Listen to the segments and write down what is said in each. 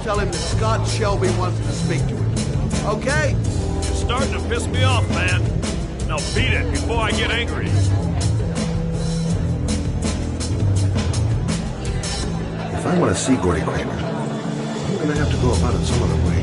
tell him that Scott Shelby wants to speak to him. Okay? You're starting to piss me off, man. Now beat it before I get angry. If I want to see Gordy Kramer, I'm going to have to go about it some other way.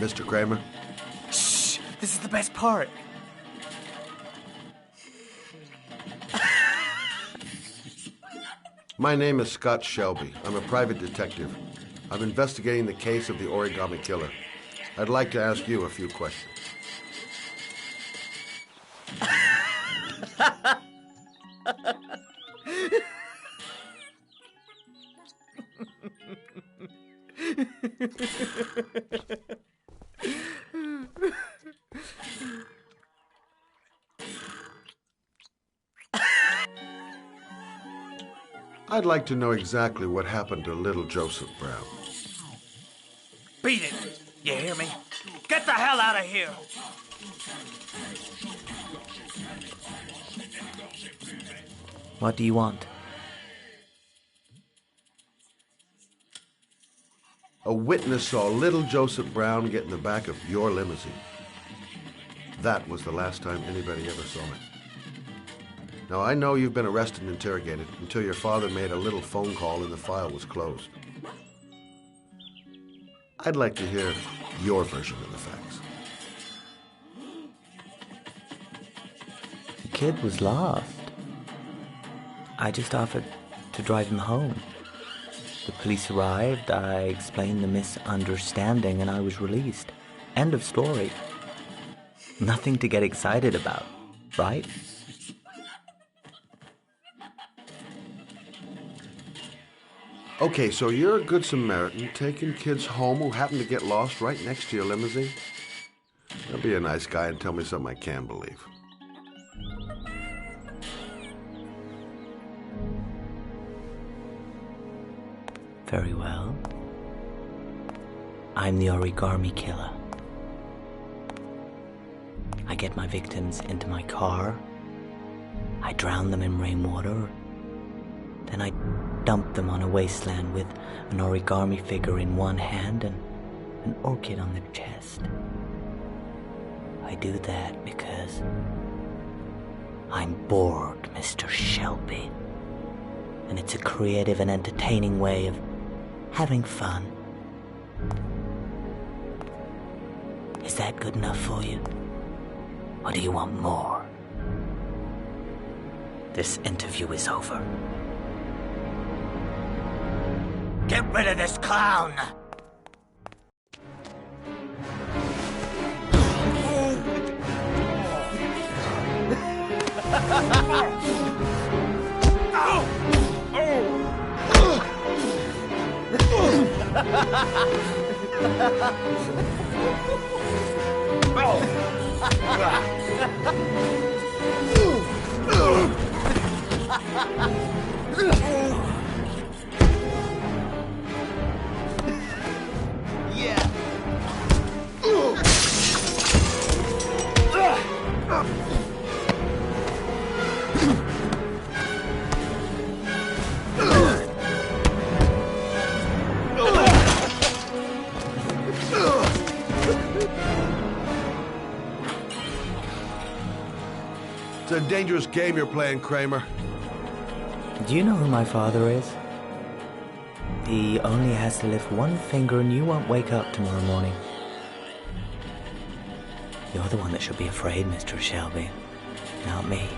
Mr. Kramer? Shh! This is the best part. My name is Scott Shelby. I'm a private detective. I'm investigating the case of the Origami Killer. I'd like to ask you a few questions. I'd like to know exactly what happened to little Joseph Brown. Beat it! You hear me? Get the hell out of here! What do you want? A witness saw little Joseph Brown get in the back of your limousine. That was the last time anybody ever saw it. Now, I know you've been arrested and interrogated until your father made a little phone call and the file was closed. I'd like to hear your version of the facts. The kid was lost. I just offered to drive him home. The police arrived, I explained the misunderstanding, and I was released. End of story. Nothing to get excited about, right? Okay, so you're a good Samaritan taking kids home who happen to get lost right next to your limousine? Now be a nice guy and tell me something I can believe. Very well. I'm the origami killer. I get my victims into my car. I drown them in rainwater. Then I dump them on a wasteland with an origami figure in one hand and an orchid on their chest. I do that because I'm bored, Mr. Shelby. And it's a creative and entertaining way of having fun. Is that good enough for you? Or do you want more? This interview is over. Get rid of this clown! It's a dangerous game you're playing, Kramer. Do you know who my father is? He only has to lift one finger and you won't wake up tomorrow morning. You're the one that should be afraid, Mr. Shelby, not me.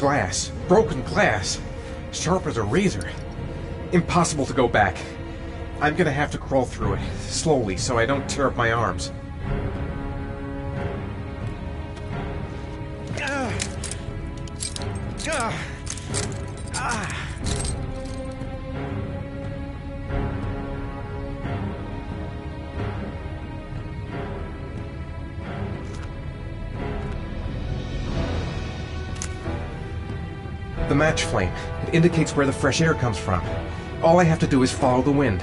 Glass. Broken glass. Sharp as a razor. Impossible to go back. I'm gonna have to crawl through it, slowly, so I don't tear up my arms. The match flame. It indicates where the fresh air comes from. All I have to do is follow the wind.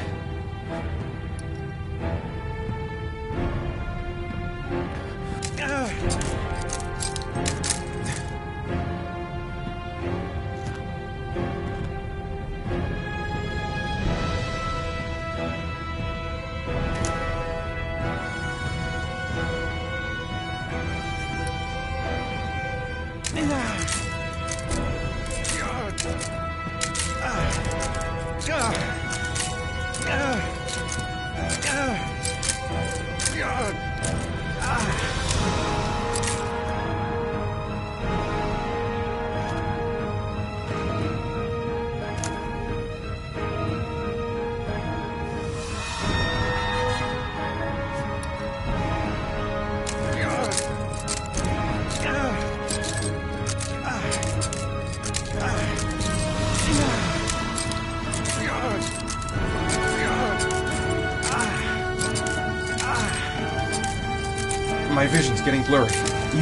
My vision's getting blurry.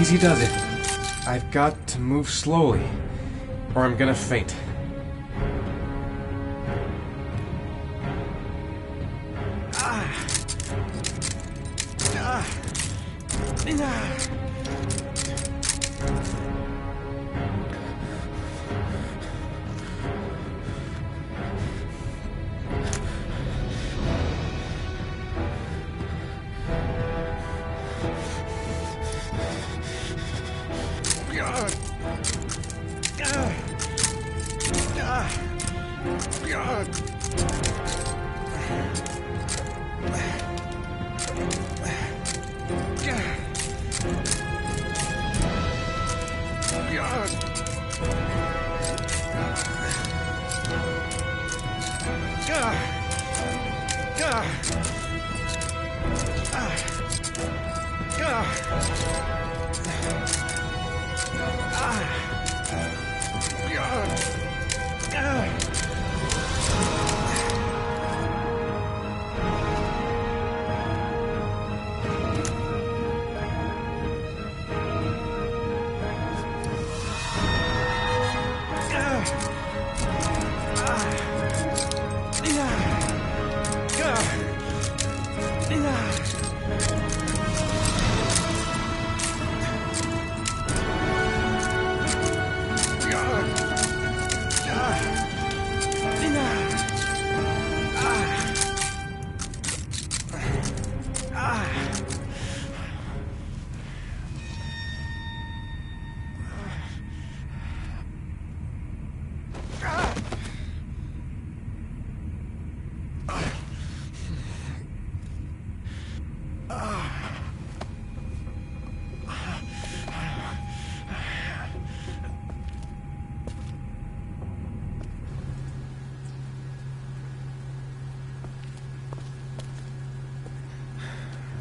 Easy does it. I've got to move slowly, or I'm gonna faint.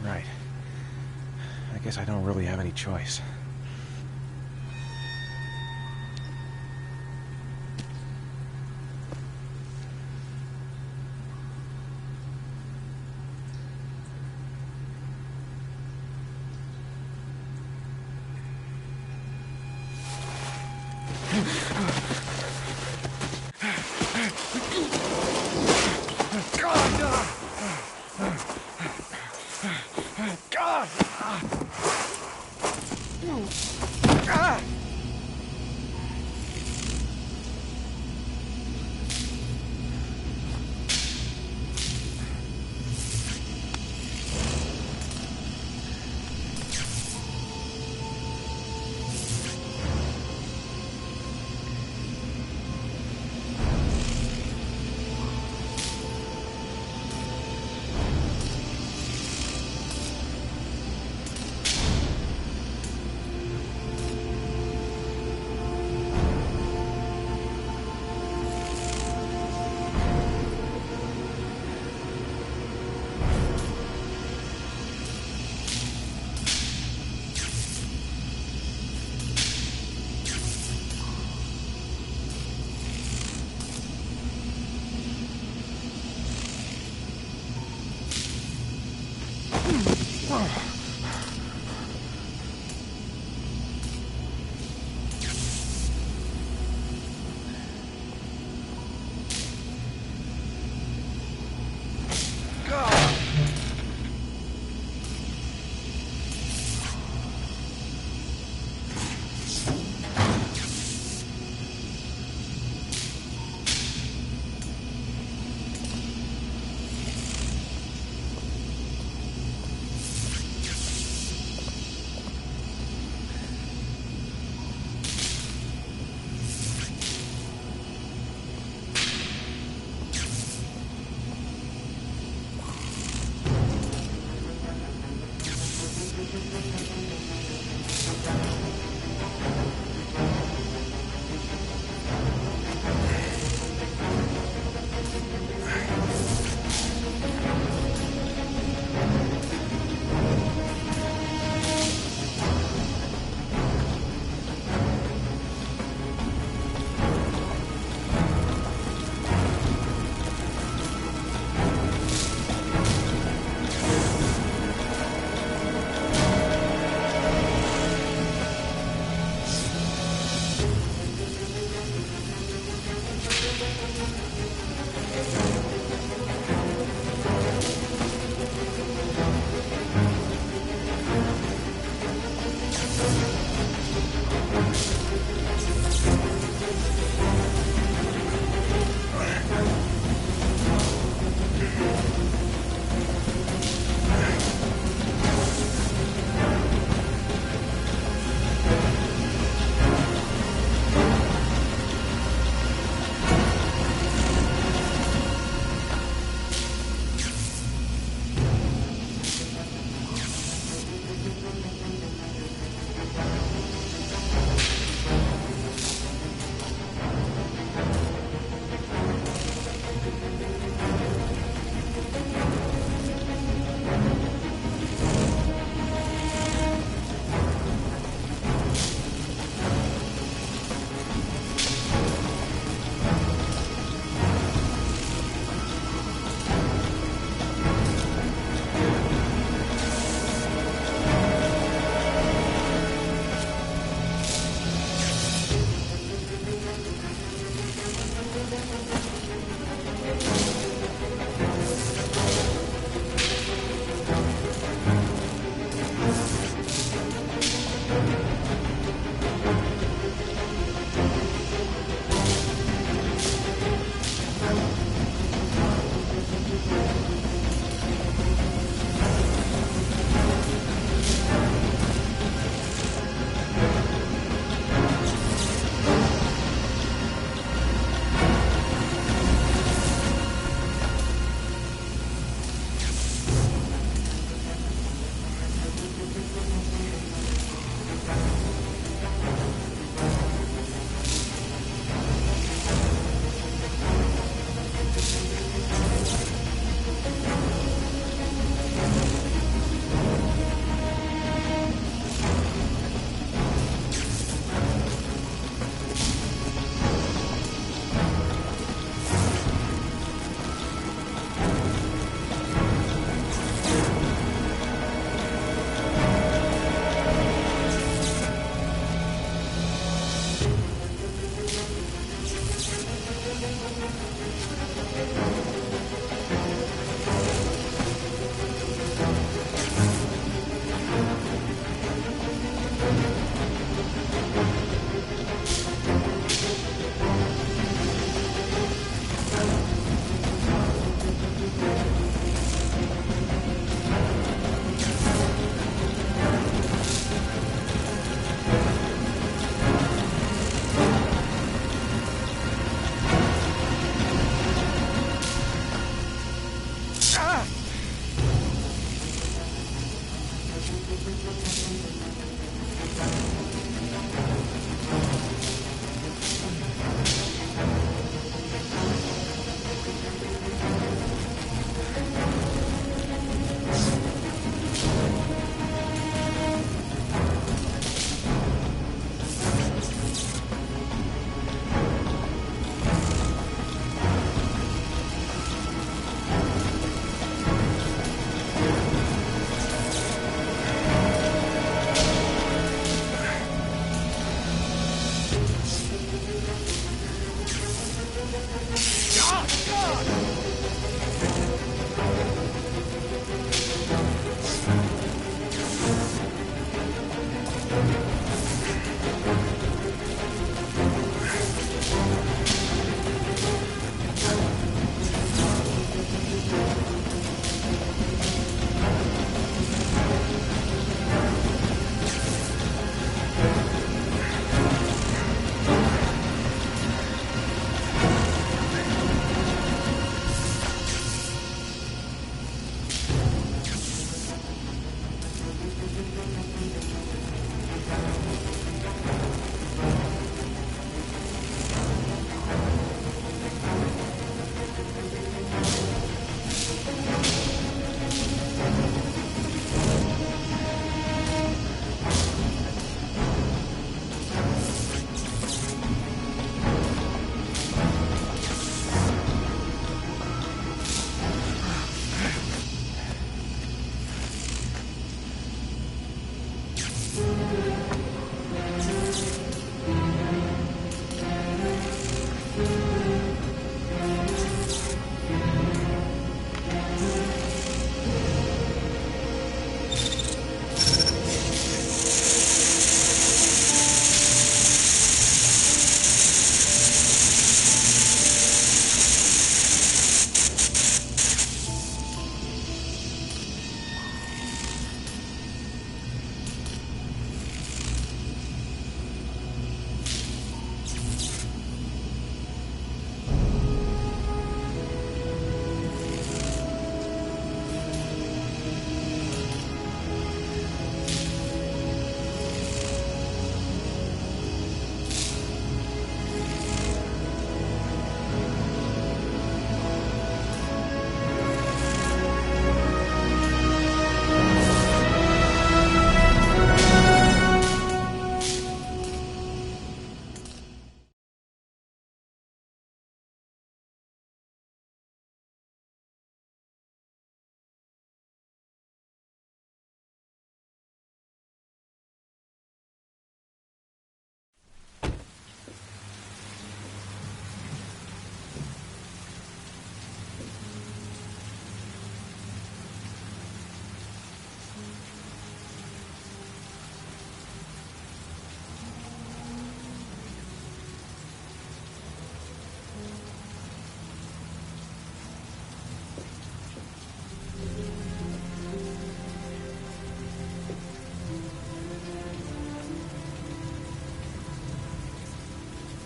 Right. I guess I don't really have any choice.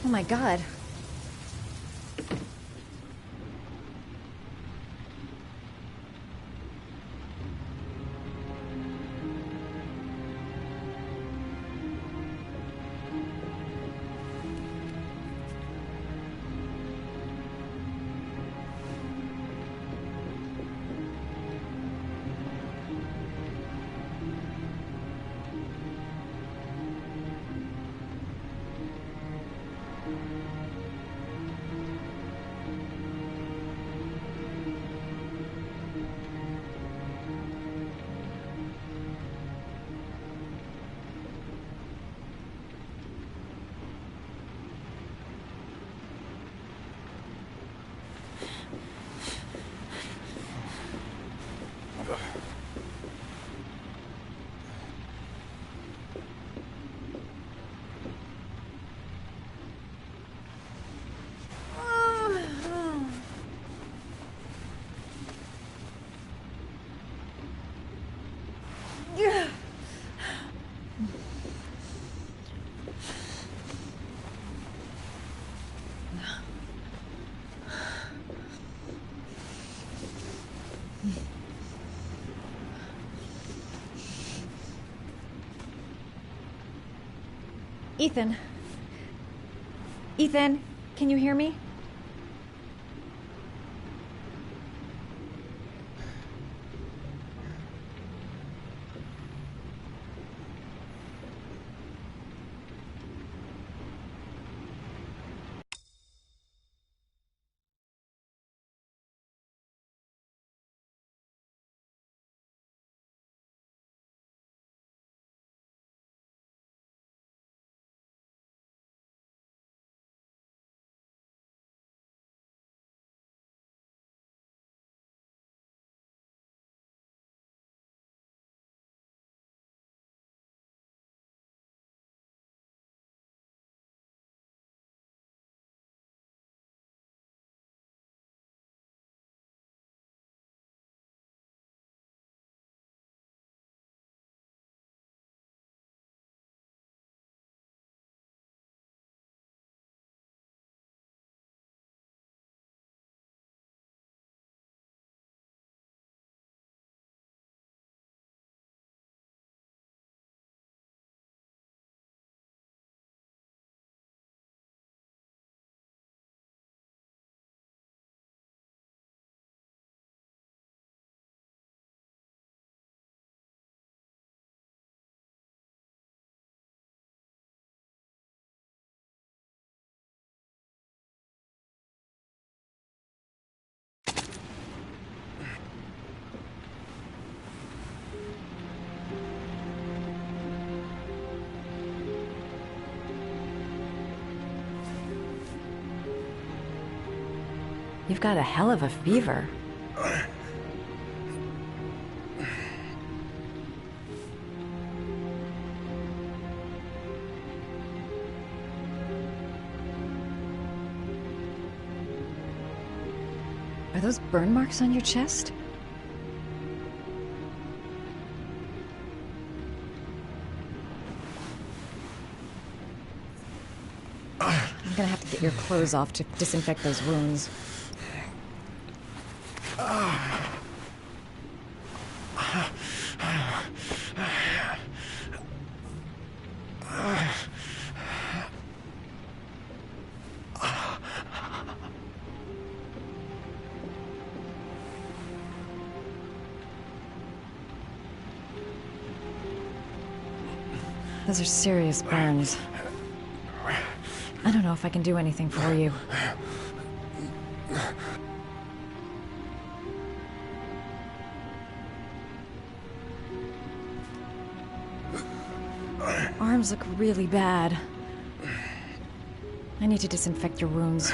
Oh my god. Ethan. Ethan, can you hear me? You've got a hell of a fever. Are those burn marks on your chest? I'm gonna have to get your clothes off to disinfect those wounds. Those are serious burns. I don't know if I can do anything for you. Arms look really bad. I need to disinfect your wounds.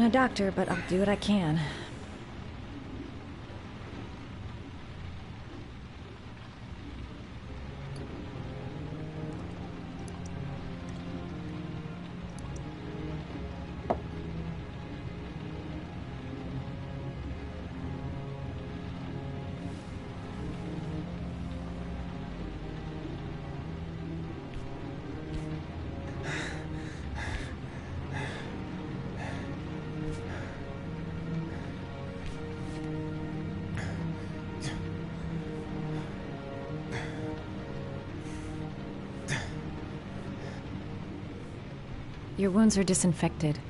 no doctor, but I'll do what I can. Your wounds are disinfected.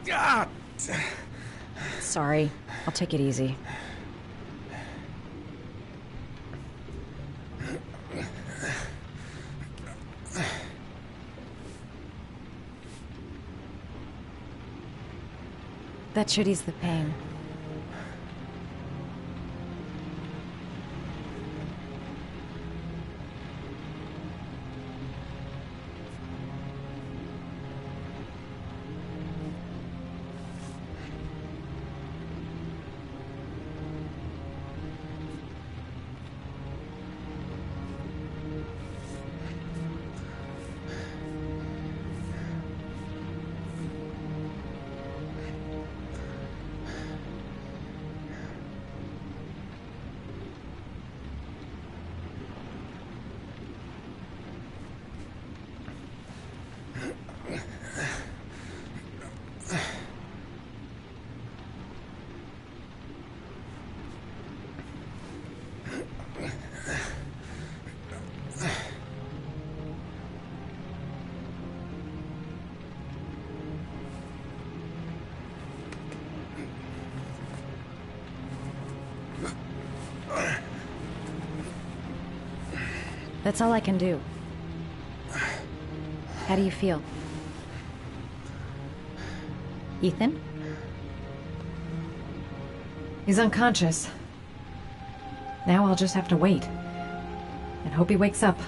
God! Sorry. I'll take it easy. That should ease the pain. That's all I can do. How do you feel? Ethan? He's unconscious. Now I'll just have to wait. And hope he wakes up.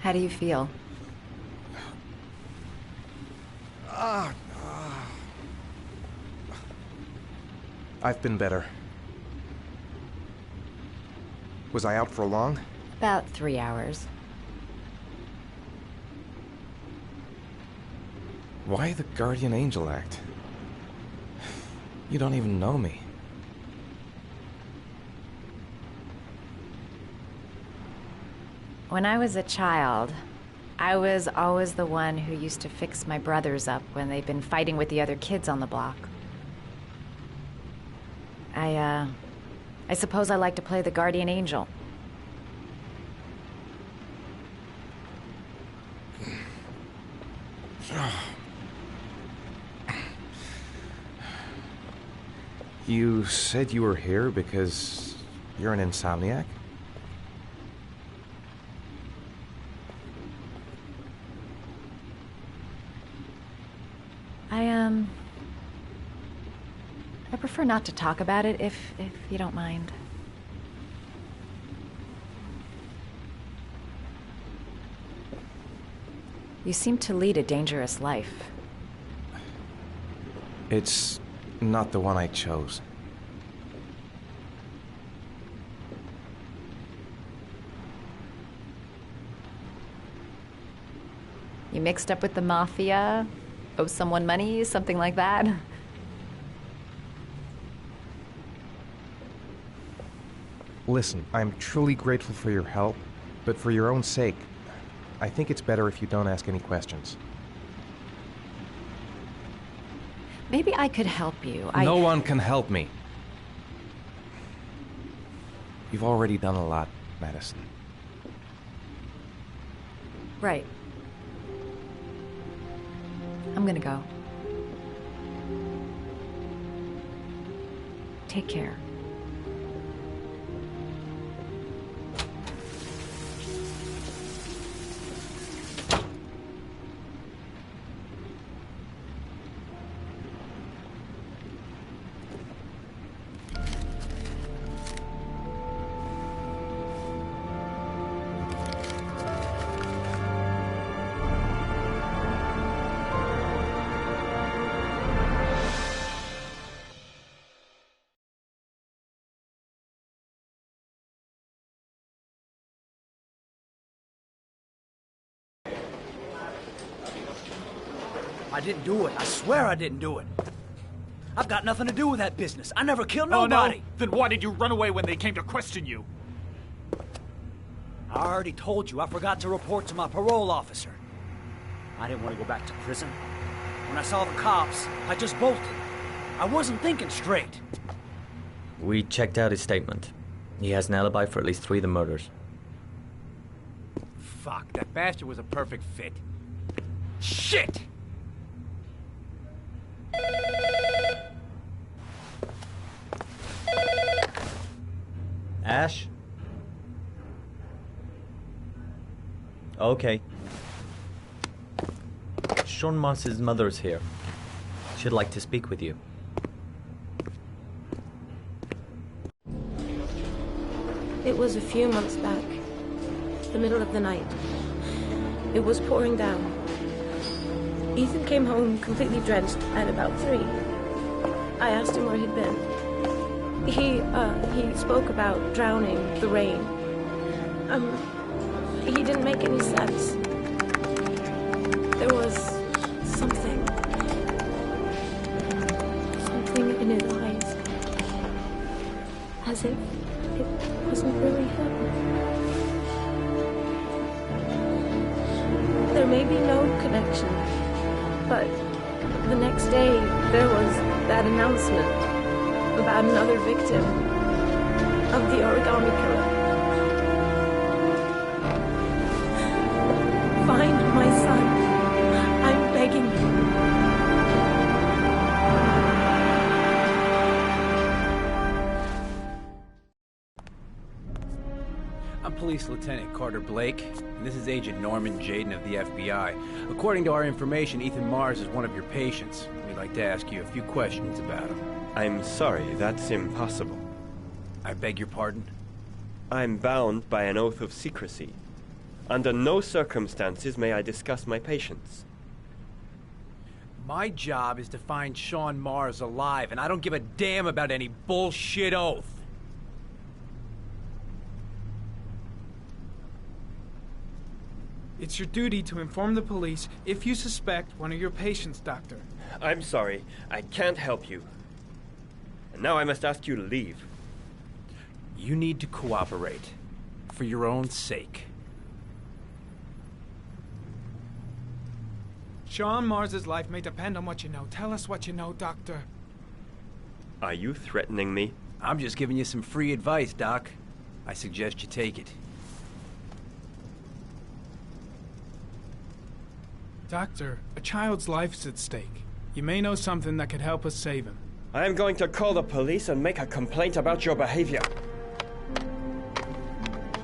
How do you feel? I've been better. Was I out for long? About 3 hours. Why the guardian angel act? You don't even know me. When I was a child, I was always the one who used to fix my brothers up when they'd been fighting with the other kids on the block. I suppose I like to play the guardian angel. You said you were here because you're an insomniac? I prefer not to talk about it if you don't mind. You seem to lead a dangerous life. It's not the one I chose. You mixed up with the mafia? Owe someone money? Something like that? Listen, I'm truly grateful for your help, but for your own sake, I think it's better if you don't ask any questions. Maybe I could help you. No one can help me. You've already done a lot, Madison. Right. I'm gonna go. Take care. I didn't do it. I swear I didn't do it. I've got nothing to do with that business. I never killed nobody. Oh, no? Then why did you run away when they came to question you? I already told you I forgot to report to my parole officer. I didn't want to go back to prison. When I saw the cops, I just bolted. I wasn't thinking straight. We checked out his statement. He has an alibi for at least 3 of the murders. Fuck, that bastard was a perfect fit. Shit! Ash? Okay. Sean Moss's mother's here. She'd like to speak with you. It was a few months back, the middle of the night. It was pouring down. Ethan came home completely drenched at about 3. I asked him where he'd been. He spoke about drowning, the rain. He didn't make any sense. There was something in his eyes. As if it wasn't really him. There may be no connection, but the next day there was that announcement about another victim of the origami killer. Find my son. I'm begging you. I'm Police Lieutenant Carter Blake, and this is Agent Norman Jaden of the FBI. According to our information, Ethan Mars is one of your patients. We'd like to ask you a few questions about him. I'm sorry, that's impossible. I beg your pardon? I'm bound by an oath of secrecy. Under no circumstances may I discuss my patients. My job is to find Sean Mars alive, and I don't give a damn about any bullshit oath. It's your duty to inform the police if you suspect one of your patients, Doctor. I'm sorry, I can't help you. And now I must ask you to leave. You need to cooperate, for your own sake. Sean Mars's life may depend on what you know. Tell us what you know, Doctor. Are you threatening me? I'm just giving you some free advice, Doc. I suggest you take it. Doctor, a child's life's at stake. You may know something that could help us save him. I am going to call the police and make a complaint about your behavior.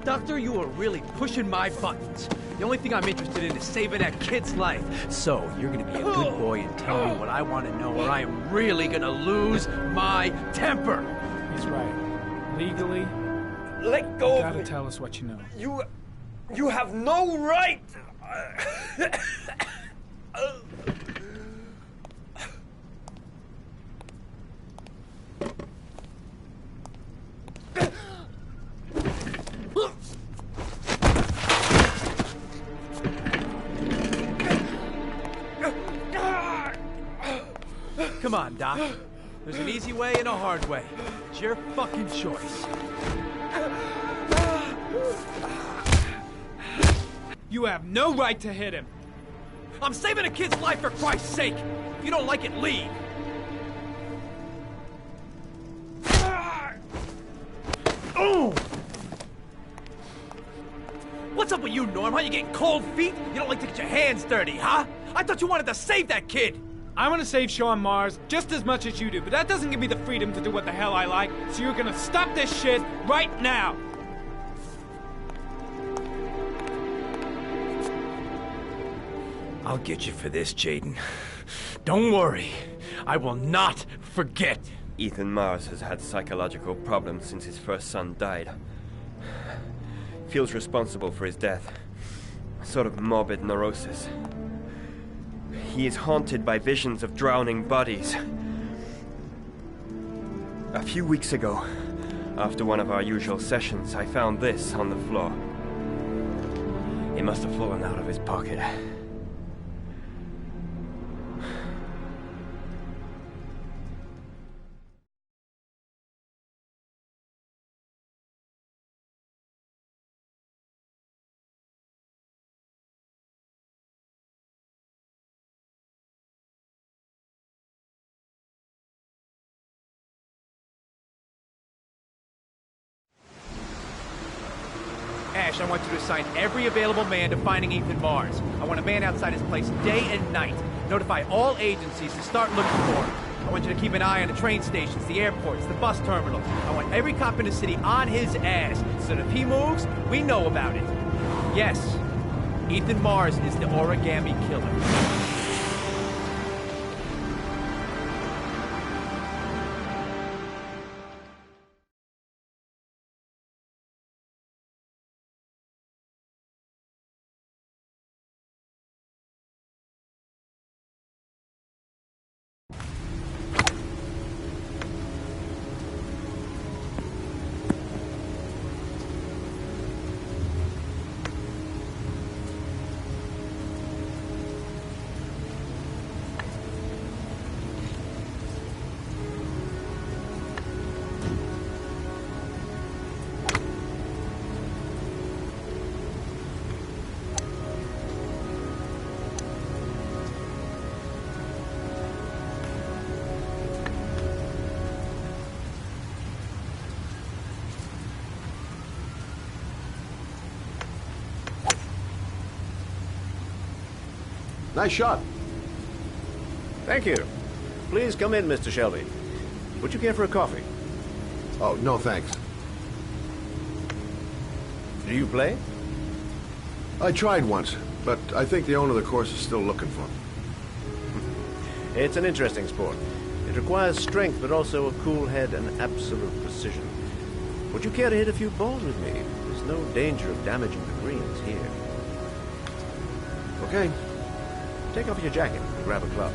Doctor, you are really pushing my buttons. The only thing I'm interested in is saving that kid's life. So, you're gonna be a good boy and tell me what I want to know, or I am really gonna lose my temper. He's right. Legally, Let go you of gotta me. tell us what you know. You have no right. Come on, Doc. There's an easy way and a hard way. It's your fucking choice. You have no right to hit him. I'm saving a kid's life for Christ's sake. If you don't like it, leave. What's up with you, Norm? How you getting cold feet? You don't like to get your hands dirty, huh? I thought you wanted to save that kid. I want to save Sean Mars just as much as you do, but that doesn't give me the freedom to do what the hell I like, so you're gonna stop this shit right now! I'll get you for this, Jaden. Don't worry. I will not forget. Ethan Mars has had psychological problems since his first son died. Feels responsible for his death. A sort of morbid neurosis. He is haunted by visions of drowning bodies. A few weeks ago, after one of our usual sessions, I found this on the floor. It must have fallen out of his pocket. Ash, I want you to assign every available man to finding Ethan Mars. I want a man outside his place day and night. Notify all agencies to start looking for him. I want you to keep an eye on the train stations, the airports, the bus terminals. I want every cop in the city on his ass, so that if he moves, we know about it. Yes, Ethan Mars is the origami killer. Nice shot. Thank you. Please come in, Mr. Shelby. Would you care for a coffee? Oh, no thanks. Do you play? I tried once, but I think the owner of the course is still looking for me. It's an interesting sport. It requires strength, but also a cool head and absolute precision. Would you care to hit a few balls with me? There's no danger of damaging the greens here. Okay. Take off your jacket and grab a club.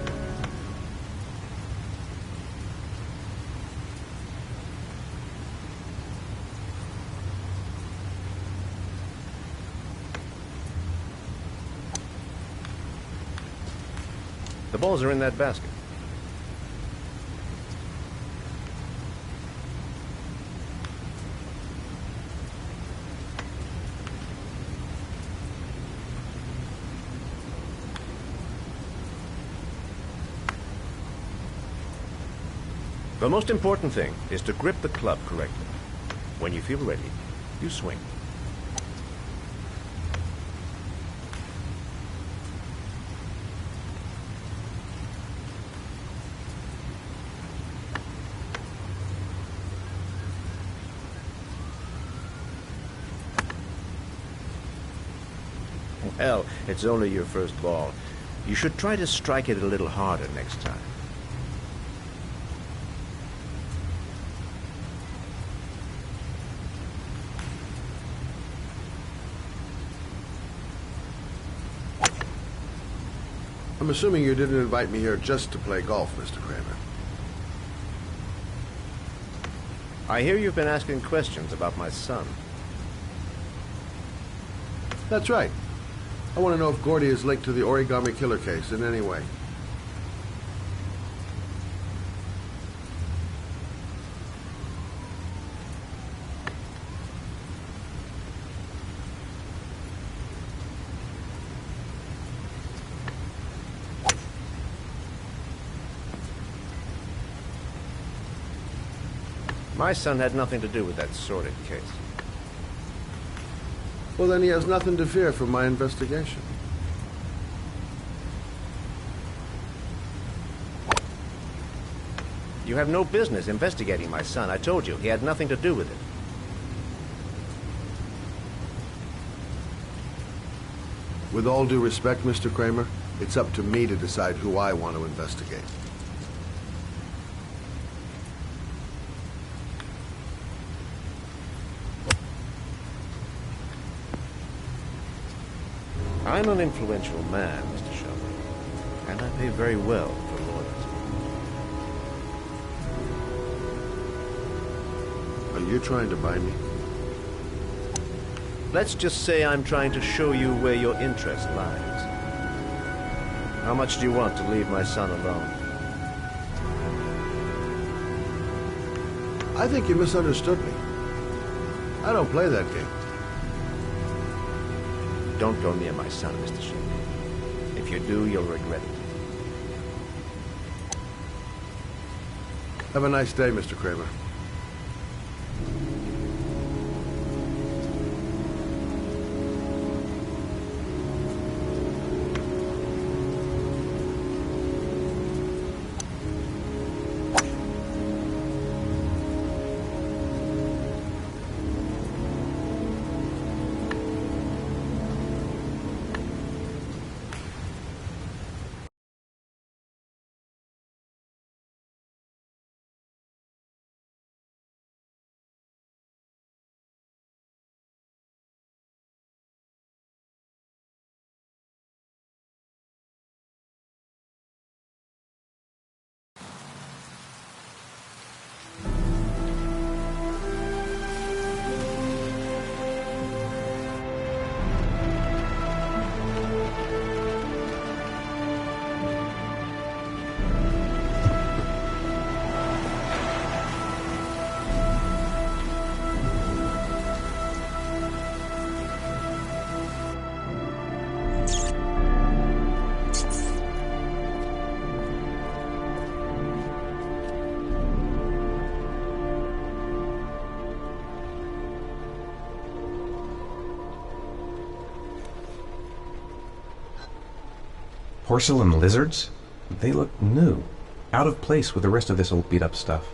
The balls are in that basket. The most important thing is to grip the club correctly. When you feel ready, you swing. Well, it's only your first ball. You should try to strike it a little harder next time. I'm assuming you didn't invite me here just to play golf, Mr. Kramer. I hear you've been asking questions about my son. That's right. I want to know if Gordy is linked to the Origami Killer case in any way. My son had nothing to do with that sordid case. Well, then he has nothing to fear from my investigation. You have no business investigating my son. I told you, he had nothing to do with it. With all due respect, Mr. Kramer, it's up to me to decide who I want to investigate. I'm an influential man, Mr. Shelby, and I pay very well for loyalty. Are you trying to buy me? Let's just say I'm trying to show you where your interest lies. How much do you want to leave my son alone? I think you misunderstood me. I don't play that game. Don't go near my son, Mr. Shelby. If you do, you'll regret it. Have a nice day, Mr. Kramer. Porcelain lizards? They look new. Out of place with the rest of this old beat-up stuff.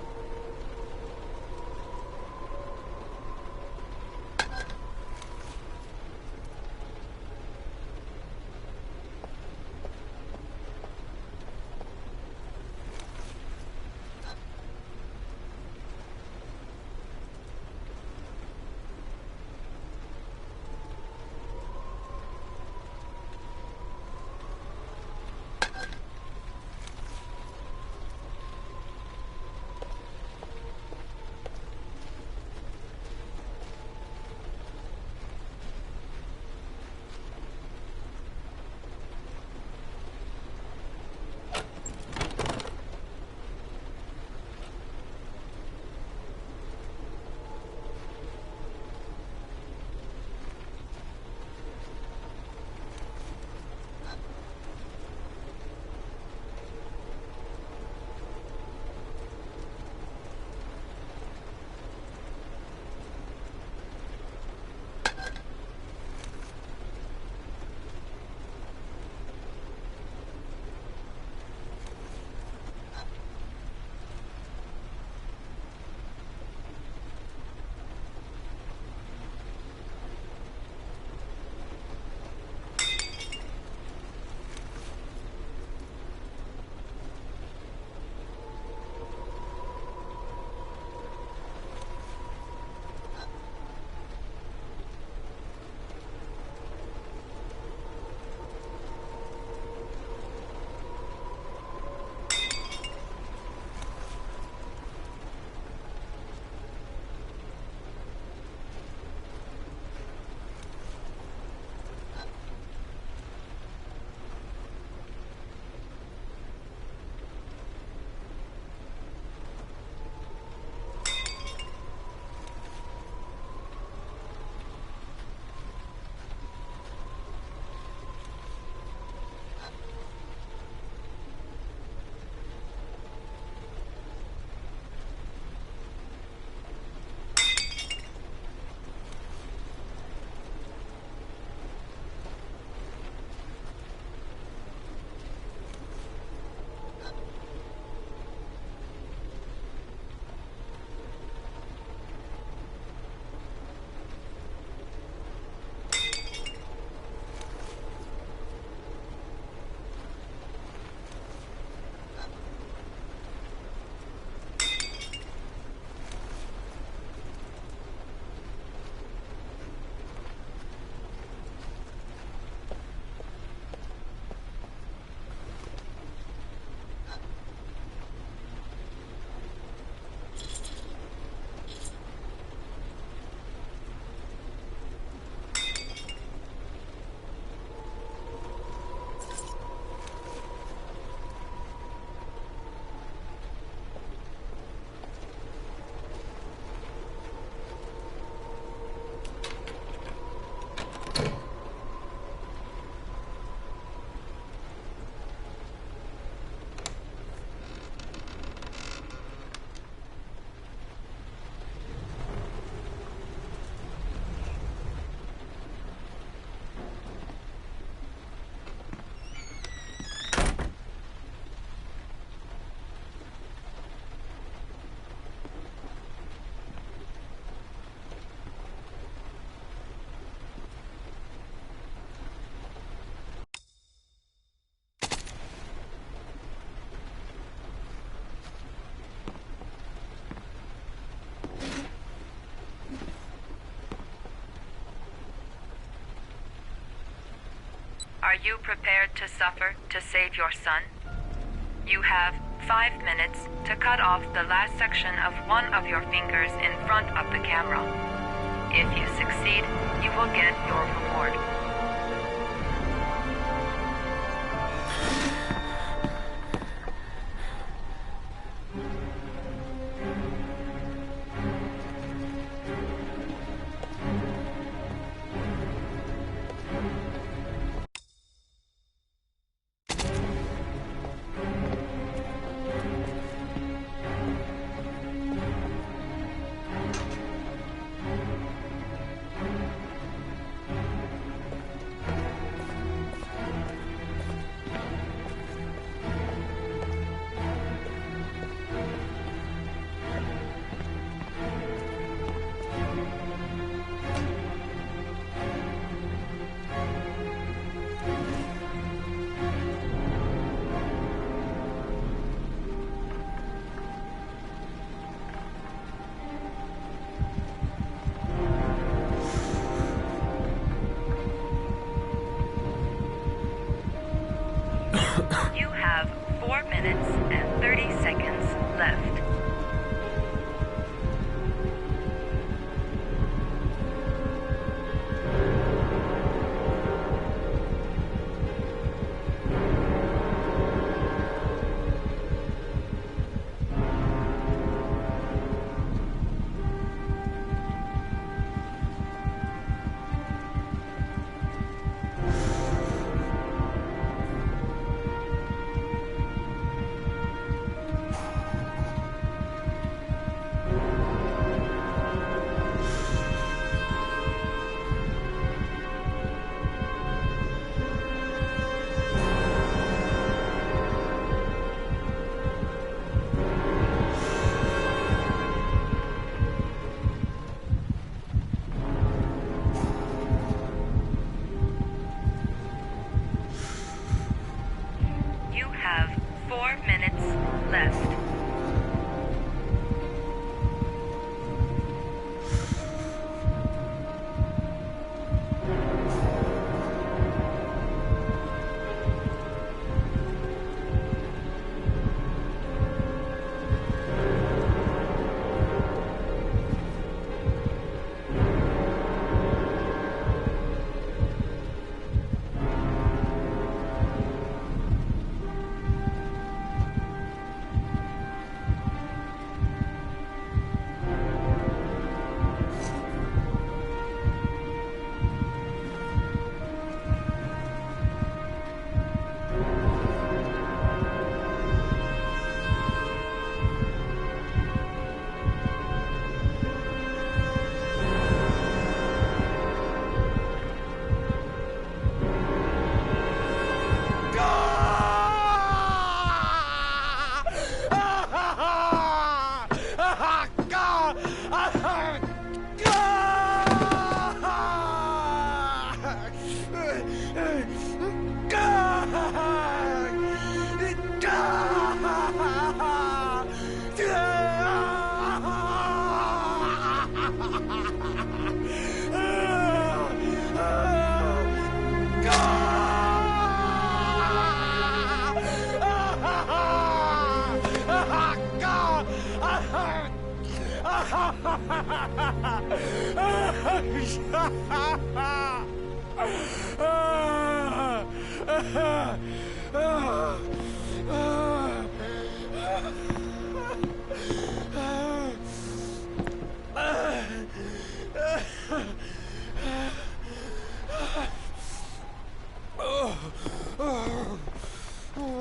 Are you prepared to suffer to save your son? You have 5 minutes to cut off the last section of one of your fingers in front of the camera. If you succeed, you will get your reward. You have 4 minutes and 30 seconds left. You have 4 minutes left.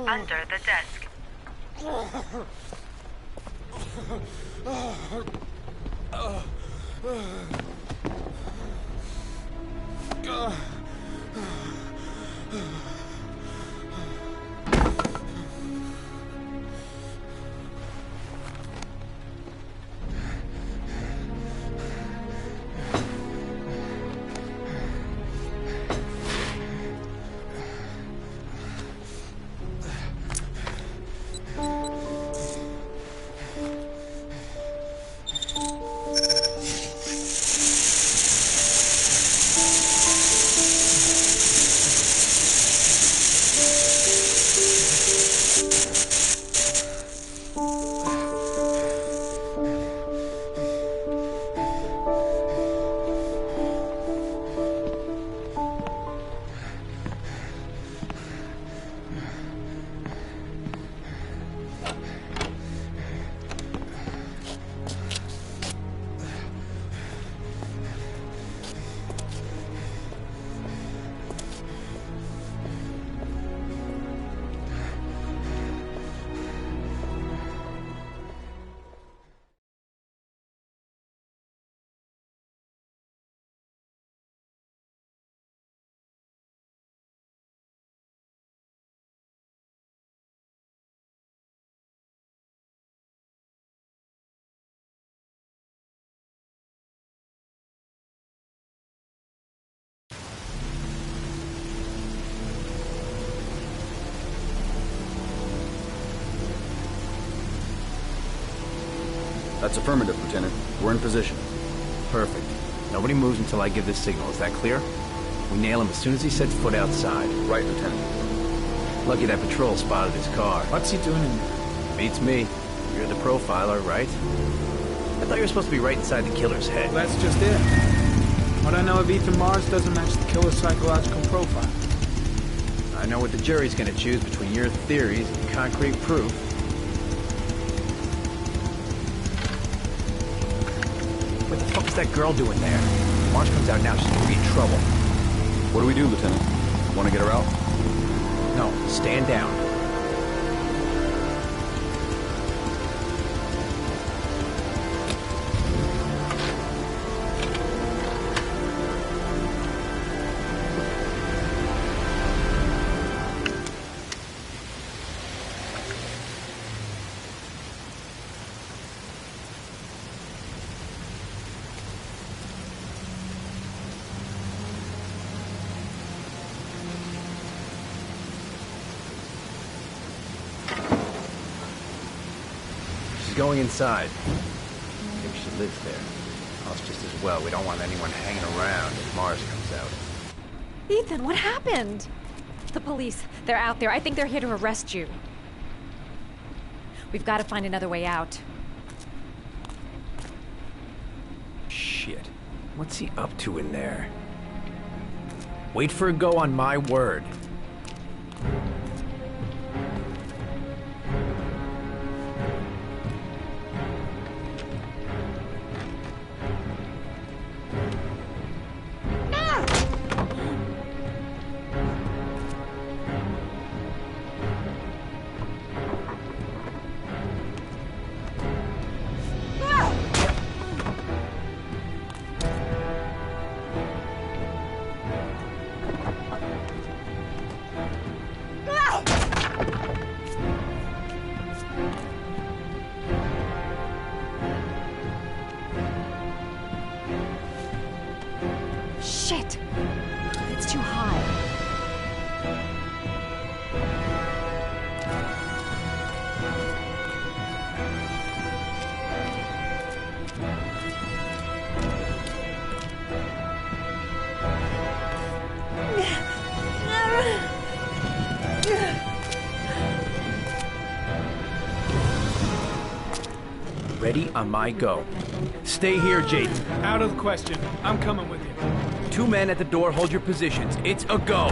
Under the desk. That's affirmative, Lieutenant. We're in position. Perfect. Nobody moves until I give the signal. Is that clear? We nail him as soon as he sets foot outside. Right, Lieutenant. Lucky that patrol spotted his car. What's he doing in there? Beats me. You're the profiler, right? I thought you were supposed to be right inside the killer's head. Well, that's just it. What I know of Ethan Mars doesn't match the killer's psychological profile. I know what the jury's gonna choose between your theories and concrete proof. What the fuck is that girl doing there? If Mars comes out now, she's gonna be in trouble. What do we do, Lieutenant? Want to get her out? No, stand down. Going inside. Maybe she lives there. Oh, it's just as well. We don't want anyone hanging around if Mars comes out. Ethan, what happened? The police. They're out there. I think they're here to arrest you. We've got to find another way out. Shit. What's he up to in there? Wait for a go on my word. Shit! It's too high. Ready on my go. Stay here, Jaden. Out of the question. I'm coming with you. 2 men at the door, hold your positions. It's a go.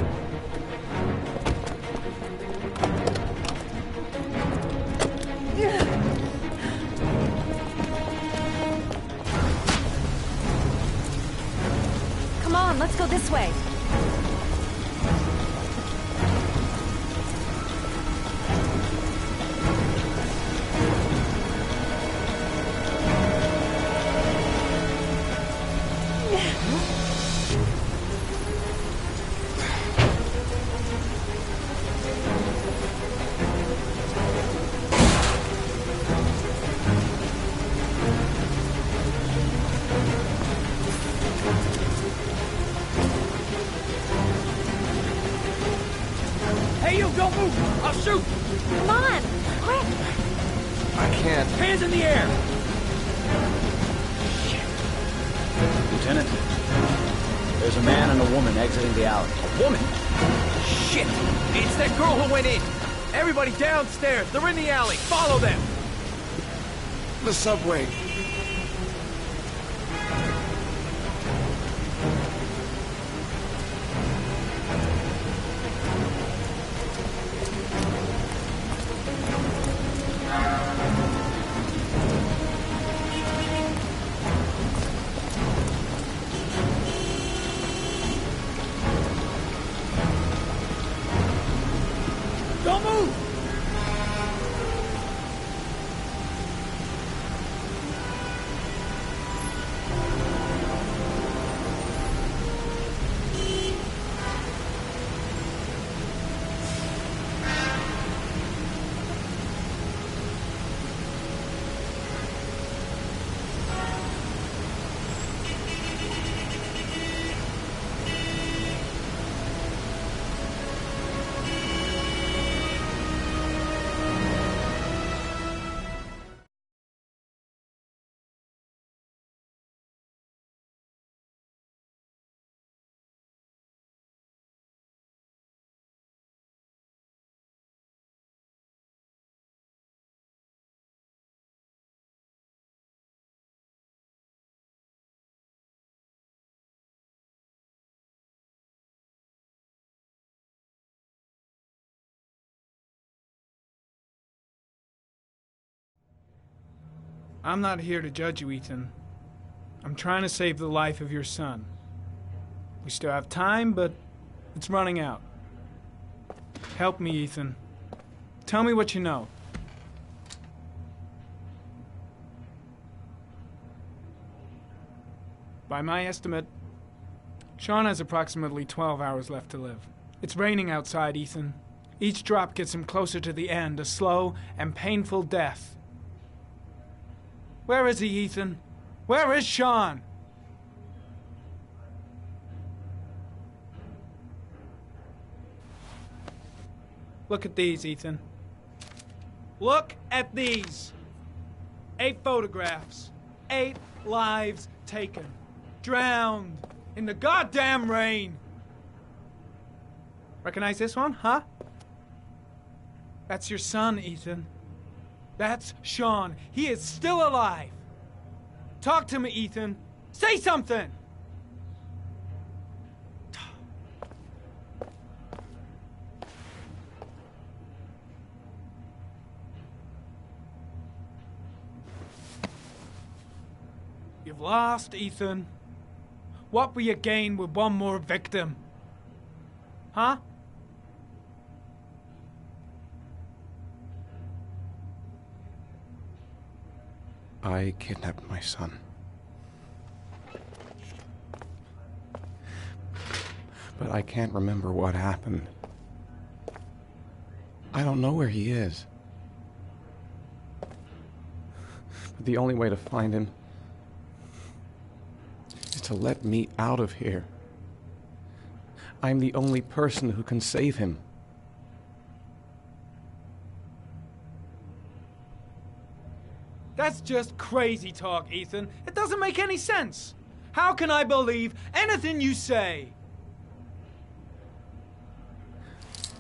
Come on, let's go this way. Hey, you, don't move! I'll shoot! Come on, quick! I can't. Hands in the air! Lieutenant, there's a man and a woman exiting the alley. A woman? Shit! It's that girl who went in! Everybody downstairs! They're in the alley! Follow them! The subway. Don't move! I'm not here to judge you, Ethan. I'm trying to save the life of your son. We still have time, but it's running out. Help me, Ethan. Tell me what you know. By my estimate, Sean has approximately 12 hours left to live. It's raining outside, Ethan. Each drop gets him closer to the end, a slow and painful death. Where is he, Ethan? Where is Sean? Look at these, Ethan. Look at these. 8 photographs. 8 lives taken. Drowned in the goddamn rain. Recognize this one, huh? That's your son, Ethan. That's Sean. He is still alive. Talk to me, Ethan. Say something! You've lost, Ethan. What will you gain with one more victim? Huh? I kidnapped my son. But I can't remember what happened. I don't know where he is. But the only way to find him is to let me out of here. I'm the only person who can save him. That's just crazy talk, Ethan. It doesn't make any sense. How can I believe anything you say?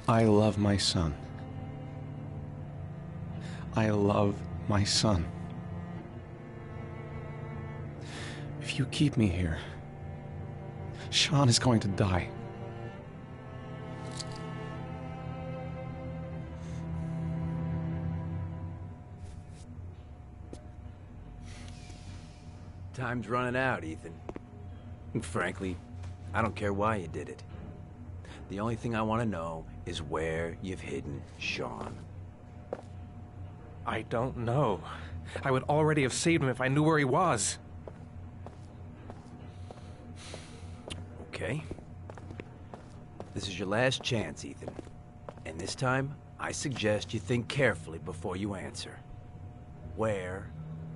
I love my son. I love my son. If you keep me here, Sean is going to die. Time's running out, Ethan. And frankly, I don't care why you did it. The only thing I want to know is where you've hidden Sean. I don't know. I would already have saved him if I knew where he was. Okay. This is your last chance, Ethan. And this time, I suggest you think carefully before you answer. Where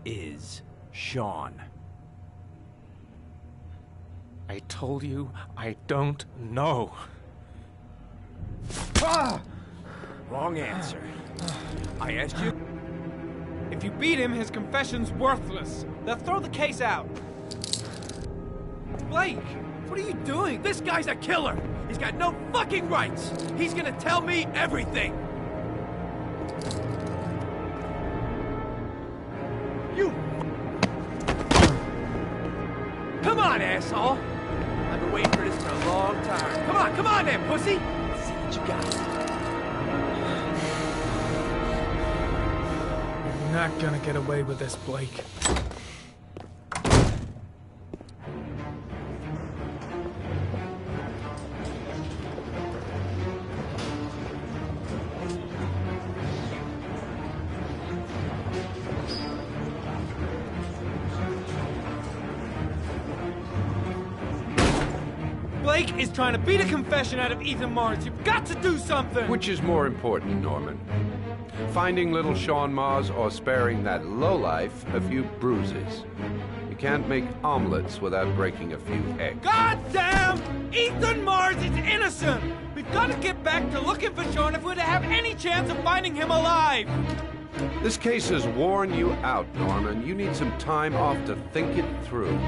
is Sean? I told you I don't know. Ah! Wrong answer. I asked you. If you beat him, his confession's worthless. They'll throw the case out. Blake, what are you doing? This guy's a killer. He's got no fucking rights. He's gonna tell me everything. You. Come on, asshole. I've been waiting for this for a long time. Come on there, pussy. Let's see what you got. You're not gonna get away with this, Blake. Blake is trying to beat a confession out of Ethan Mars. You've got to do something! Which is more important, Norman? Finding little Sean Mars or sparing that lowlife a few bruises? You can't make omelets without breaking a few eggs. God damn! Ethan Mars is innocent! We've got to get back to looking for Sean if we're to have any chance of finding him alive! This case has worn you out, Norman. You need some time off to think it through.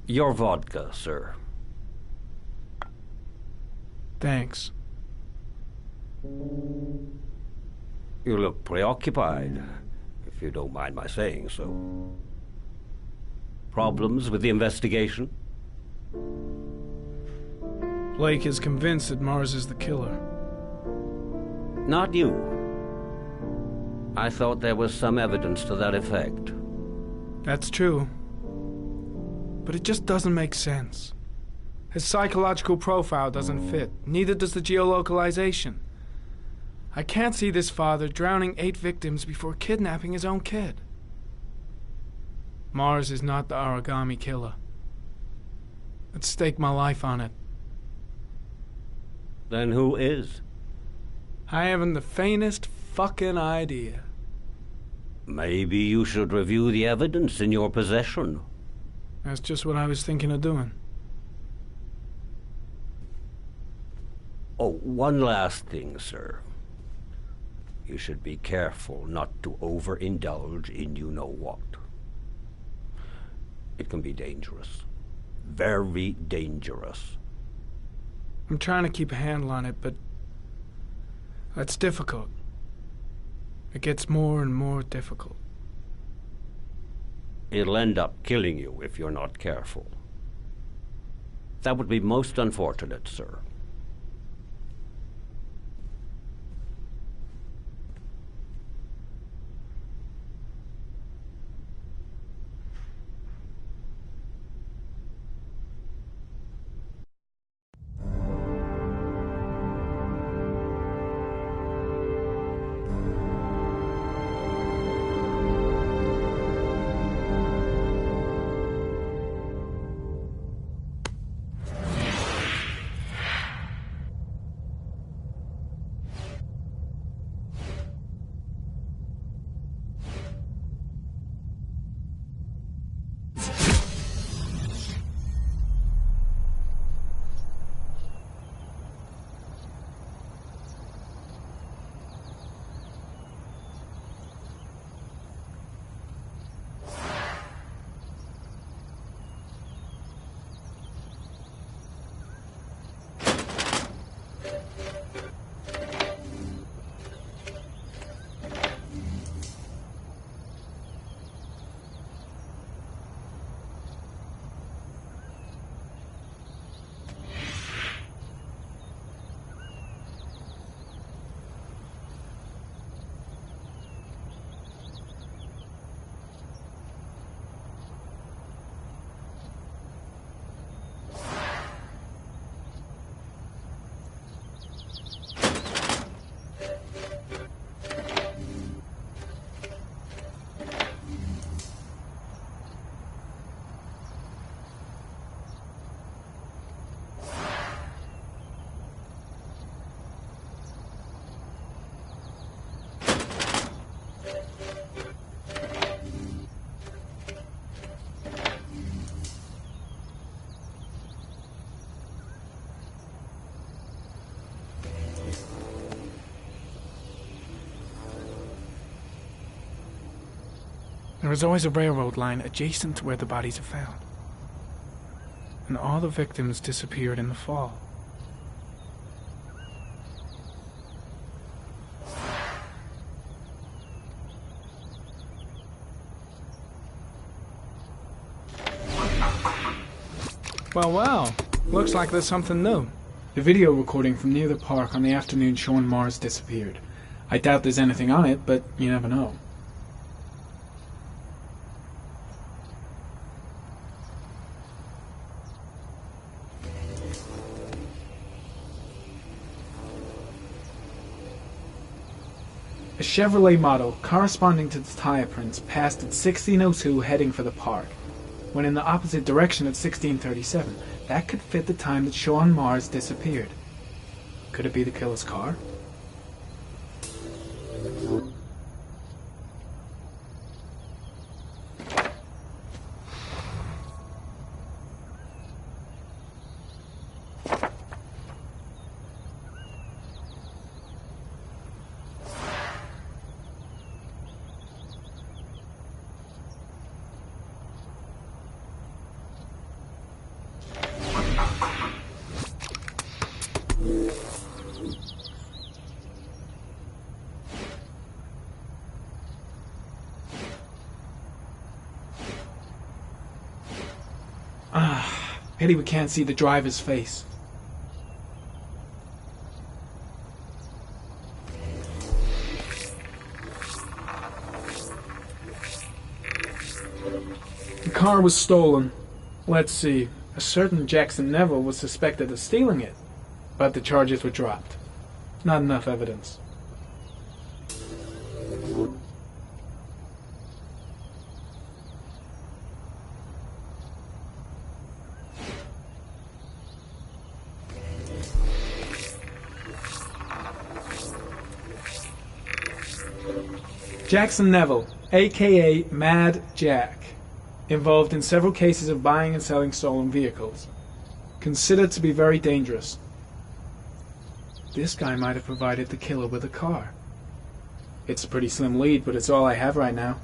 Your vodka, sir. Thanks. You look preoccupied, if you don't mind my saying so. Problems with the investigation? Blake is convinced that Mars is the killer. Not you. I thought there was some evidence to that effect. That's true. But it just doesn't make sense. His psychological profile doesn't fit. Neither does the geolocalization. I can't see this father drowning 8 victims before kidnapping his own kid. Mars is not the origami killer. I'd stake my life on it. Then who is? I haven't the faintest fucking idea. Maybe you should review the evidence in your possession. That's just what I was thinking of doing. Oh, one last thing, sir. You should be careful not to overindulge in you-know-what. It can be dangerous. Very dangerous. I'm trying to keep a handle on it, but that's difficult. It gets more and more difficult. It'll end up killing you if you're not careful. That would be most unfortunate, sir. There is always a railroad line adjacent to where the bodies are found. And all the victims disappeared in the fall. Well, looks like there's something new. The video recording from near the park on the afternoon Sean Mars disappeared. I doubt there's anything on it, but you never know. A Chevrolet model corresponding to the tire prints passed at 1602 heading for the park, when in the opposite direction at 1637. That could fit the time that Sean Mars disappeared. Could it be the killer's car? Pity we can't see the driver's face. The car was stolen. Let's see. A certain Jackson Neville was suspected of stealing it, but the charges were dropped. Not enough evidence. Jackson Neville, aka Mad Jack, involved in several cases of buying and selling stolen vehicles. Considered to be very dangerous. This guy might have provided the killer with a car. It's a pretty slim lead, but it's all I have right now.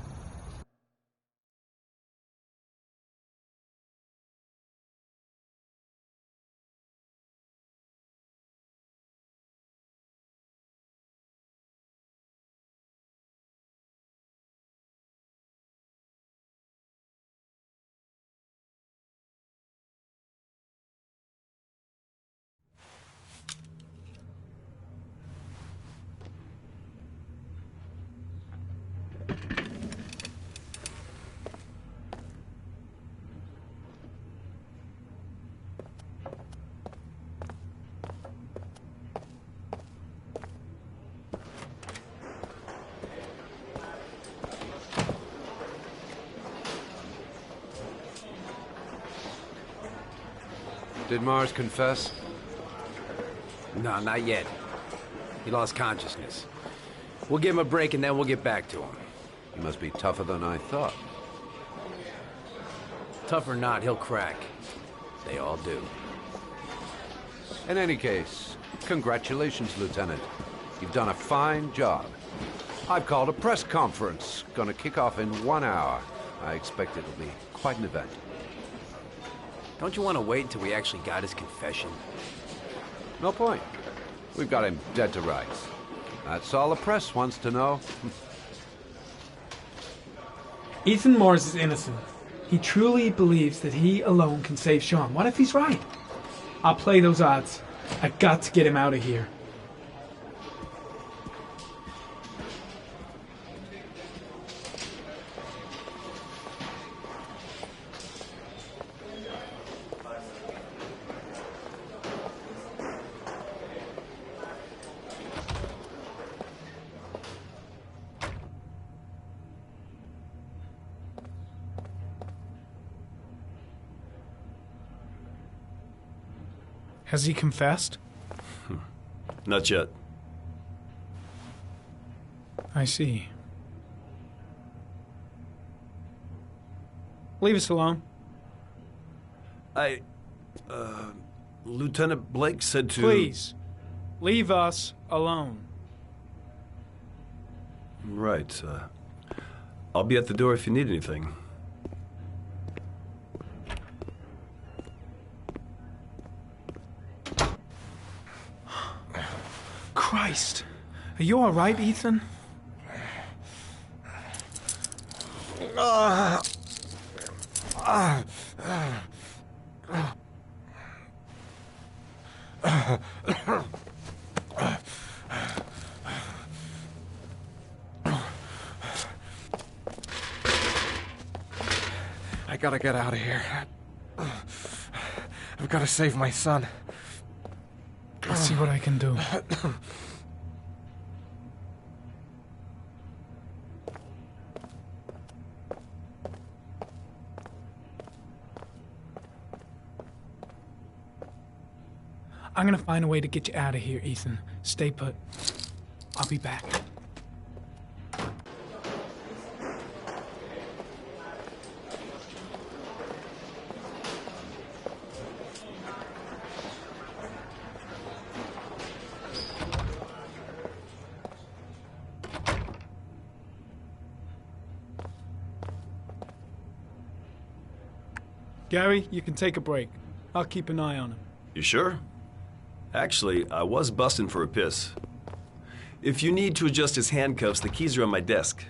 Did Mars confess? No, not yet. He lost consciousness. We'll give him a break and then we'll get back to him. He must be tougher than I thought. Tough or not, he'll crack. They all do. In any case, congratulations, Lieutenant. You've done a fine job. I've called a press conference. Gonna kick off in 1 hour. I expect it'll be quite an event. Don't you want to wait until we actually got his confession? No point. We've got him dead to rights. That's all the press wants to know. Ethan Morris is innocent. He truly believes that he alone can save Sean. What if he's right? I'll play those odds. I got to get him out of here. Has he confessed? Not yet. I see. Leave us alone. Lieutenant Blake said to... Please, leave us alone. Right. I'll be at the door if you need anything. Christ. Are you all right, Ethan? I gotta get out of here. I've gotta save my son. Let's see what I can do. I'm gonna find a way to get you out of here, Ethan. Stay put. I'll be back. Gary, you can take a break. I'll keep an eye on him. You sure? Actually, I was busting for a piss. If you need to adjust his handcuffs, the keys are on my desk.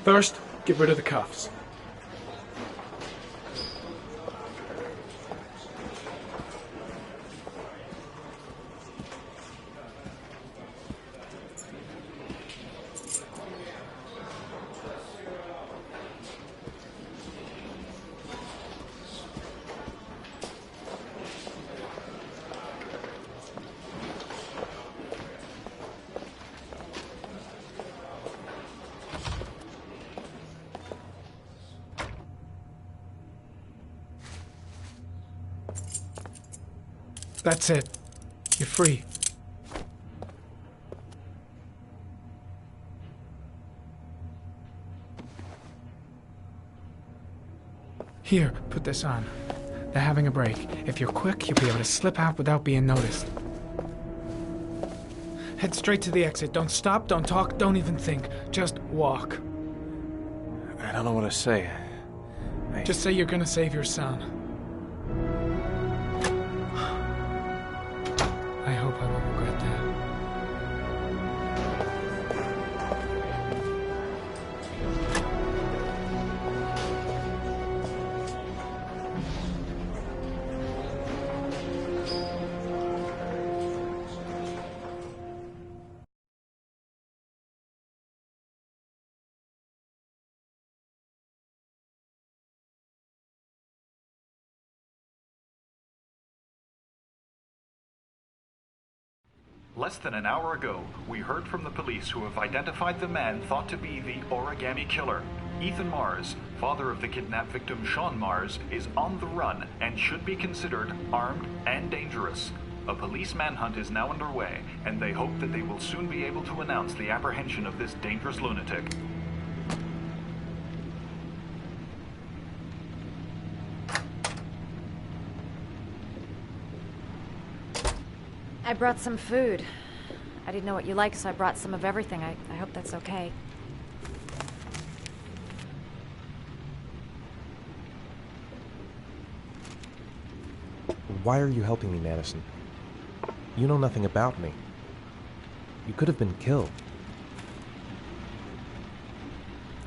First, get rid of the cuffs. That's it. You're free. Here, put this on. They're having a break. If you're quick, you'll be able to slip out without being noticed. Head straight to the exit. Don't stop, don't talk, don't even think. Just walk. I don't know what to say. Just say you're gonna save your son. I hope I won't regret that. Less than an hour ago, we heard from the police who have identified the man thought to be the origami killer. Ethan Mars, father of the kidnapped victim Sean Mars, is on the run and should be considered armed and dangerous. A police manhunt is now underway, and they hope that they will soon be able to announce the apprehension of this dangerous lunatic. I brought some food. I didn't know what you liked, so I brought some of everything. I hope that's okay. Why are you helping me, Madison? You know nothing about me. You could have been killed.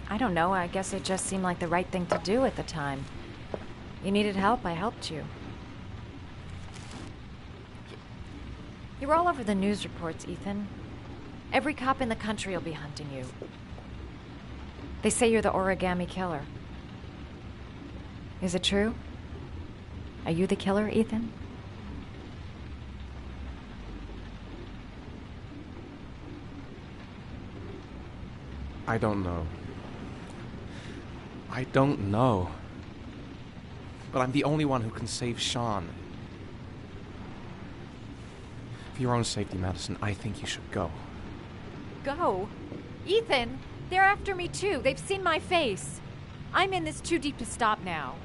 I don't know. I guess it just seemed like the right thing to do at the time. You needed help, I helped you. You're all over the news reports, Ethan. Every cop in the country will be hunting you. They say you're the origami killer. Is it true? Are you the killer, Ethan? I don't know. I don't know. But I'm the only one who can save Sean. For your own safety, Madison, I think you should go. Go? Ethan, they're after me too. They've seen my face. I'm in this too deep to stop now.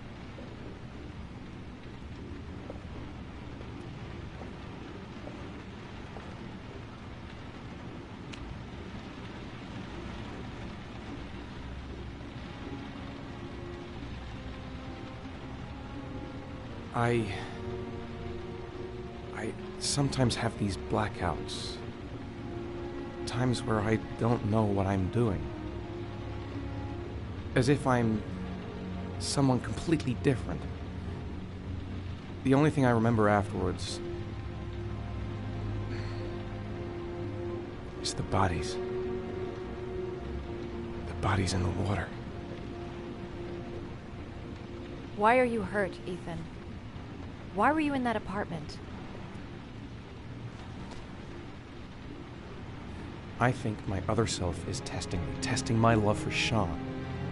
I sometimes have these blackouts. Times where I don't know what I'm doing. As if I'm someone completely different. The only thing I remember afterwards is the bodies. The bodies in the water. Why are you hurt, Ethan? Why were you in that apartment? I think my other self is testing me, testing my love for Sean.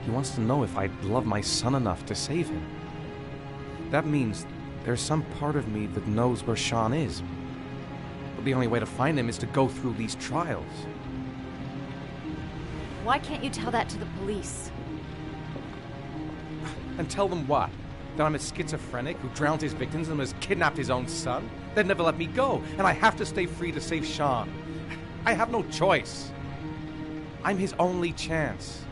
He wants to know if I love my son enough to save him. That means there's some part of me that knows where Sean is. But the only way to find him is to go through these trials. Why can't you tell that to the police? And tell them what? That I'm a schizophrenic who drowned his victims and has kidnapped his own son? They'd never let me go, and I have to stay free to save Sean. I have no choice. I'm his only chance.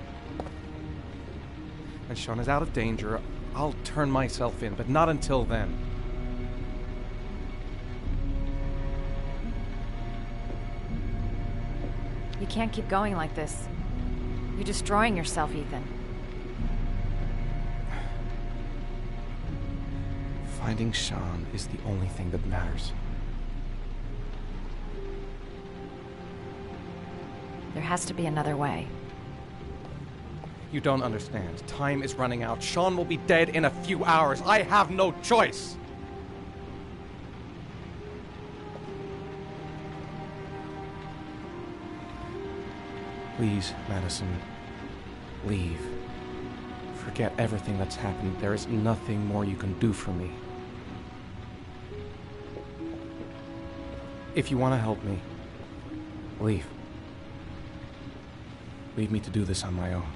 When Sean is out of danger, I'll turn myself in, but not until then. You can't keep going like this. You're destroying yourself, Ethan. Finding Sean is the only thing that matters. There has to be another way. You don't understand. Time is running out. Sean will be dead in a few hours. I have no choice. Please, Madison, leave. Forget everything that's happened. There is nothing more you can do for me. If you want to help me, leave. Leave me to do this on my own.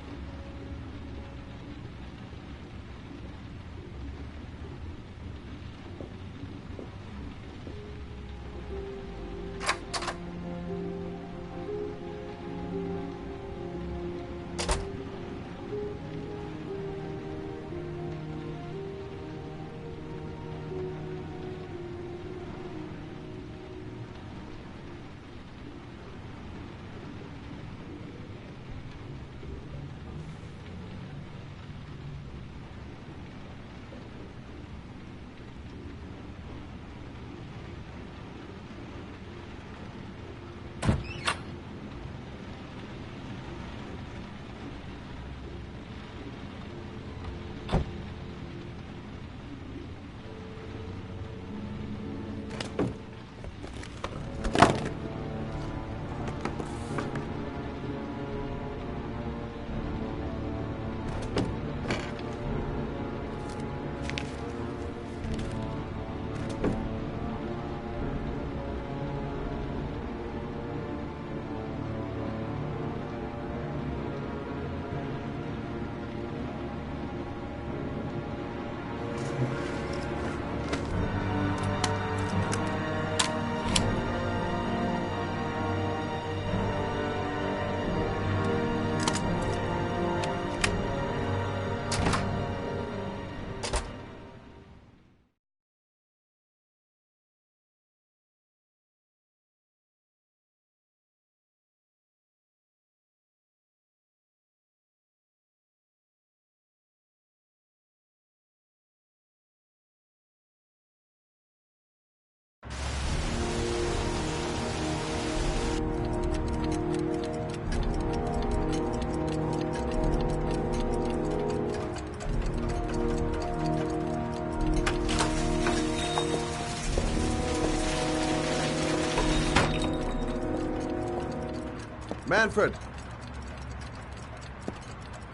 Manfred!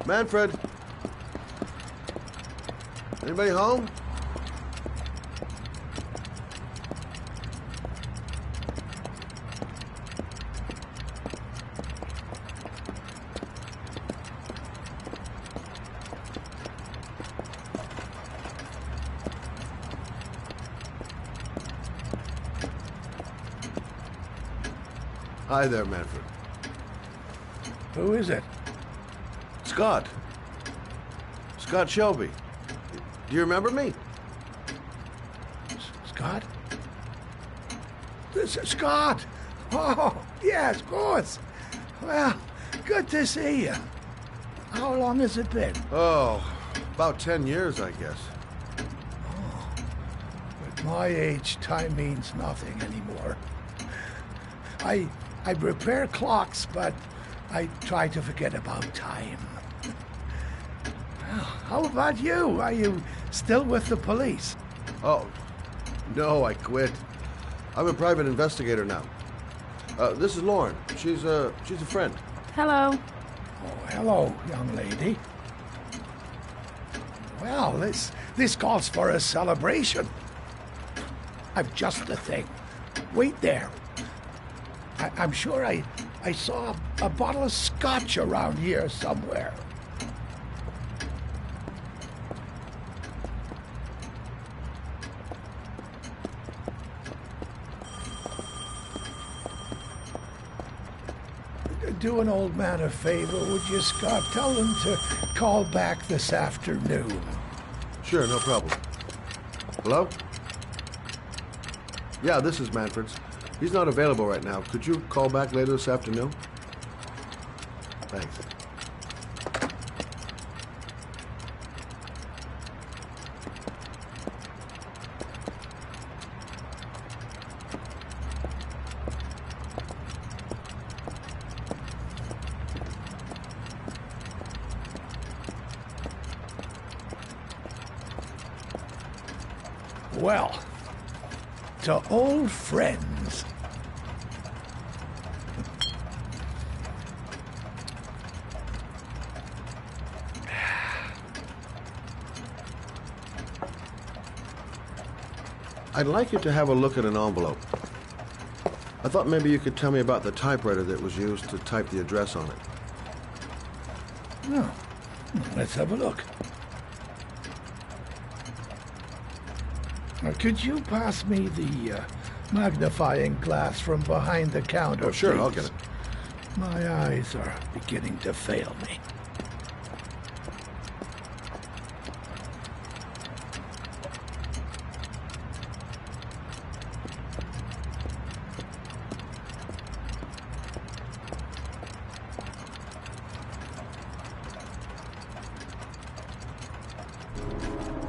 Manfred! Anybody home? Hi there, Manfred. Who is it? Scott. Scott Shelby. Do you remember me? Scott? This is Scott! Oh, yes, of course. Well, good to see you. How long has it been? Oh, about 10 years, I guess. Oh, at my age, time means nothing anymore. I repair clocks, but I try to forget about time. Well, how about you? Are you still with the police? Oh, no, I quit. I'm a private investigator now. This is Lauren. She's a friend. Hello. Oh, hello, young lady. Well, this calls for a celebration. I've just the thing. Wait there. I'm sure I saw a bottle of scotch around here somewhere. Do an old man a favor, would you, Scott? Tell him to call back this afternoon. Sure, no problem. Hello? Yeah, this is Manfred's. He's not available right now. Could you call back later this afternoon? Thanks. Well, to old friends. I'd like you to have a look at an envelope. I thought maybe you could tell me about the typewriter that was used to type the address on it. Oh, let's have a look. Could you pass me the magnifying glass from behind the counter, Oh, sure, please? I'll get it. My eyes are beginning to fail me.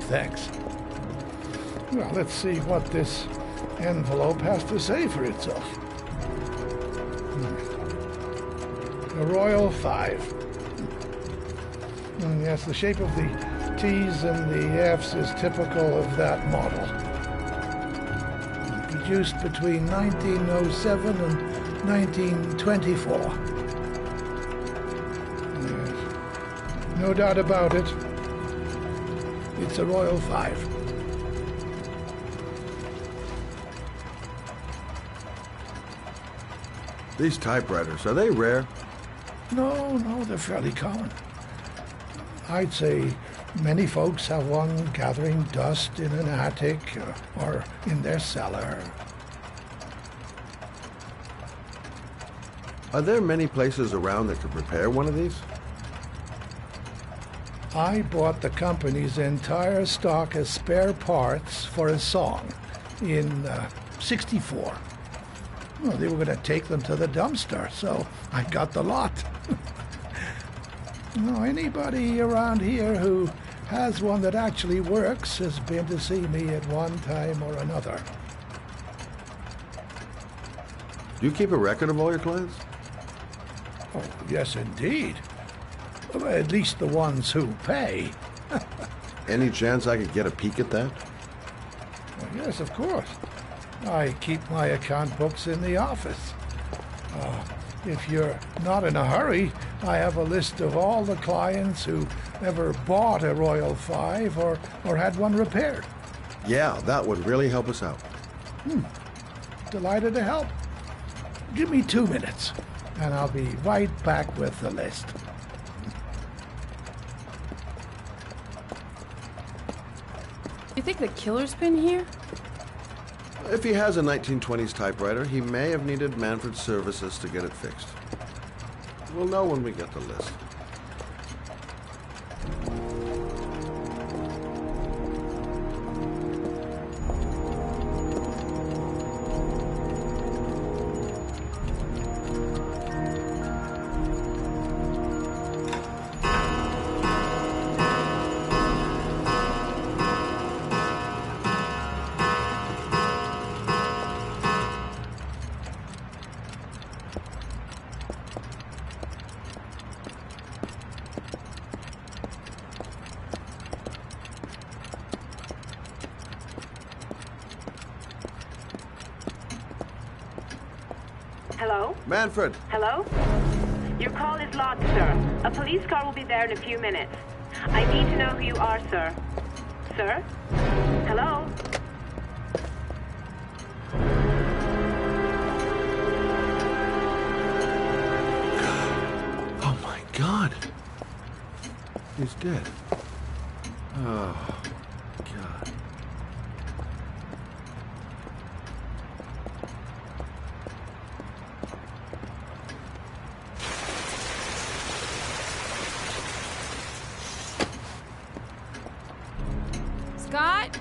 Thanks. Well, let's see what this envelope has to say for itself. A Royal 5. Yes, the shape of the T's and the F's is typical of that model. Produced between 1907 and 1924. Yes. No doubt about it. It's a Royal 5. These typewriters, are they rare? No, they're fairly common. I'd say many folks have one gathering dust in an attic or in their cellar. Are there many places around that could repair one of these? I bought the company's entire stock as spare parts for a song in '64. Well, they were going to take them to the dumpster, so I got the lot. Anybody around here who has one that actually works has been to see me at one time or another. Do you keep a record of all your clients? Oh, yes, indeed. Well, at least the ones who pay. Any chance I could get a peek at that? Well, yes, of course. I keep my account books in the office. If you're not in a hurry, I have a list of all the clients who ever bought a Royal 5 or had one repaired. Yeah, that would really help us out. Delighted to help. Give me 2 minutes, and I'll be right back with the list. You think the killer's been here? If he has a 1920s typewriter, he may have needed Manfred's services to get it fixed. We'll know when we get the list. Hello? Manfred! Hello? Your call is logged, sir. A police car will be there in a few minutes. I need to know who you are, sir. Sir? Hello? Oh my God! He's dead. Oh, God. Scott?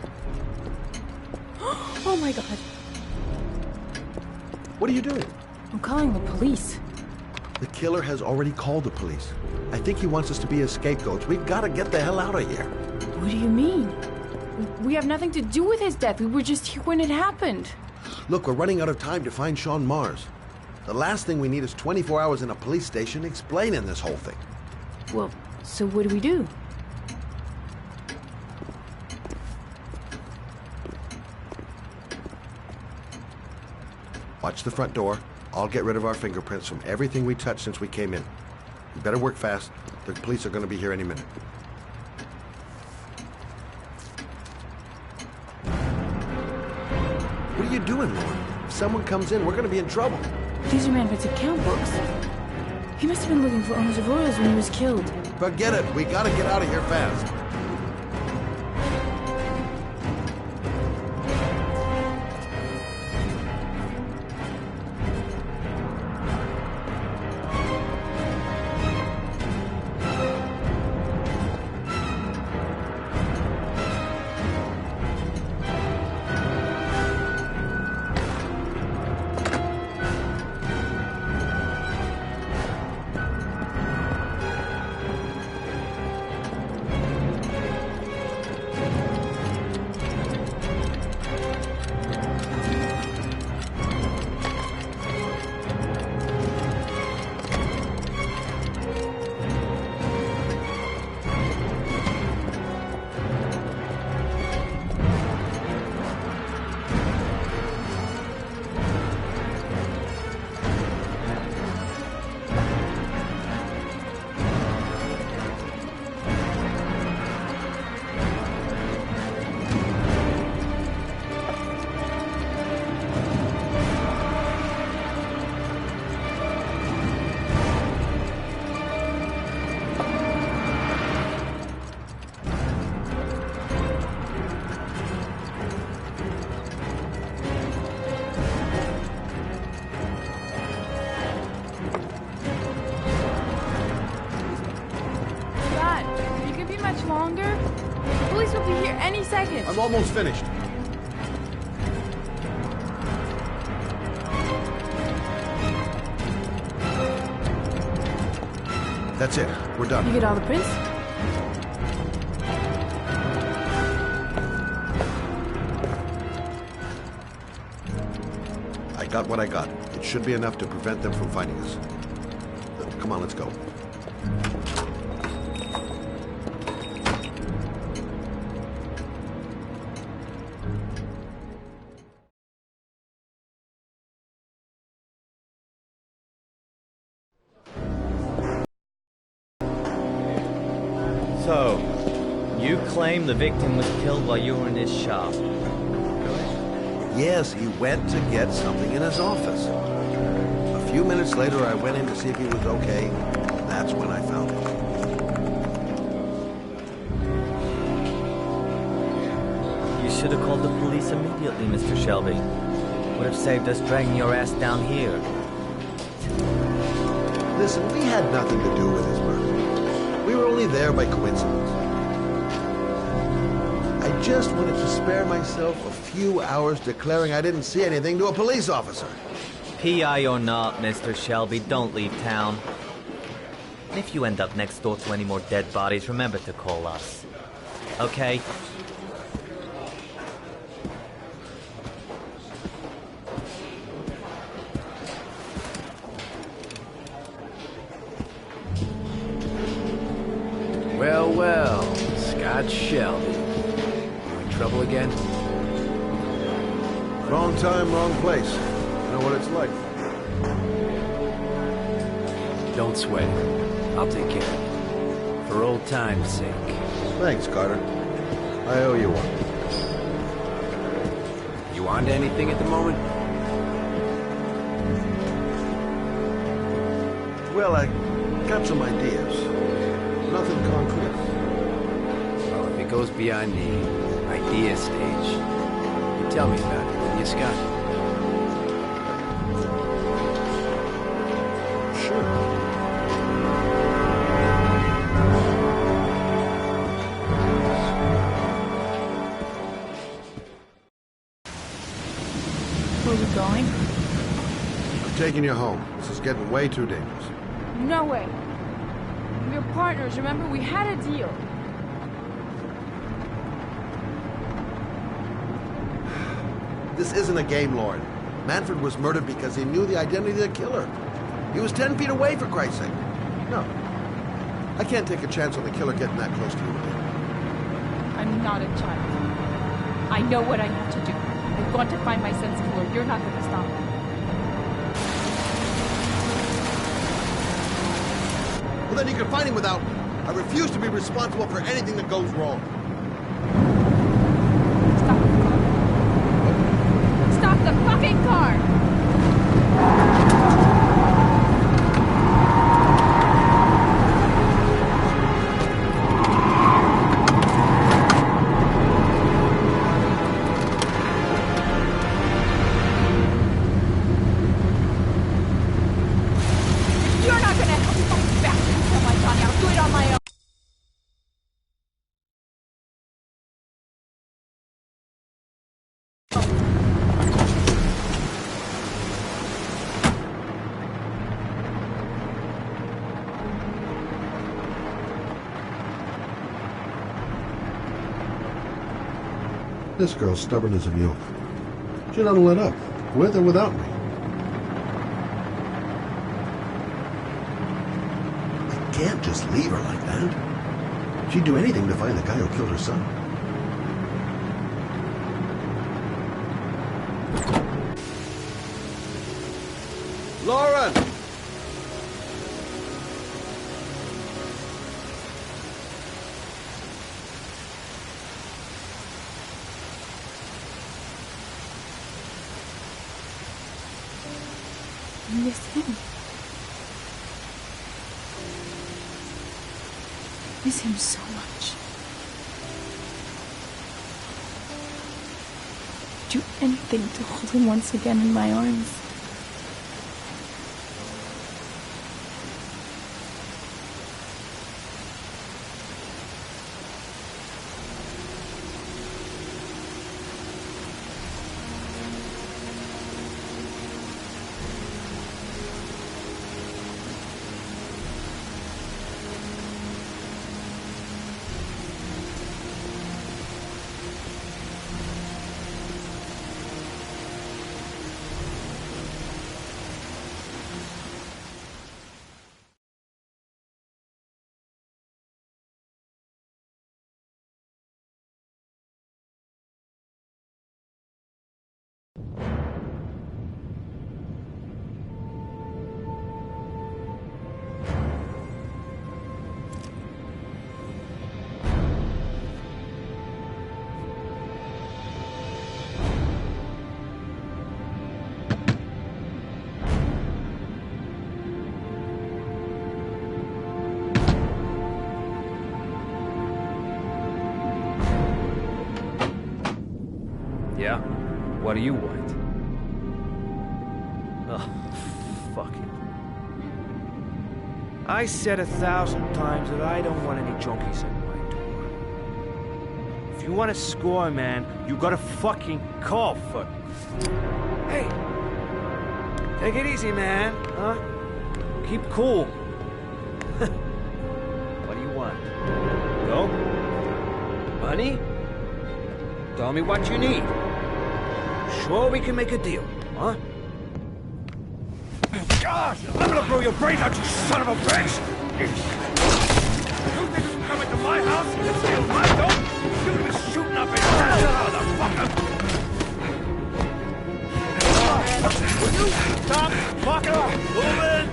Oh my God. What are you doing? I'm calling the police. The killer has already called the police. I think he wants us to be his scapegoats. We've got to get the hell out of here. What do you mean? We have nothing to do with his death. We were just here when it happened. Look, we're running out of time to find Sean Mars. The last thing we need is 24 hours in a police station explaining this whole thing. Well, so what do we do? Watch the front door. I'll get rid of our fingerprints from everything we touched since we came in. You better work fast. The police are going to be here any minute. What are you doing, Lord? If someone comes in, we're going to be in trouble. These are Manfred's account books. He must have been looking for owners of royals when he was killed. Forget it. We got to get out of here fast. Longer? The police will be here any second. I'm almost finished. That's it. We're done. You get all the prints? I got what I got. It should be enough to prevent them from finding us. Come on, let's go. So, you claim the victim was killed while you were in his shop. Yes, he went to get something in his office. A few minutes later, I went in to see if he was okay. That's when I found him. You should have called the police immediately, Mr. Shelby. Would have saved us dragging your ass down here. Listen, we had nothing to do with his murder. We were only there by coincidence. I just wanted to spare myself a few hours declaring I didn't see anything to a police officer. PI or not, Mr. Shelby, don't leave town. And if you end up next door to any more dead bodies, remember to call us. Okay? Well, well, Scott Shelby. You in trouble again? Wrong time, wrong place. You know what it's like. Don't sweat it. I'll take care of it. For old time's sake. Thanks, Carter. I owe you one. You on to anything at the moment? Well, I got some ideas. Nothing concrete. Well, if it goes beyond the idea stage, you tell me about it, will you, Scott? Sure. Where are we going? I'm taking you home. This is getting way too dangerous. No way. We're partners, remember? We had a deal. This isn't a game, Lord. Manfred was murdered because he knew the identity of the killer. He was 10 feet away, for Christ's sake. No. I can't take a chance on the killer getting that close to you again. I'm not a child. I know what I have to do. I'm going to find my son's killer. You're not going to stop me. Well, then you can find him without me. I refuse to be responsible for anything that goes wrong. Stop the fucking car! You're not gonna help me fight back and kill my Johnny. I'll do it on my own. This girl's stubborn as a mule. She doesn't let up, with or without me. I can't just leave her like that. She'd do anything to find the guy who killed her son. Lauren! I miss him. Miss him so much. Do anything to hold him once again in my arms. Yeah? What do you want? Oh, fuck it. I said 1,000 times that I don't want any junkies at my door. If you want to score, man, you gotta fucking call for... Hey! Take it easy, man, huh? Keep cool. What do you want? Go? Money? Tell me what you need. Sure we can make a deal, huh? God, I'm gonna blow your brains out, you son of a bitch! You think you can come into my house and steal my dope? You're gonna be shooting up in hell, motherfucker! Will you stop fucking moving?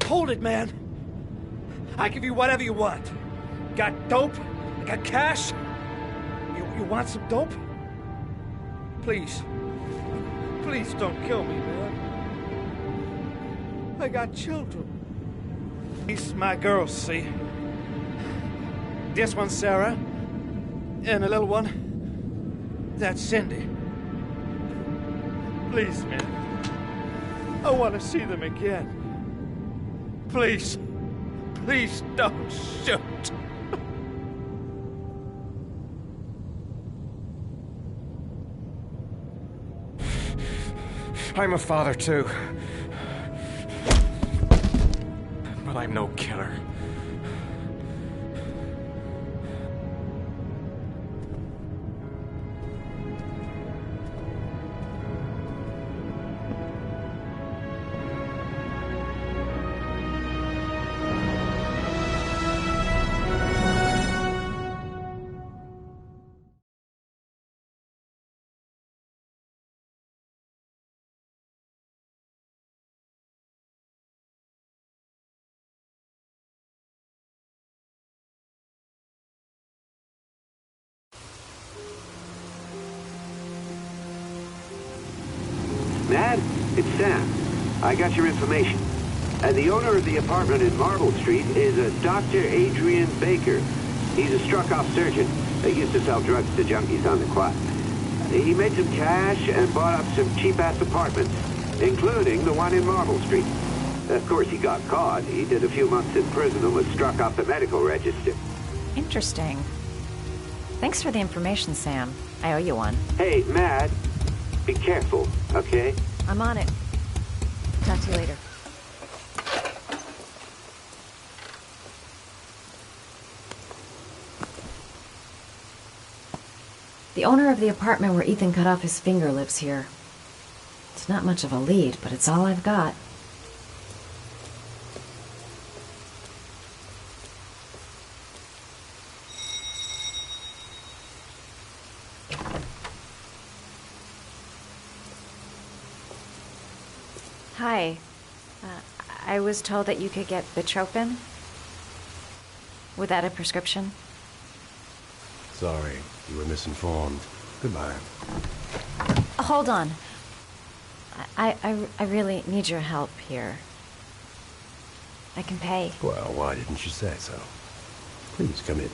Hold it, man. I give you whatever you want. Got dope? Got cash? You want some dope? Please. Please don't kill me, man. I got children. These my girls, see? This one's Sarah. And the little one, that's Cindy. Please, man. I want to see them again. Please. Please don't shoot. I'm a father, too. But I'm no killer. Nat, it's Sam. I got your information. The owner of the apartment in Marble Street is a Dr. Adrian Baker. He's a struck-off surgeon. He used to sell drugs to junkies on the quad. He made some cash and bought up some cheap-ass apartments, including the one in Marble Street. Of course, he got caught. He did a few months in prison and was struck off the medical register. Interesting. Thanks for the information, Sam. I owe you one. Hey, Matt, be careful, okay? I'm on it. Talk to you later. The owner of the apartment where Ethan cut off his finger lives here. It's not much of a lead, but it's all I've got. Hi. I was told that you could get Bitropin without a prescription. Sorry, you were misinformed. Goodbye. Hold on. I really need your help here. I can pay. Well, why didn't you say so? Please come in.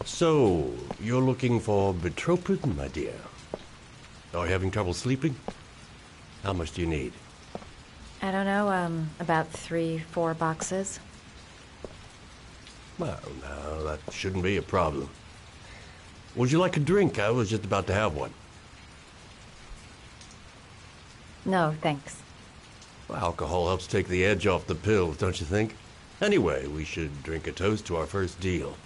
So, you're looking for Bitropin, my dear? Are you having trouble sleeping? How much do you need? I don't know, about 3-4 boxes. Well, no, that shouldn't be a problem. Would you like a drink? I was just about to have one. No, thanks. Well, alcohol helps take the edge off the pills, don't you think? Anyway, we should drink a toast to our first deal.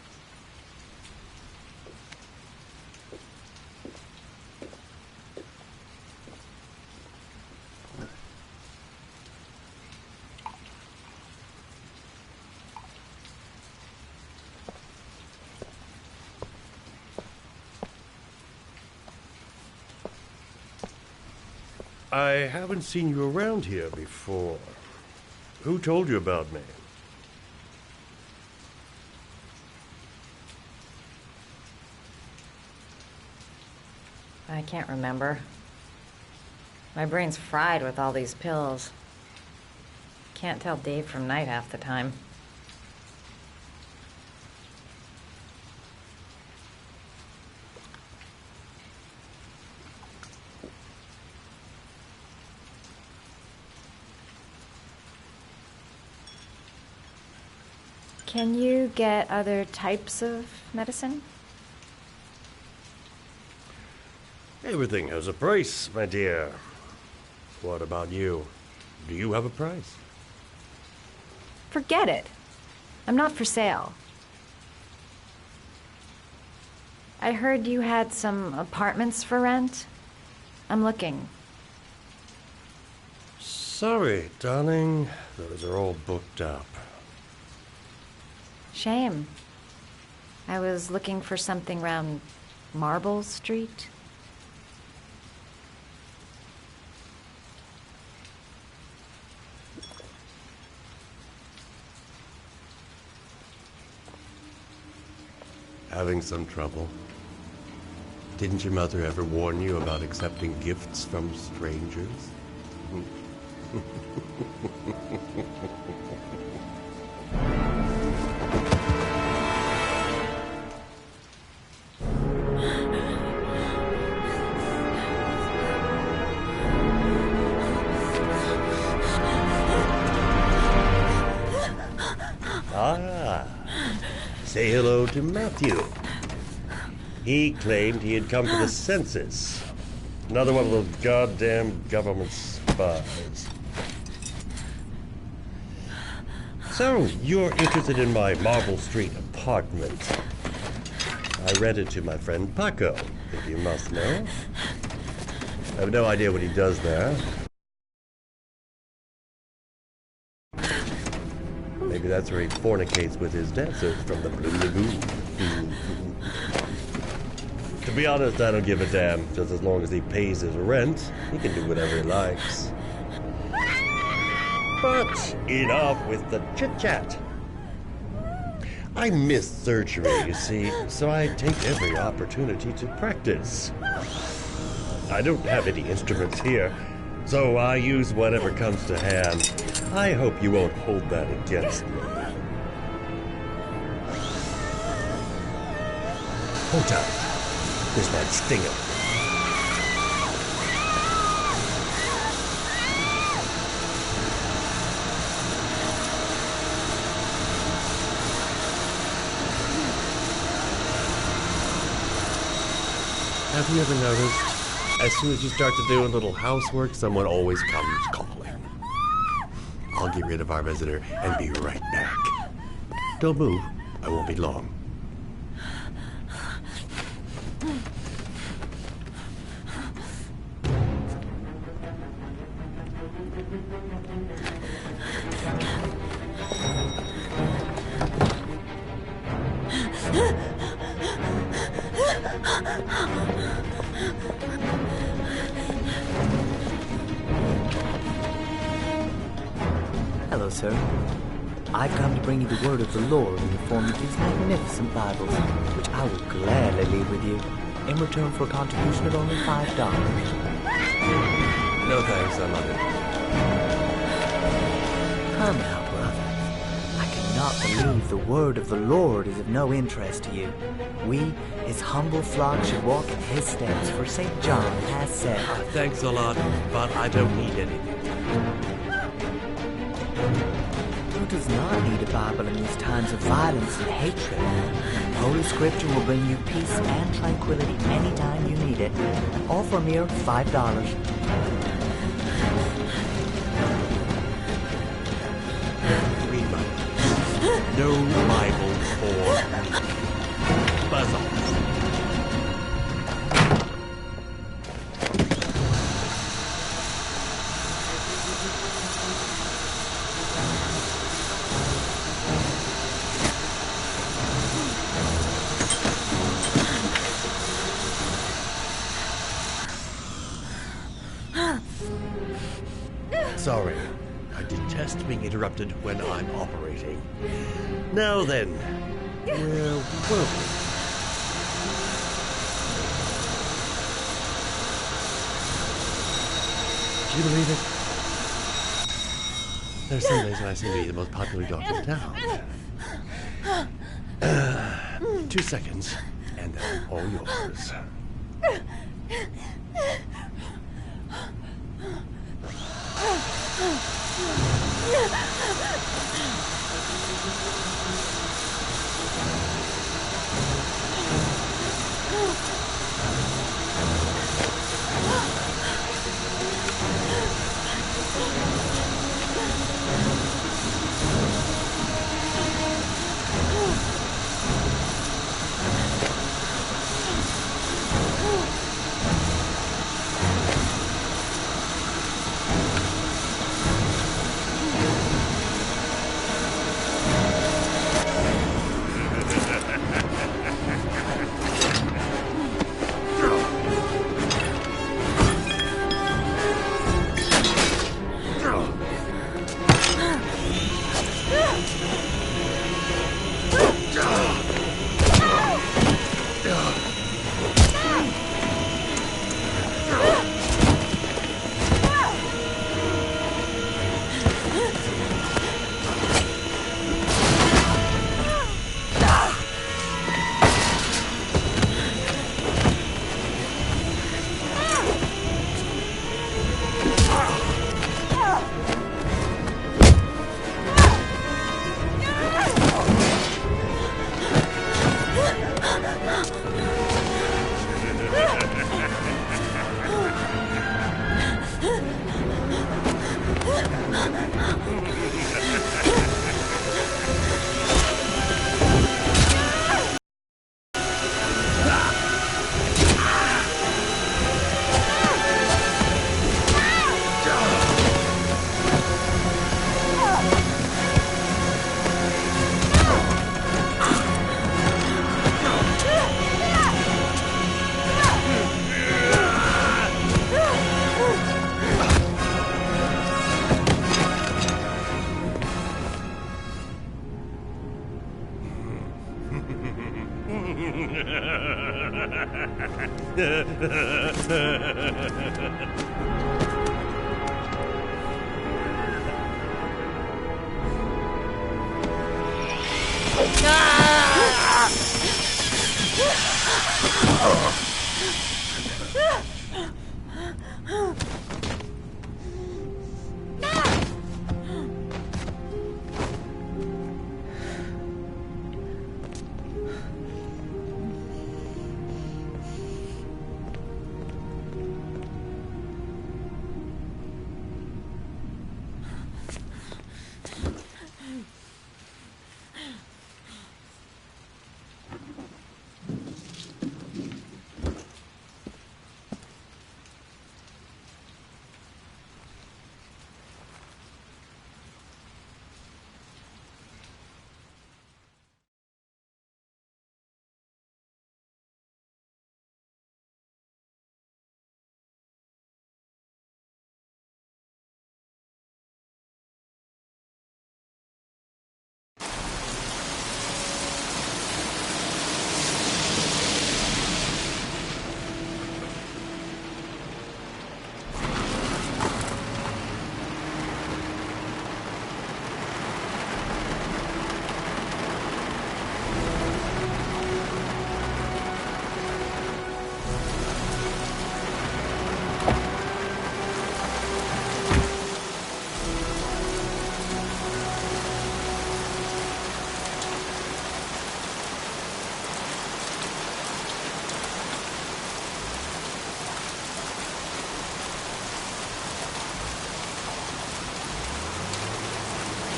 I haven't seen you around here before. Who told you about me? I can't remember. My brain's fried with all these pills. Can't tell day from night half the time. Can you get other types of medicine? Everything has a price, my dear. What about you? Do you have a price? Forget it. I'm not for sale. I heard you had some apartments for rent. I'm looking. Sorry, darling. Those are all booked up. Shame. I was looking for something around Marble Street. Having some trouble? Didn't your mother ever warn you about accepting gifts from strangers? Say hello to Matthew. He claimed he had come for the census. Another one of those goddamn government spies. So, you're interested in my Marble Street apartment. I rented to my friend Paco, if you must know. I have no idea what he does there. Maybe that's where he fornicates with his dancers from the Blue Lagoon. To be honest, I don't give a damn. Just as long as he pays his rent, he can do whatever he likes. But enough with the chit-chat. I miss surgery, you see, so I take every opportunity to practice. I don't have any instruments here, so I use whatever comes to hand. I hope you won't hold that against me. Hold tight. This might sting him. Have you ever noticed, as soon as you start to do a little housework, someone always comes calling? I'll get rid of our visitor and be right back. Don't move. I won't be long. Hello, sir. I've come to bring you the word of the Lord in the form of these magnificent Bibles, which I will gladly leave with you, in return for a contribution of only $5. No thanks, I'm on it. Come now, brother. I cannot believe the word of the Lord is of no interest to you. We, his humble flock, should walk in his steps, for St. John has said... Thanks a lot, but I don't need anything. Who does not need a Bible in these times of violence and hatred? Holy Scripture will bring you peace and tranquility anytime you need it, all for a mere $5. Read my books. No Bible for me. Buzz off. Sorry. I detest being interrupted when I'm operating. Now then, where were we? Do you believe it? There's some days when I seem to be the most popular dog in town. 2 seconds, and they're all yours.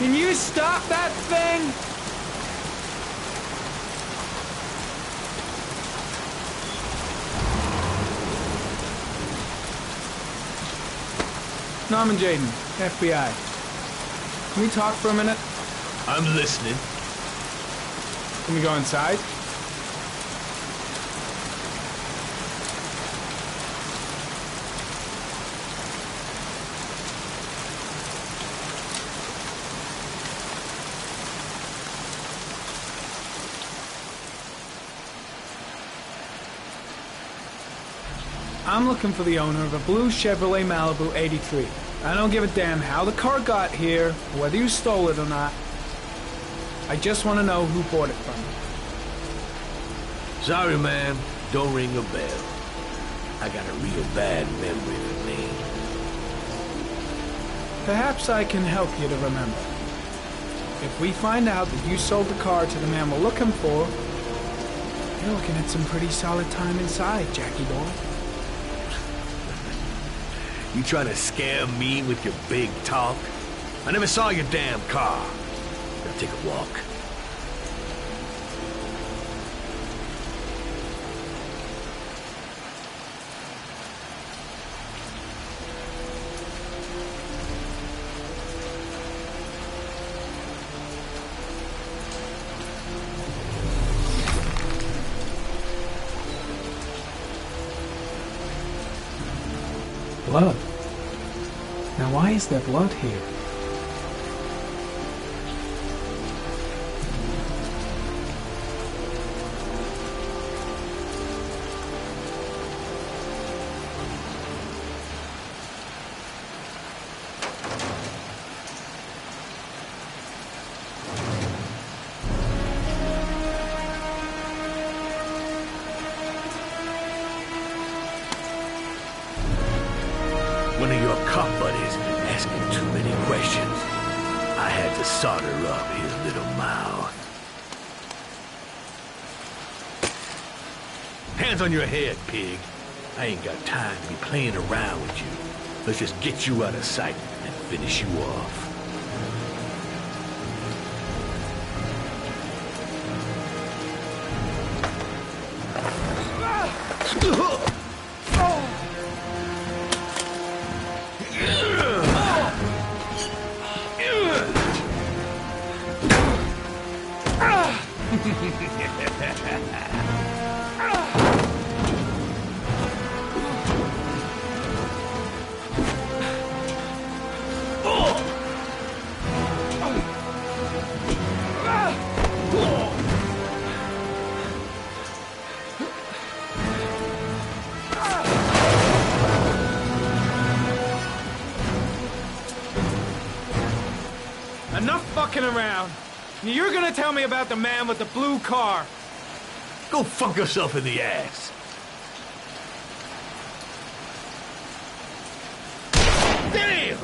Can you stop that thing? Norman Jaden, FBI. Can we talk for a minute? I'm listening. Can we go inside? I'm looking for the owner of a blue Chevrolet Malibu 83. I don't give a damn how the car got here, whether you stole it or not. I just want to know who bought it from you. Sorry, man. Don't ring a bell. I got a real bad memory for names. Perhaps I can help you to remember. If we find out that you sold the car to the man we're looking for, you're looking at some pretty solid time inside, Jackie boy. You trying to scare me with your big talk? I never saw your damn car. Now take a walk. Blood. Now why is there blood here? One of your cop buddies asking too many questions. I had to solder up his little mouth. Hands on your head, pig. I ain't got time to be playing around with you. Let's just get you out of sight and finish you off. fucking around. You're gonna tell me about the man with the blue car. Go fuck yourself in the ass. Damn!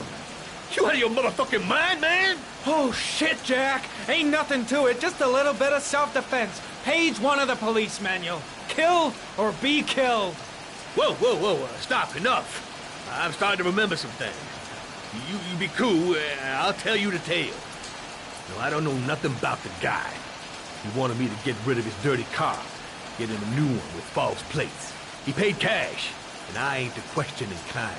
You out of your motherfucking mind, man? Oh, shit, Jack. Ain't nothing to it. Just a little bit of self-defense. Page 1 of the police manual. Kill or be killed. Whoa. Stop. Enough. I'm starting to remember some things. You be cool, and I'll tell you the tale. No, I don't know nothing about the guy. He wanted me to get rid of his dirty car, get him a new one with false plates. He paid cash, and I ain't the questioning kind.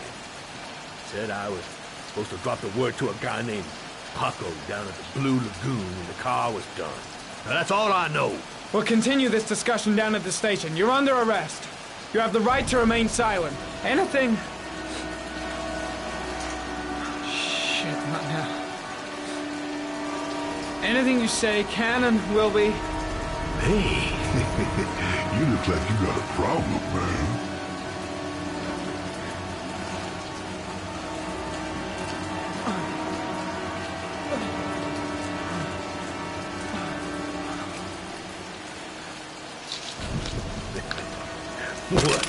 Said I was supposed to drop the word to a guy named Paco down at the Blue Lagoon when the car was done. Now, that's all I know. We'll continue this discussion down at the station. You're under arrest. You have the right to remain silent. Anything... Shit, not now. Anything you say can and will be... Hey, you look like you got a problem, man. What?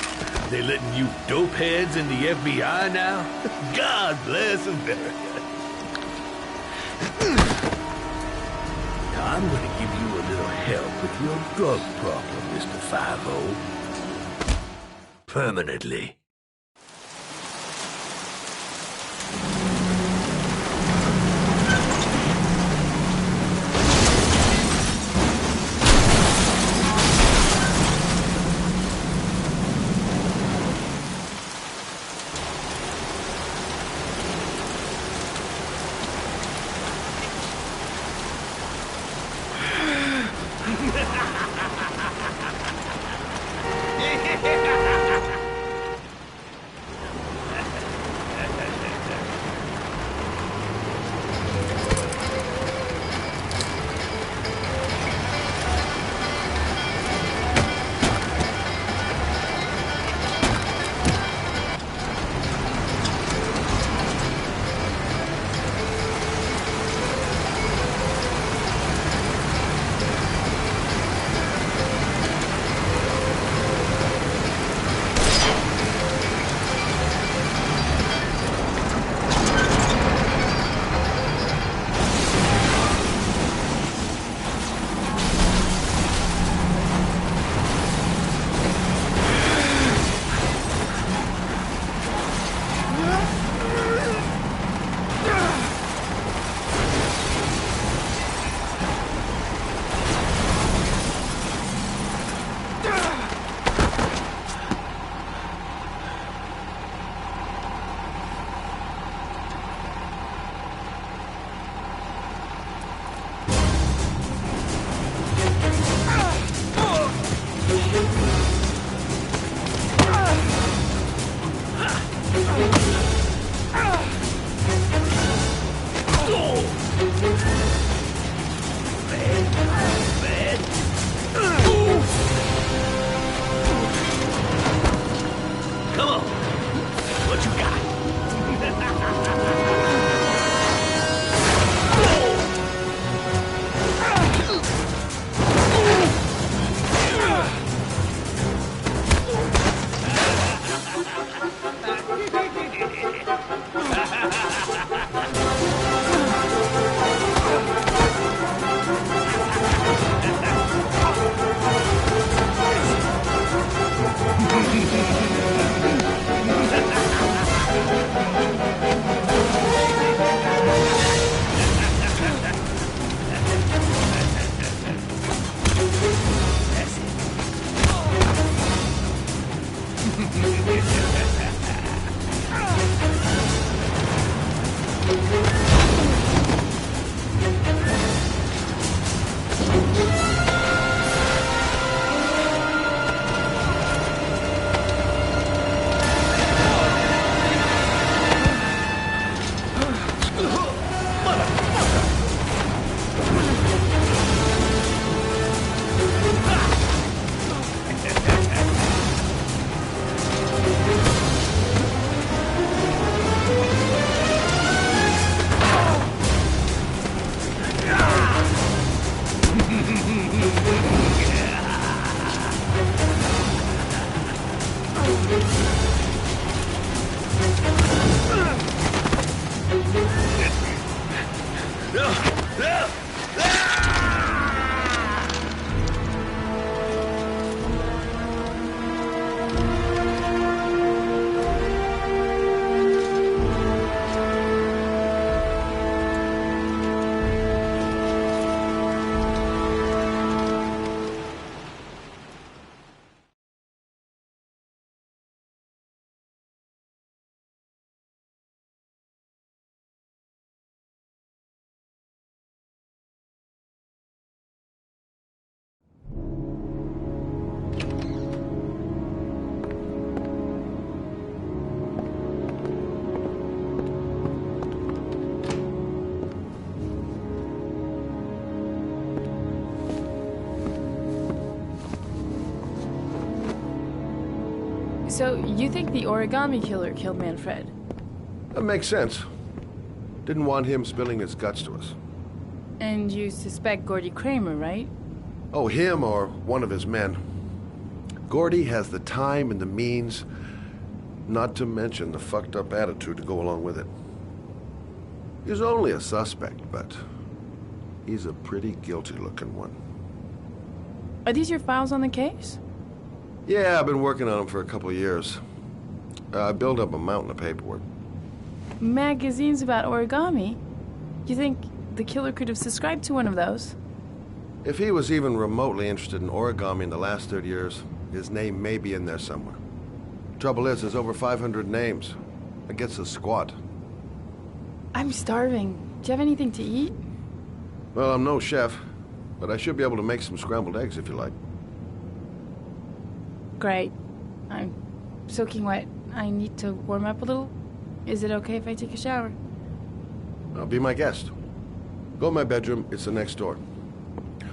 They letting you dope heads in the FBI now? God bless America. Now I'm gonna give you a little help with your drug problem, Mr. 5-0. Permanently. So, you think the origami killer killed Manfred? That makes sense. Didn't want him spilling his guts to us. And you suspect Gordy Kramer, right? Oh, him or one of his men. Gordy has the time and the means, not to mention the fucked up attitude to go along with it. He's only a suspect, but he's a pretty guilty-looking one. Are these your files on the case? Yeah, I've been working on him for a couple of years. I built up a mountain of paperwork. Magazines about origami? You think the killer could have subscribed to one of those? If he was even remotely interested in origami in the last 30 years, his name may be in there somewhere. Trouble is, there's over 500 names. That gets us squat. I'm starving. Do you have anything to eat? Well, I'm no chef, but I should be able to make some scrambled eggs if you like. Great. I'm soaking wet. I need to warm up a little. Is it okay if I take a shower? Be my guest. Go in my bedroom. It's the next door.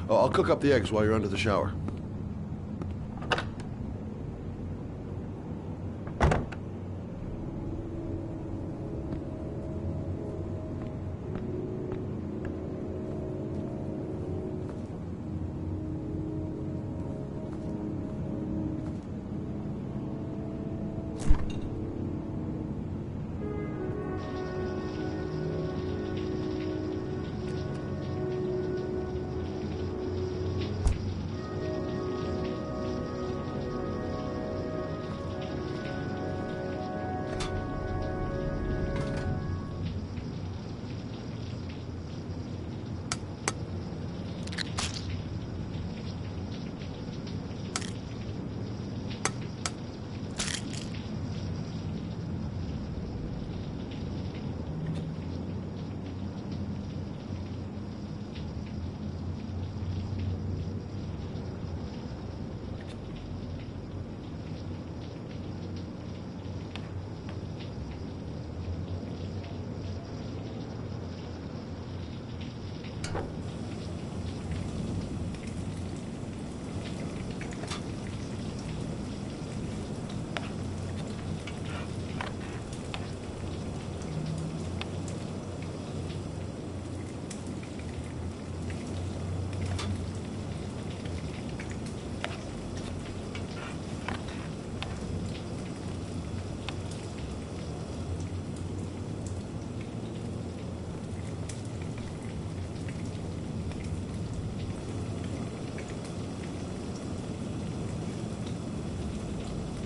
Oh, I'll cook up the eggs while you're under the shower.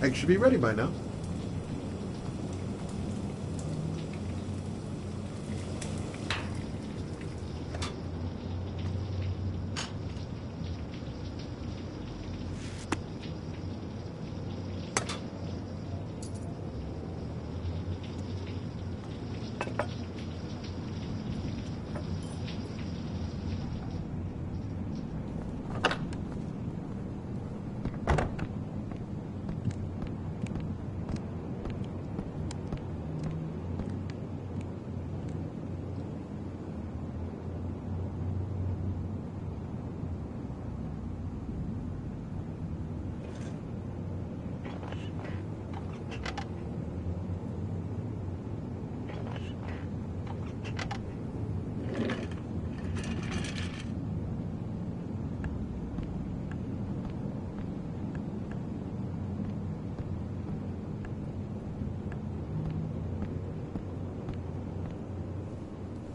Eggs should be ready by now.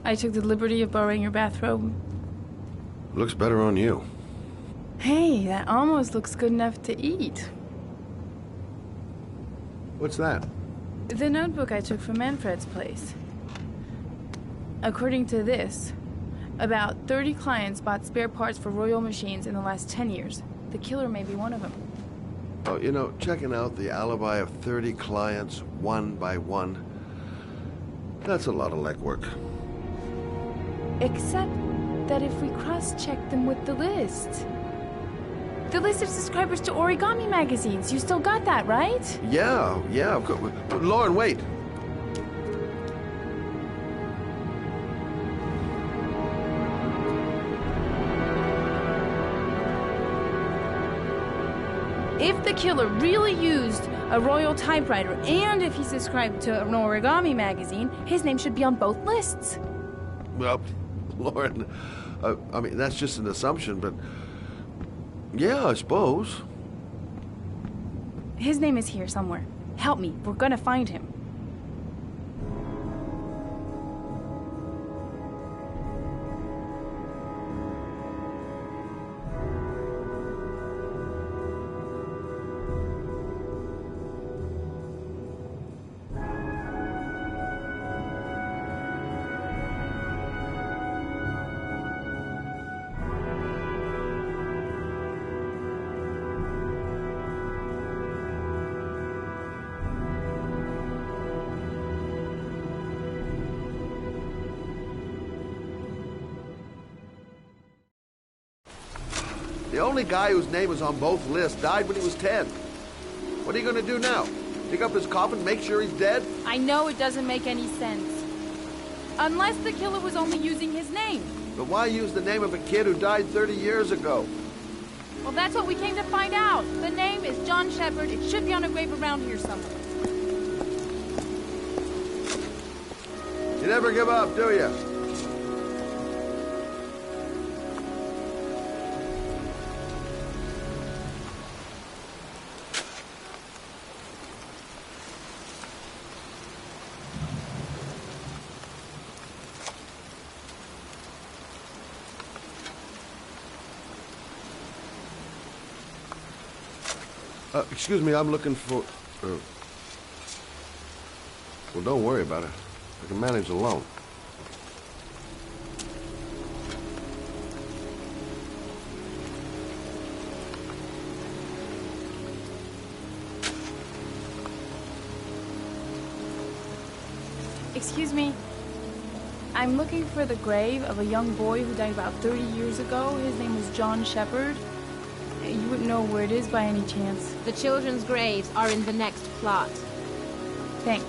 I took the liberty of borrowing your bathrobe. Looks better on you. Hey, that almost looks good enough to eat. What's that? The notebook I took from Manfred's place. According to this, about 30 clients bought spare parts for Royal machines in the last 10 years. The killer may be one of them. Oh, you know, checking out the alibi of 30 clients one by one, that's a lot of legwork. Except that if we cross-check them with the list. The list of subscribers to origami magazines. You still got that, right? Yeah, of course. Lauren, wait. If the killer really used a royal typewriter, and if he's subscribed to an origami magazine, his name should be on both lists. Well, Lauren, I mean, that's just an assumption, but yeah, I suppose. His name is here somewhere. Help me. We're gonna find him. The only guy whose name is on both lists died when he was 10. What are you going to do now? Dig up his coffin, make sure he's dead? I know it doesn't make any sense. Unless the killer was only using his name. But why use the name of a kid who died 30 years ago? Well, that's what we came to find out. The name is John Shepard. It should be on a grave around here somewhere. You never give up, do you? Excuse me, I'm looking for... well, don't worry about it. I can manage alone. Excuse me. I'm looking for the grave of a young boy who died about 30 years ago. His name was John Shepard. You wouldn't know where it is by any chance. The children's graves are in the next plot. Thanks.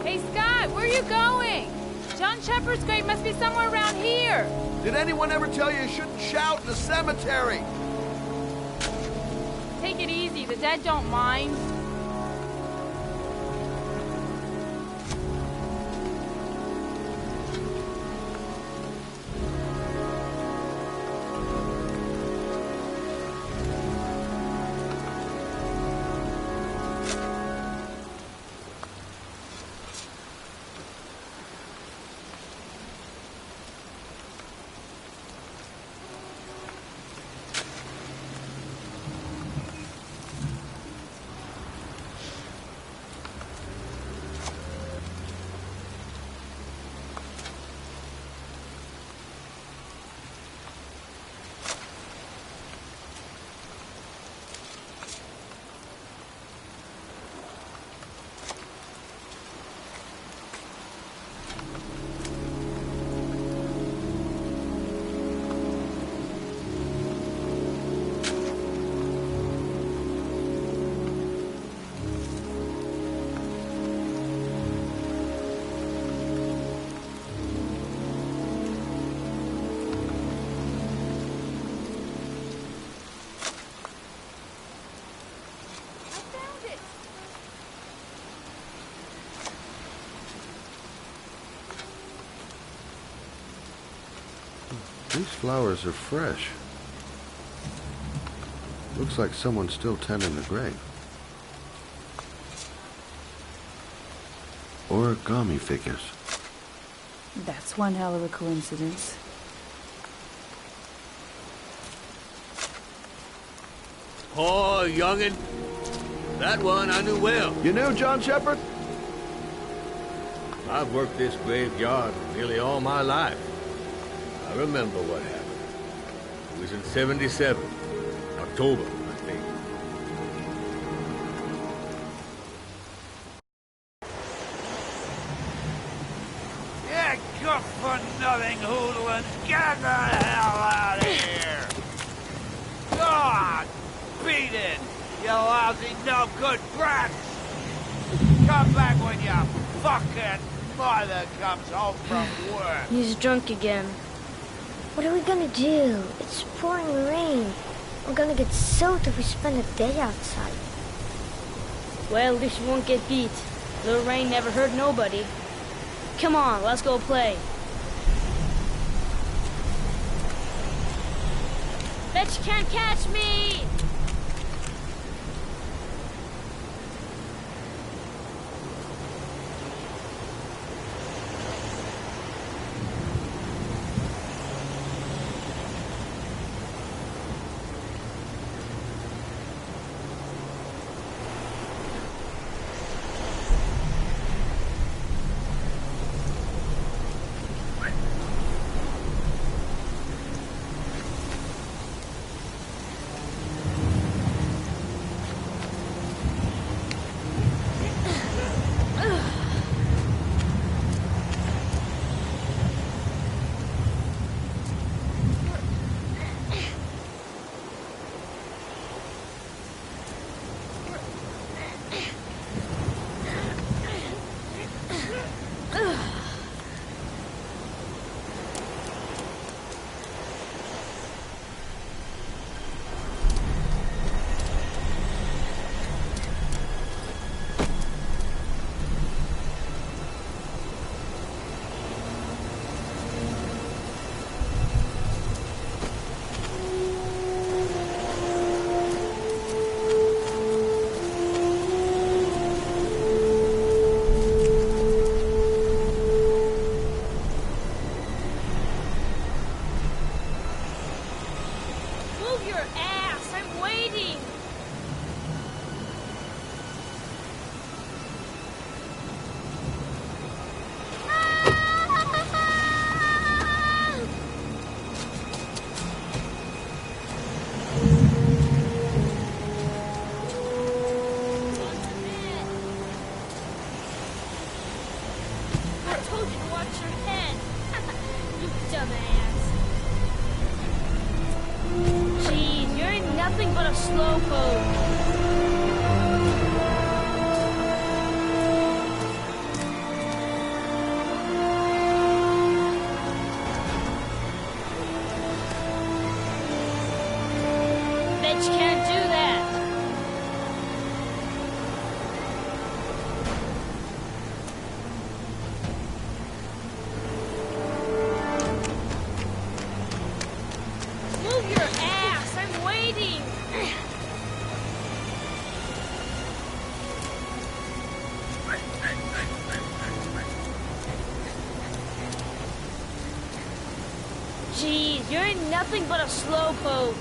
Hey, Scott, where are you going? John Shepard's grave must be somewhere around here. Did anyone ever tell you shouldn't shout in the cemetery? Take it easy. The dead don't mind. These flowers are fresh. Looks like someone's still tending the grave. Origami figures. That's one hell of a coincidence. Oh, youngin'. That one I knew well. You knew John Shepard? I've worked this graveyard nearly all my life. I remember what happened. It was in 77. October, I think. Yeah, good for nothing hoodlums. Get the hell out of here! God, beat it, you lousy no good brats! Come back when your fucking mother comes home from work. He's drunk again. What are we gonna do? It's pouring rain. We're gonna get soaked if we spend a day outside. Well, at least you won't get beat. The rain never hurt nobody. Come on, let's go play. Bet you can't catch me! Jeez, you're nothing but a slowpoke.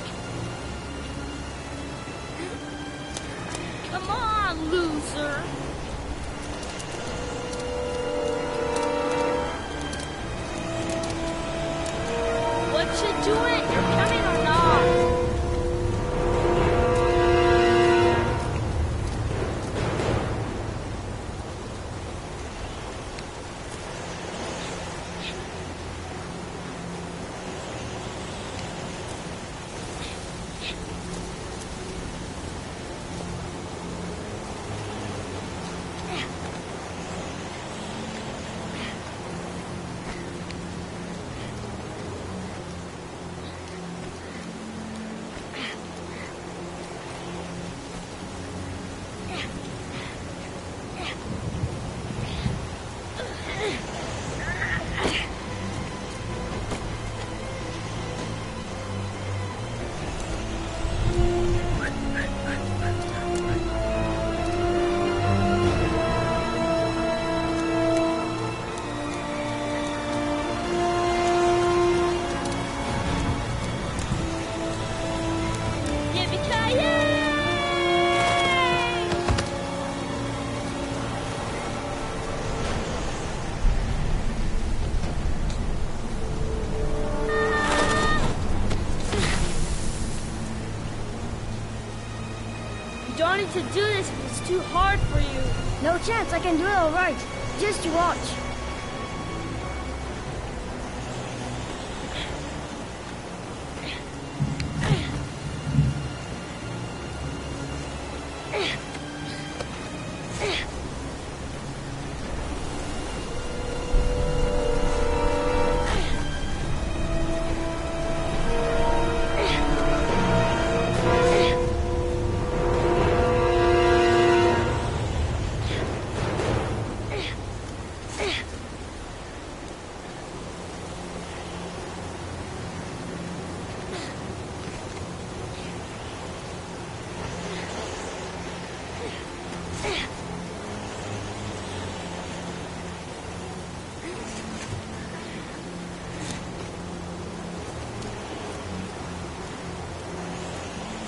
Come on, loser. What you doing? You're coming or not? to do this if it's too hard for you. No chance, I can do it all right. Just watch.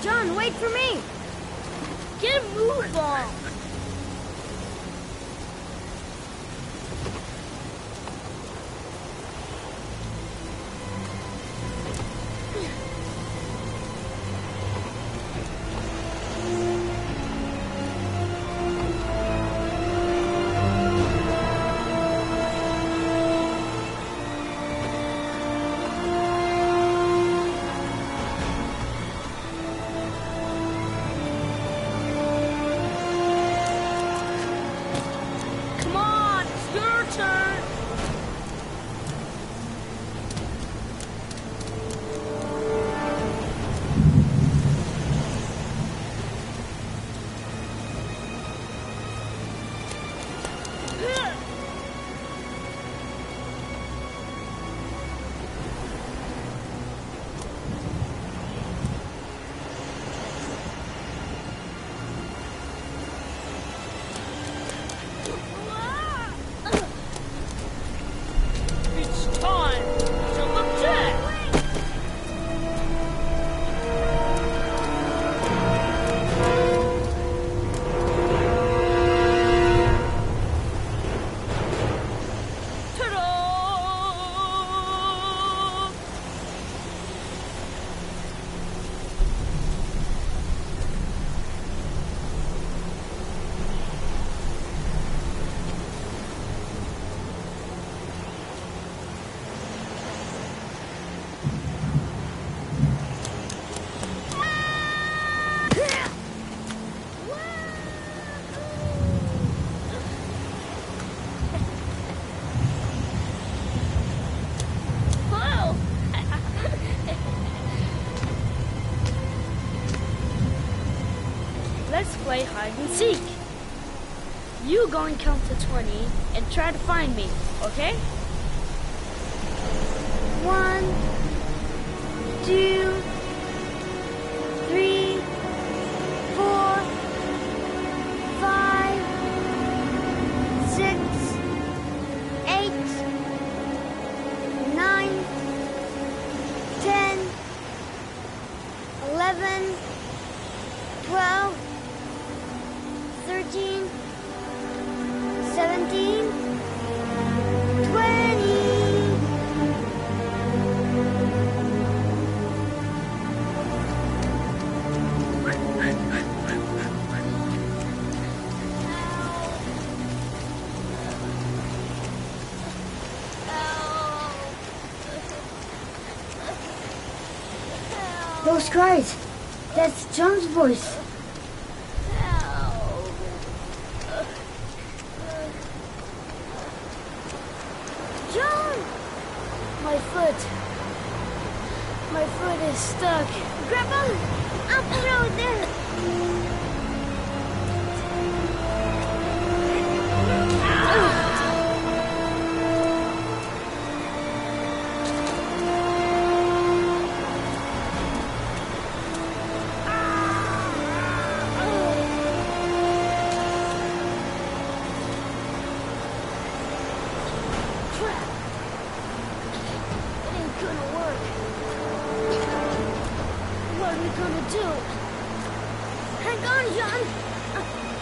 John, wait for me! Get a move on! Come on, it's your turn! It's time to attack! Ta-da! Whoa! Let's play hide and seek. You go and count to 20 and try to find me, okay? 1, 2, 3, 4, 5, 6, 8, 9, 10, 11, 12, 13, 17, 20. Those cries, that's John's voice. John! My foot is stuck. Grab on! I'll throw it there. Crap! It ain't gonna work. What are we gonna do? Hang on, John.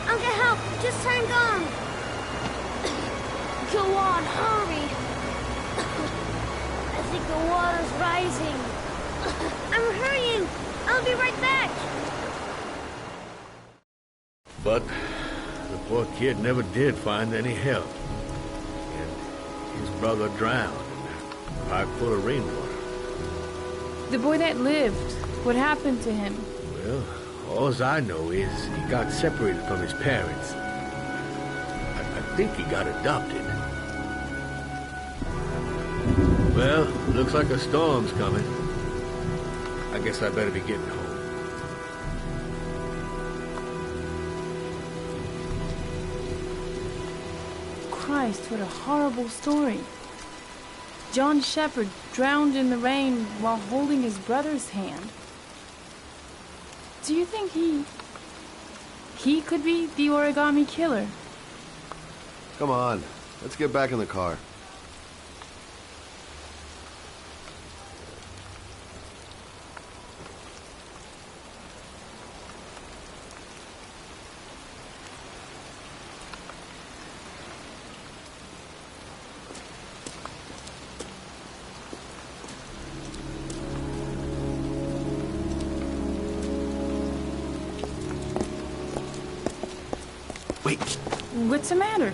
I'll get help. Just hang on. Go on, hurry. I think the water's rising. I'm hurrying. I'll be right back. But the poor kid never did find any help. And his brother drowned in a pipe full of rainwater. The boy that lived, what happened to him? Well, all I know is he got separated from his parents. I think he got adopted. Well, looks like a storm's coming. I guess I better be getting home. Christ, what a horrible story. John Shepherd drowned in the rain while holding his brother's hand. Do you think he could be the origami killer? Come on, let's get back in the car. Wait, What's the matter?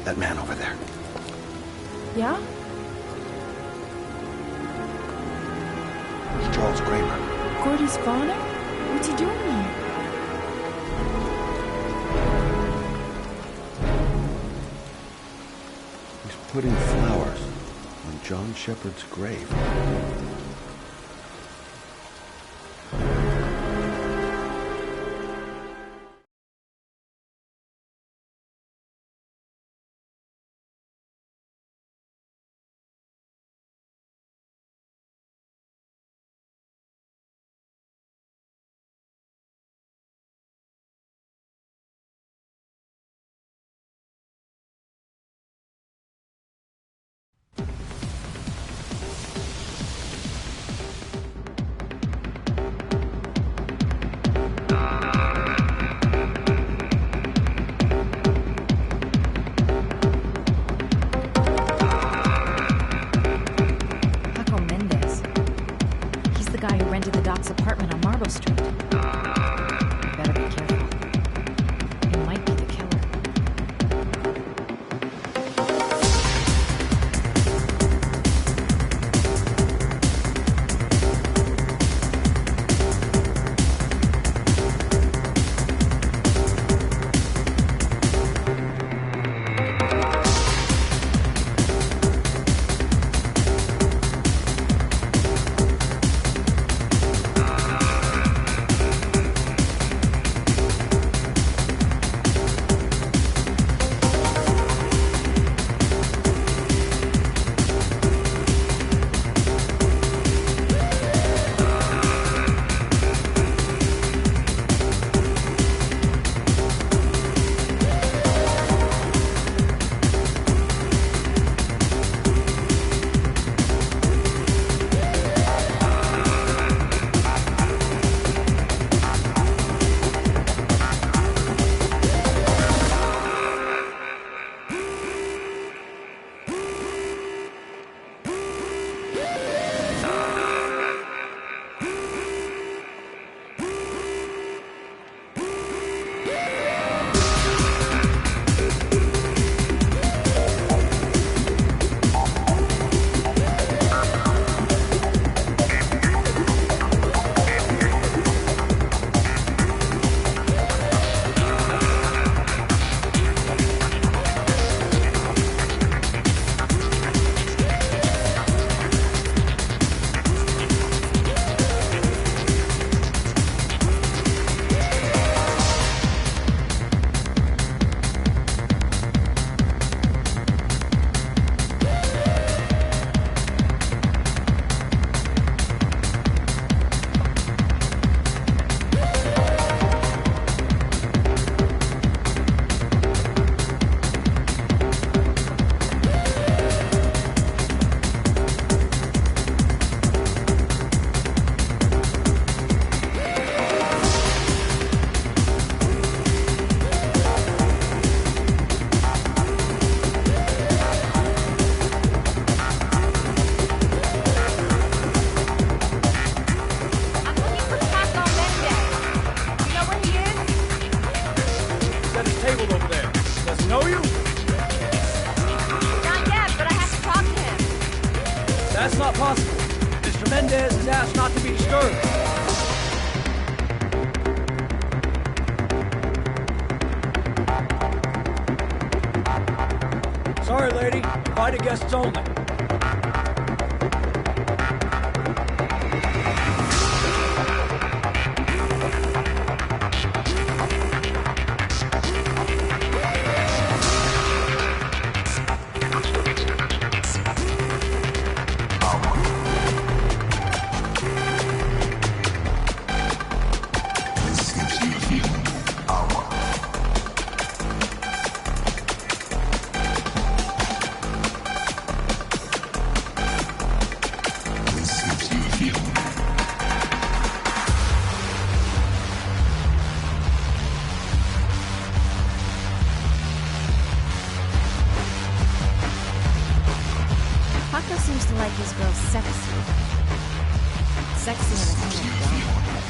that man over there. Yeah? It's Charles Kramer. Gordy's father? What's he doing here? He's putting flowers on John Shepherd's grave. upstairs and ask not to be disturbed. Sorry, lady. Invited guests only. Paco seems to like his girls sexy. Sexy in a kind of dumb way.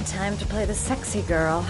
Time to play the sexy girl.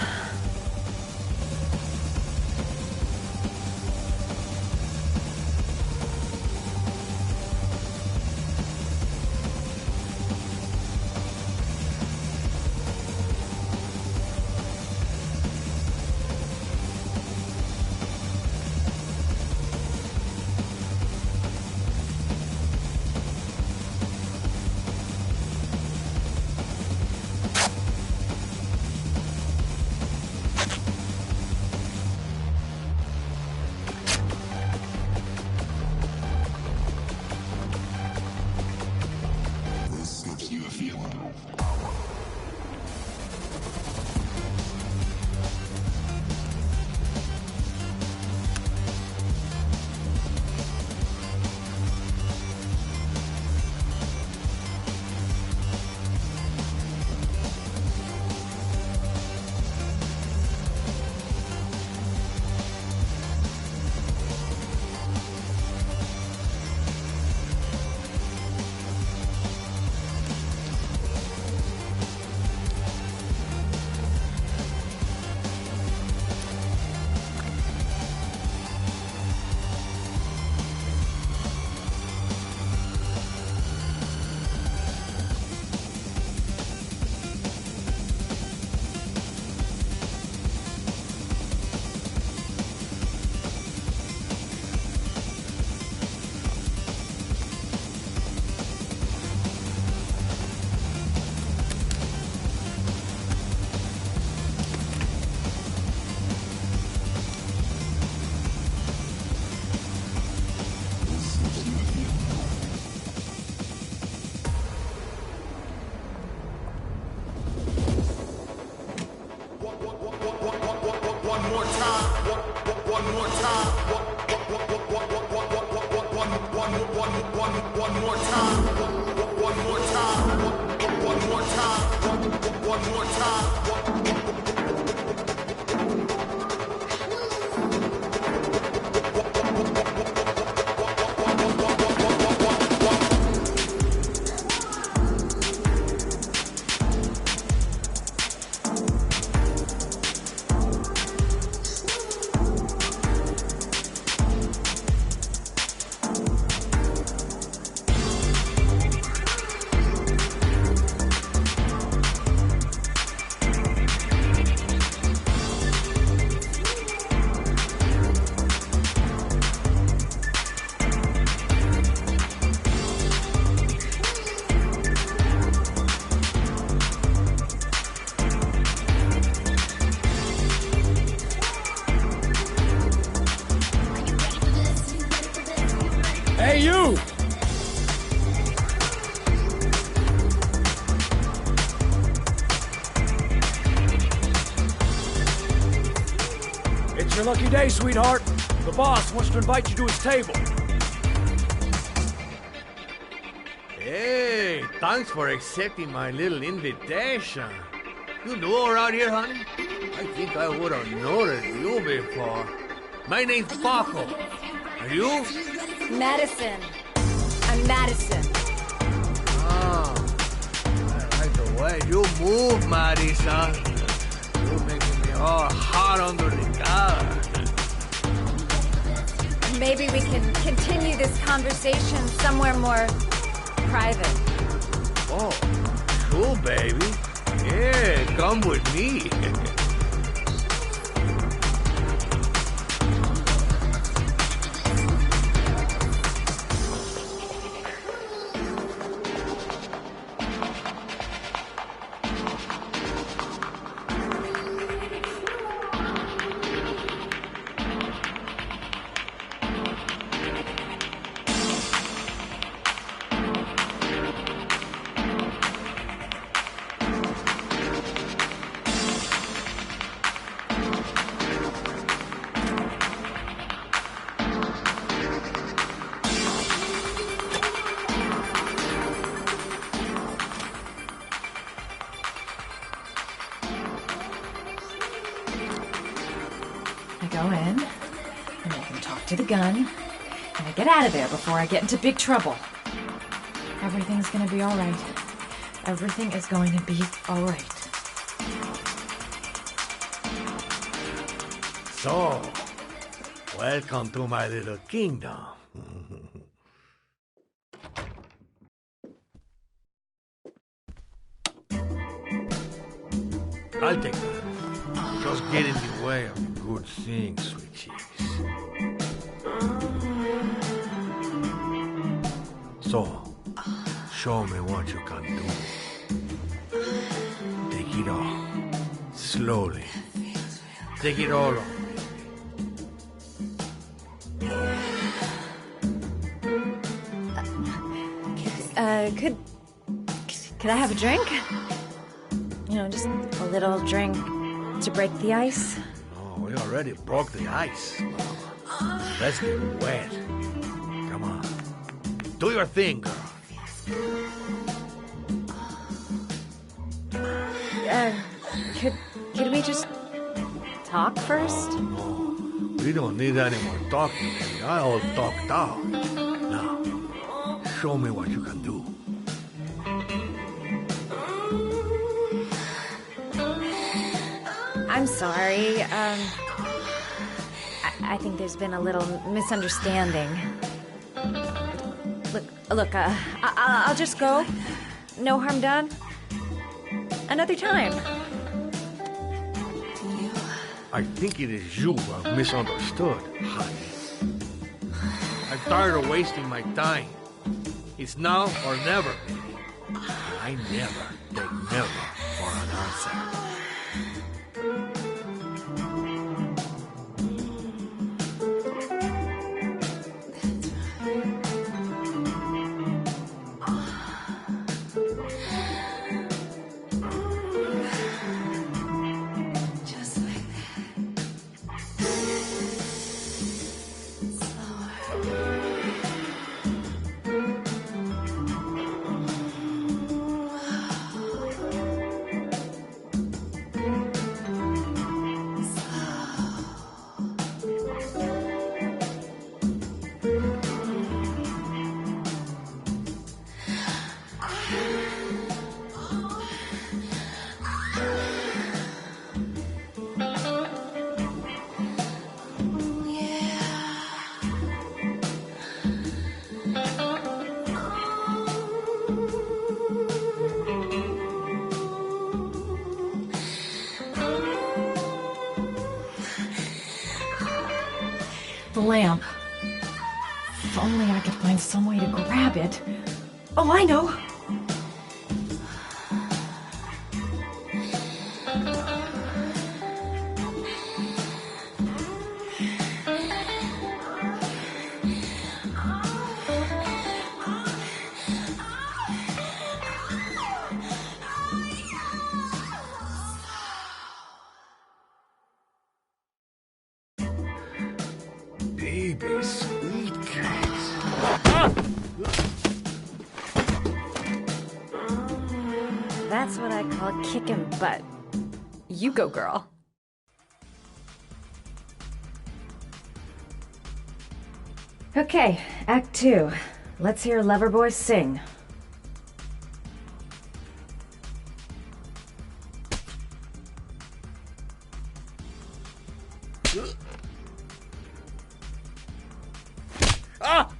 Hey, you! It's your lucky day, sweetheart. The boss wants to invite you to his table. Hey, thanks for accepting my little invitation. You new around here, honey? I think I would have noticed you before. My name's Paco. Are you? Madison. I'm Madison. Oh, I like the way you move, Madison. You're making me all hot under the collar. Maybe we can continue this conversation somewhere more private. Oh, cool, baby. Yeah, come with me. I go in, and I can talk to the gun, and I get out of there before I get into big trouble. Everything's gonna be all right. Everything is going to be all right. So, welcome to my little kingdom. I'll take that. Just get in the way of good things, sweet cheeks. So, show me what you can do. Take it all. Slowly. Take it all on. Could I have a drink? You know, just a little drink to break the ice. Oh, we already broke the ice. Let's get wet. Come on. Do your thing, girl. Could we just talk first? No, we don't need any more talking. I all talked out. Now, show me what you can do. I'm sorry. I think there's been a little misunderstanding. Look, I'll just go. No harm done. Another time. I think it is you who have misunderstood, honey. I'm tired of wasting my time. It's now or never, baby. I never take never for an answer. The lamp. If only I could find some way to grab it. Oh, I know! baby, sweet cats. That's what I call kicking butt. You go, girl. Okay, Act 2. Let's hear Loverboy sing. Ah!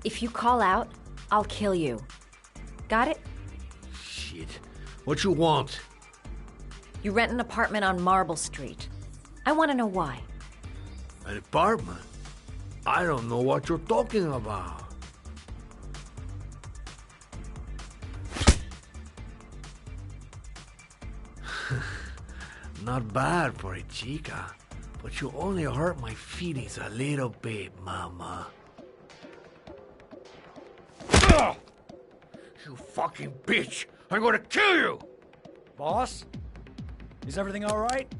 If you call out, I'll kill you. Got it? Shit. What you want? You rent an apartment on Marble Street. I want to know why. An apartment? I don't know what you're talking about. Not bad for a chica, but you only hurt my feelings a little bit, mama. Ugh! You fucking bitch! I'm gonna kill you! Boss? Is everything all right?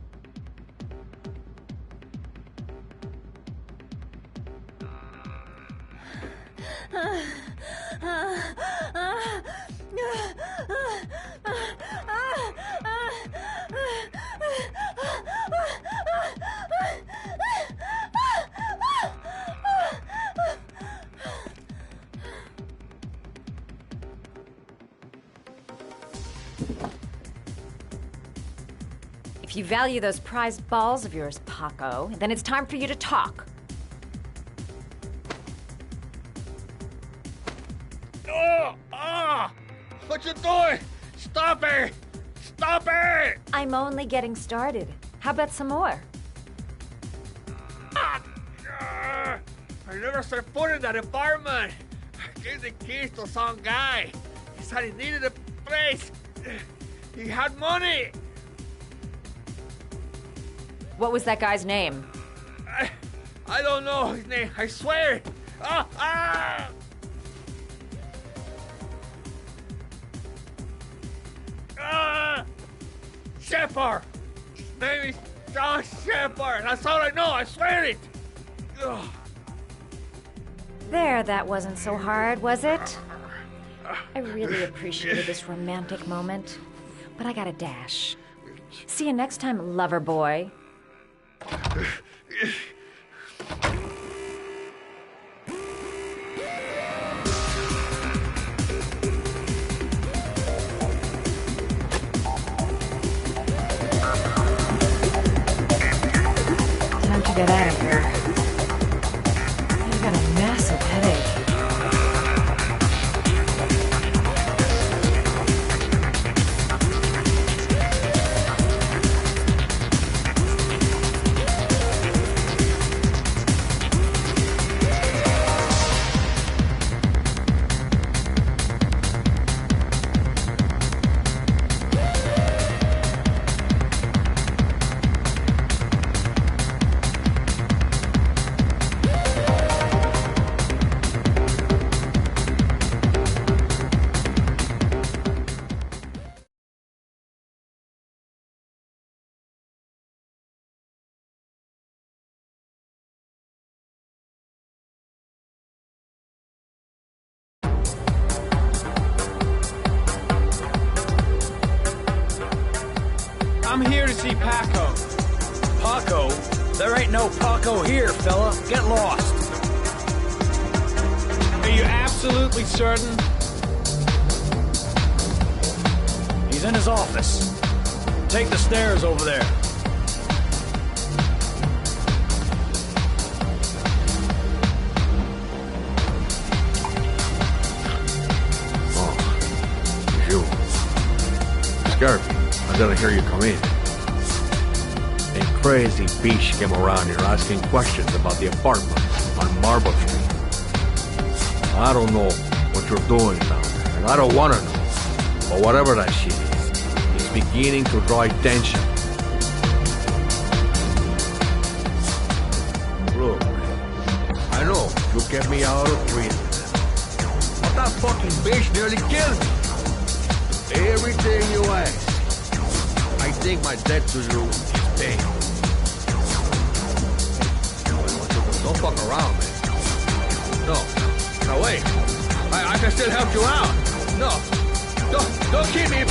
If you value those prized balls of yours, Paco, then it's time for you to talk. Oh! Ah! What you doing? Stop it! Stop it! I'm only getting started. How about some more? I never set foot in that apartment. I gave the keys to some guy. He said he needed a place. He had money. What was that guy's name? I don't know his name. I swear. Ah! Ah! Ah! Shepard. His name is John Shepard. That's all I know. I swear it. Ugh. There, that wasn't so hard, was it? I really appreciated this romantic moment, but I gotta dash. See you next time, lover boy. Time to get out of here. I've got a massive headache. I'm here to see Paco. Paco? There ain't no Paco here, fella. Get lost. Are you absolutely certain? He's in his office. Take the stairs over there. Oh, it's you. Scarpy, I gotta hear you come in. A crazy bitch came around here asking questions about the apartment on Marble Street. I don't know what you're doing down there, and I don't want to know. But whatever that shit is, it's beginning to draw attention. Look, I know you kept me out of prison. But That fucking bitch nearly killed me. Everything you ask. I think my debt to you is paid. Don't fuck around, man. No. No, wait. I can still help you out. No. Don't keep me...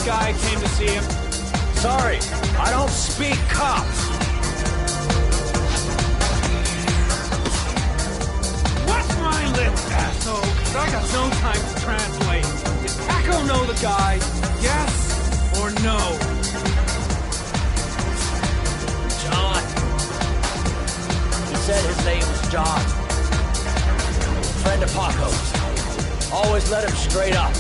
Guy came to see him. Sorry, I don't speak cops. Watch my lips, asshole, 'cause I got no time to translate. Did Paco know the guy? Yes or no? John. He said his name was John. Friend of Paco's. Always let him straight up.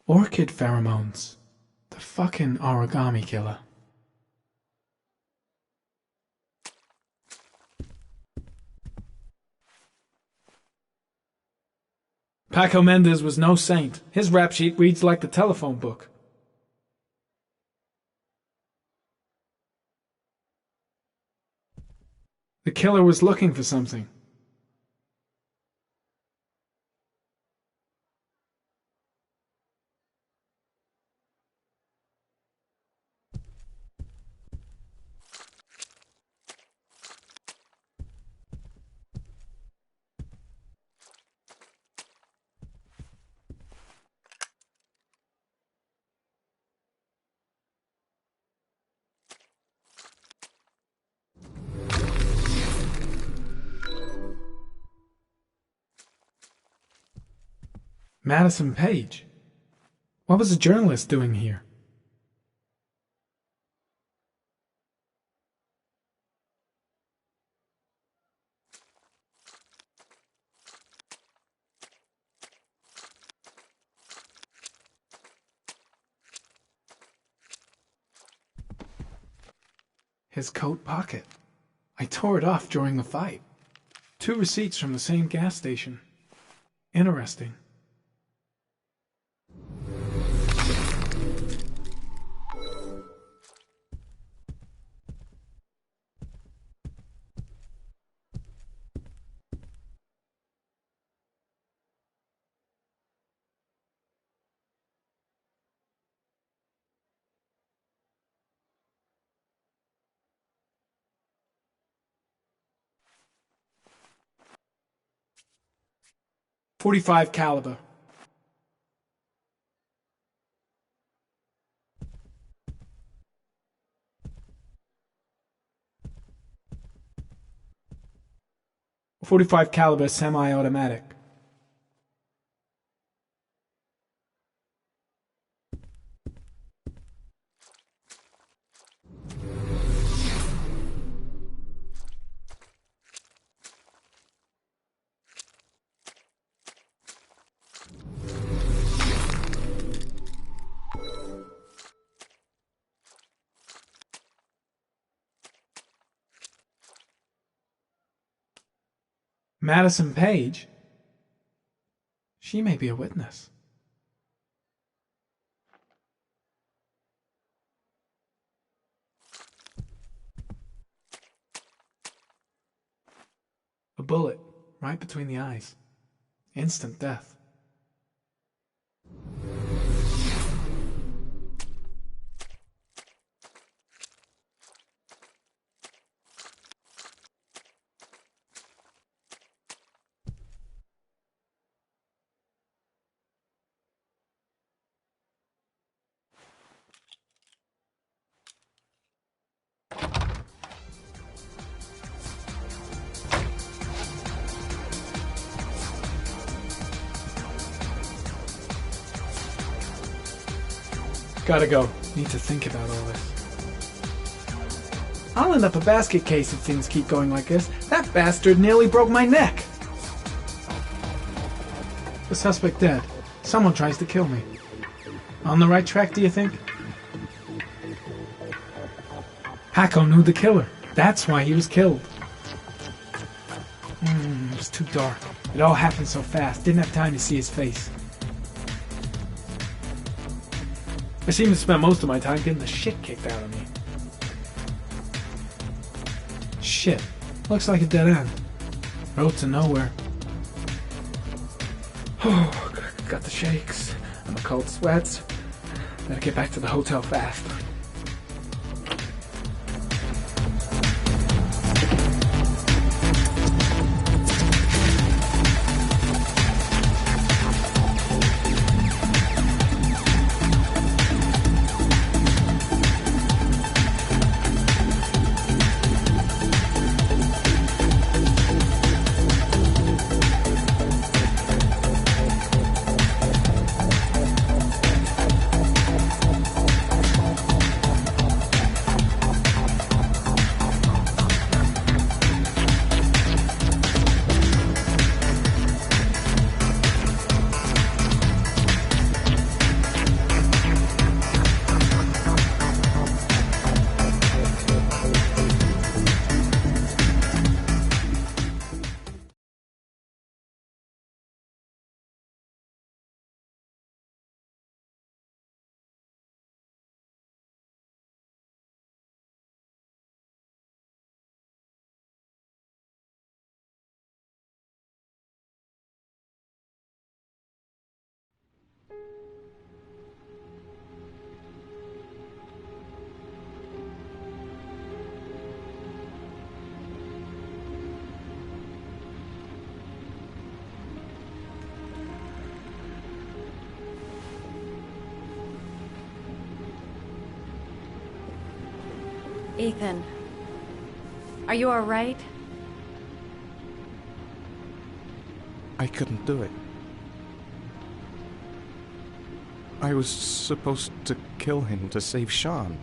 Orchid pheromones. The fucking origami killer. Paco Mendez was no saint. His rap sheet reads like the telephone book. The killer was looking for something. Madison Page? What was a journalist doing here? His coat pocket. I tore it off during the fight. 2 receipts from the same gas station. Interesting. .45 caliber. .45 caliber semi-automatic. Madison Page? She may be a witness. A bullet, right between the eyes. Instant death. Gotta go. Need to think about all this. I'll end up a basket case if things keep going like this. That bastard nearly broke my neck. The suspect dead. Someone tries to kill me. On the right track, do you think? Hacko knew the killer. That's why he was killed. It was too dark. It all happened so fast. Didn't have time to see his face. I seem to spend most of my time getting the shit kicked out of me. Shit. Looks like a dead end. Road to nowhere. Oh, got the shakes and the cold sweats. Better get back to the hotel fast. Ethan, are you all right? I couldn't do it. I was supposed to kill him to save Sean.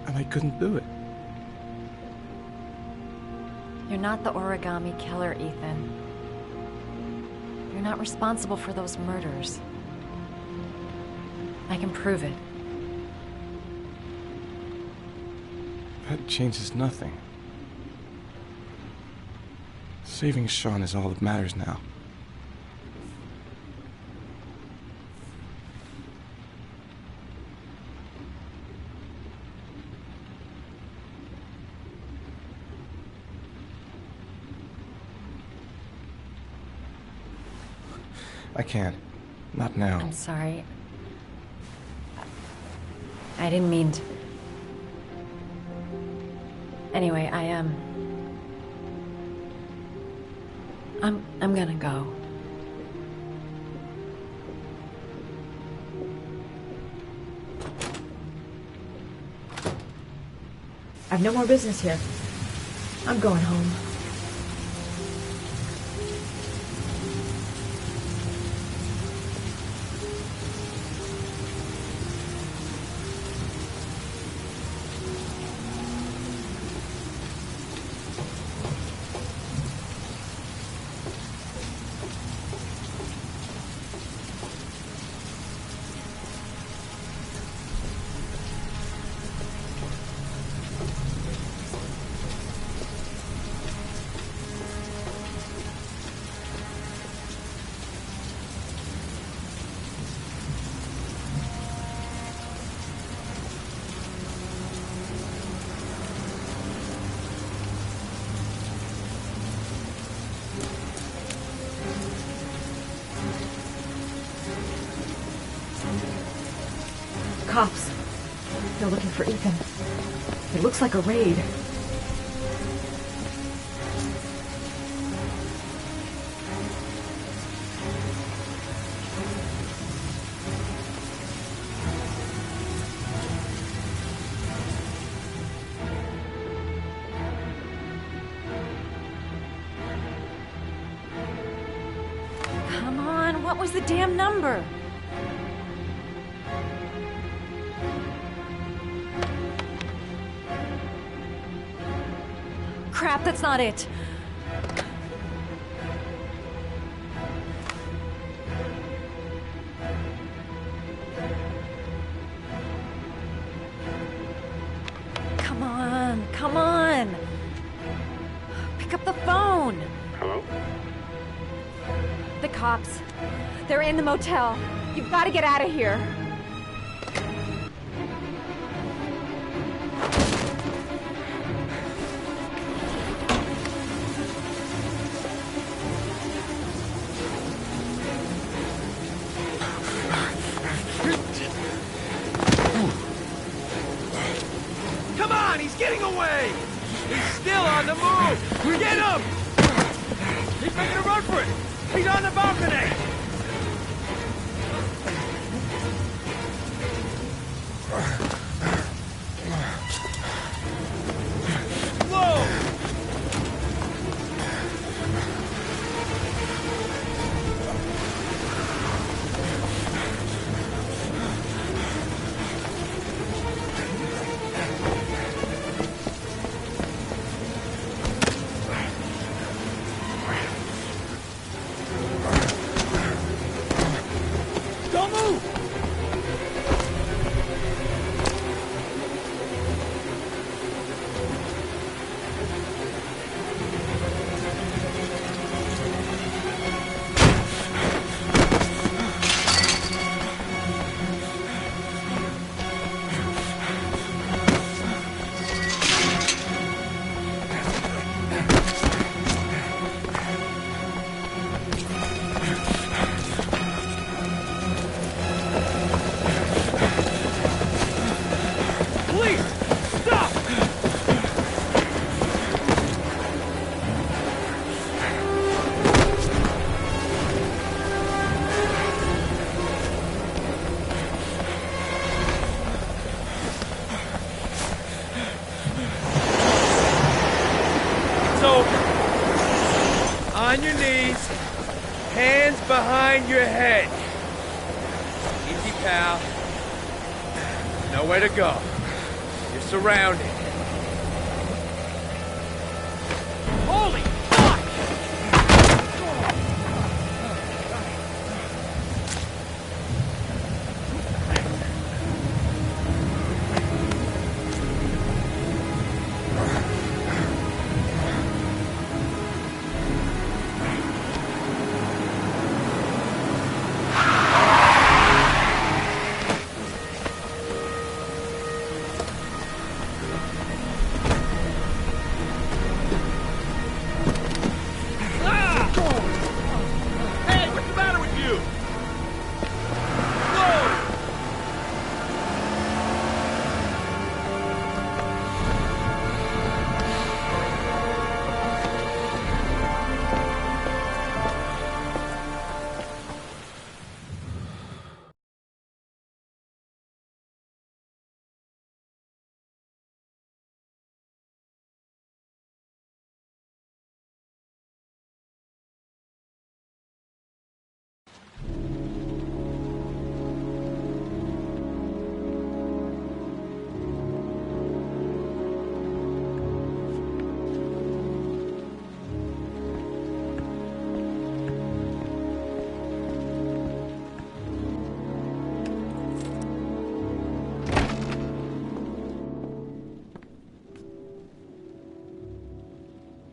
And I couldn't do it. You're not the origami killer, Ethan. You're not responsible for those murders. I can prove it. That changes nothing. Saving Sean is all that matters now. I can't. Not now. I'm sorry. I didn't mean to. Anyway, I'm gonna go. I've no more business here. I'm going home. Cops. They're looking for Ethan. It looks like a raid. Come on, what was the damn number? Crap, that's not it. Come on, come on. Pick up the phone. Hello? The cops. They're in the motel. You've got to get out of here. Come on, he's getting away! He's still on the move! Get him! He's making a run for it! He's on the balcony! Whoa! Don't move! Please, stop! It's over. On your knees, hands behind your head. pal. Nowhere to go. You're surrounded. Holy fuck! Hey, what's the matter with you?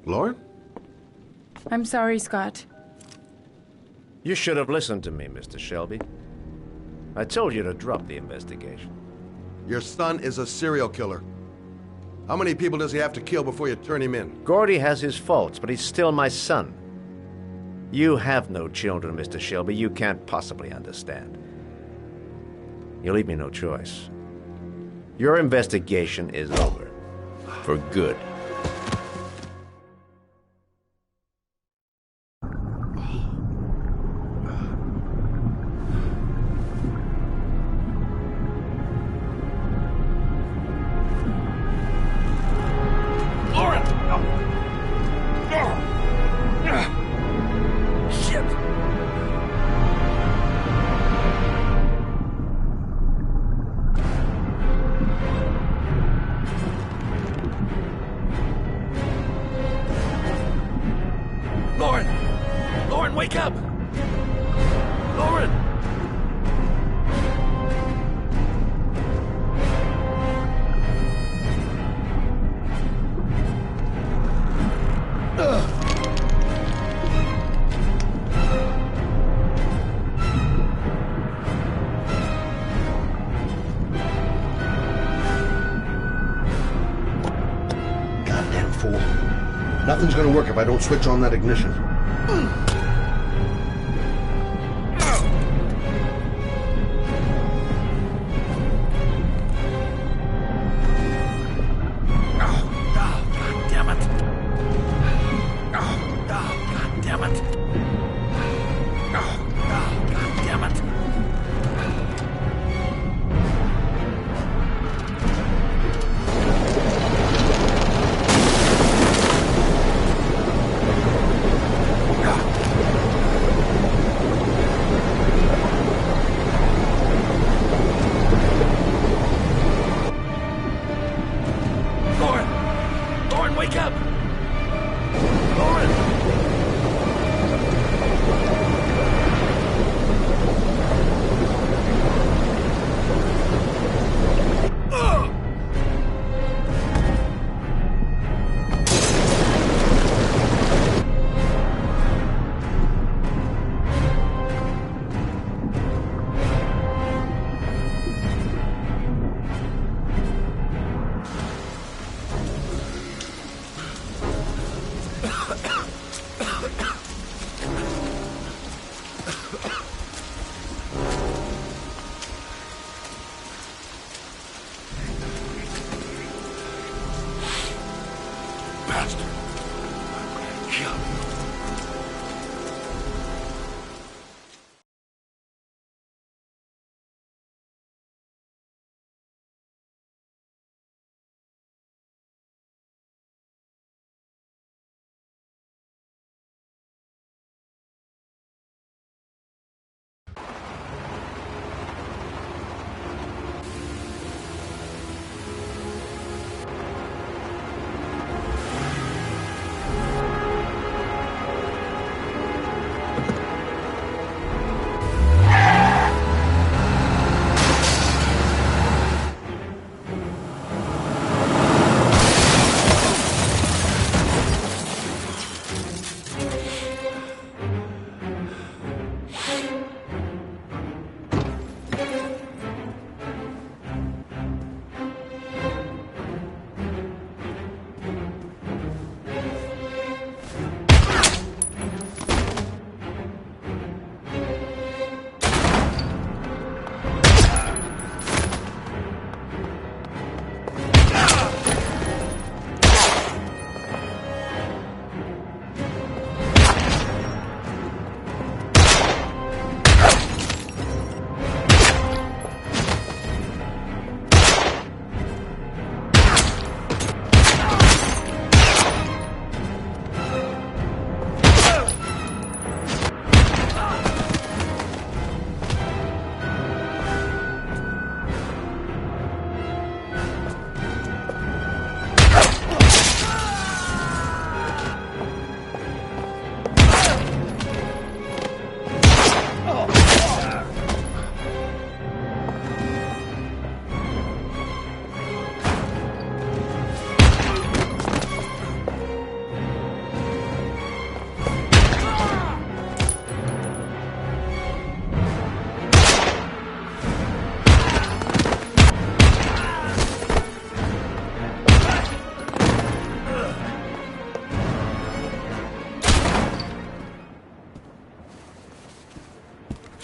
Lauren? I'm sorry, Scott. You should have listened to me, Mr. Shelby. I told you to drop the investigation. Your son is a serial killer. How many people does he have to kill before you turn him in? Gordy has his faults, but he's still my son. You have no children, Mr. Shelby. You can't possibly understand. You leave me no choice. Your investigation is over. For good. Lauren, wake up! Lauren! Goddamn fool. Nothing's gonna work if I don't switch on that ignition. Lauren, wake up! Lauren! Bastard. Kill him.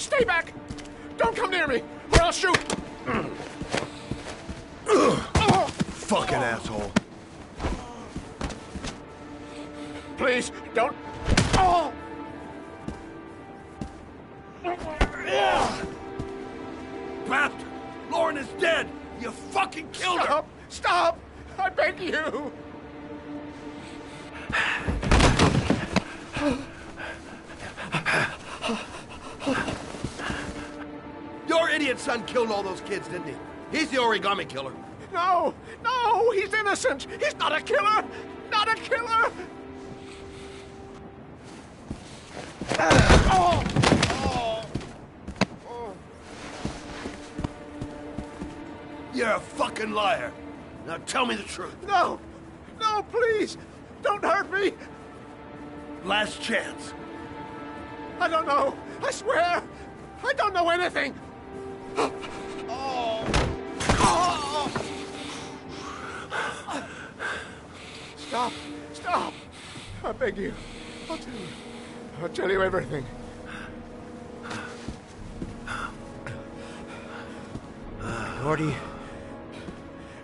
Stay back! Don't come near me, or I'll shoot! Fucking asshole. Please, don't... Oh! Bastard! Lauren is dead! You fucking killed her! Stop! I beg you! Your idiot son killed all those kids, didn't he? He's the origami killer. No! No! He's innocent! He's not a killer! Not a killer! Oh! Oh! Oh! You're a fucking liar. Now tell me the truth. No! No, please! Don't hurt me! Last chance. I don't know. I swear. I don't know anything. Oh. Oh. Stop. Stop. I beg you. I'll tell you. I'll tell you everything.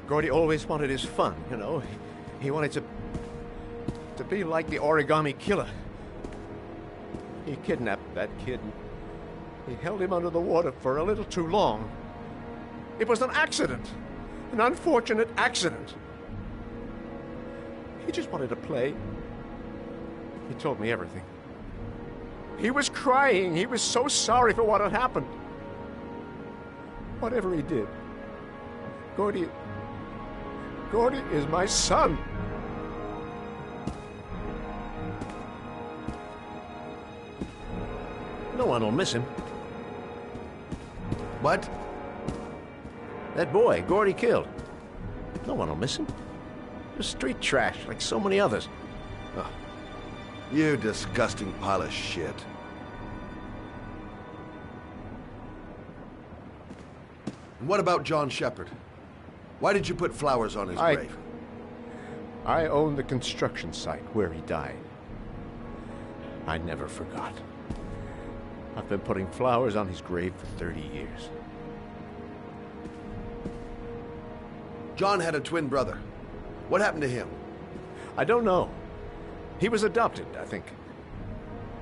Gordy always wanted his fun, you know. He wanted to be like the origami killer. He kidnapped that kid. He held him under the water for a little too long. It was an accident. An unfortunate accident. He just wanted to play. He told me everything. He was crying. He was so sorry for what had happened. Whatever he did, Gordy is my son. No one will miss him. What? That boy, Gordy killed. No one will miss him. He was street trash, like so many others. Oh, you disgusting pile of shit. And what about John Shepard? Why did you put flowers on his grave? I own the construction site where he died. I never forgot. I've been putting flowers on his grave for 30 years. John had a twin brother. What happened to him? I don't know. He was adopted, I think.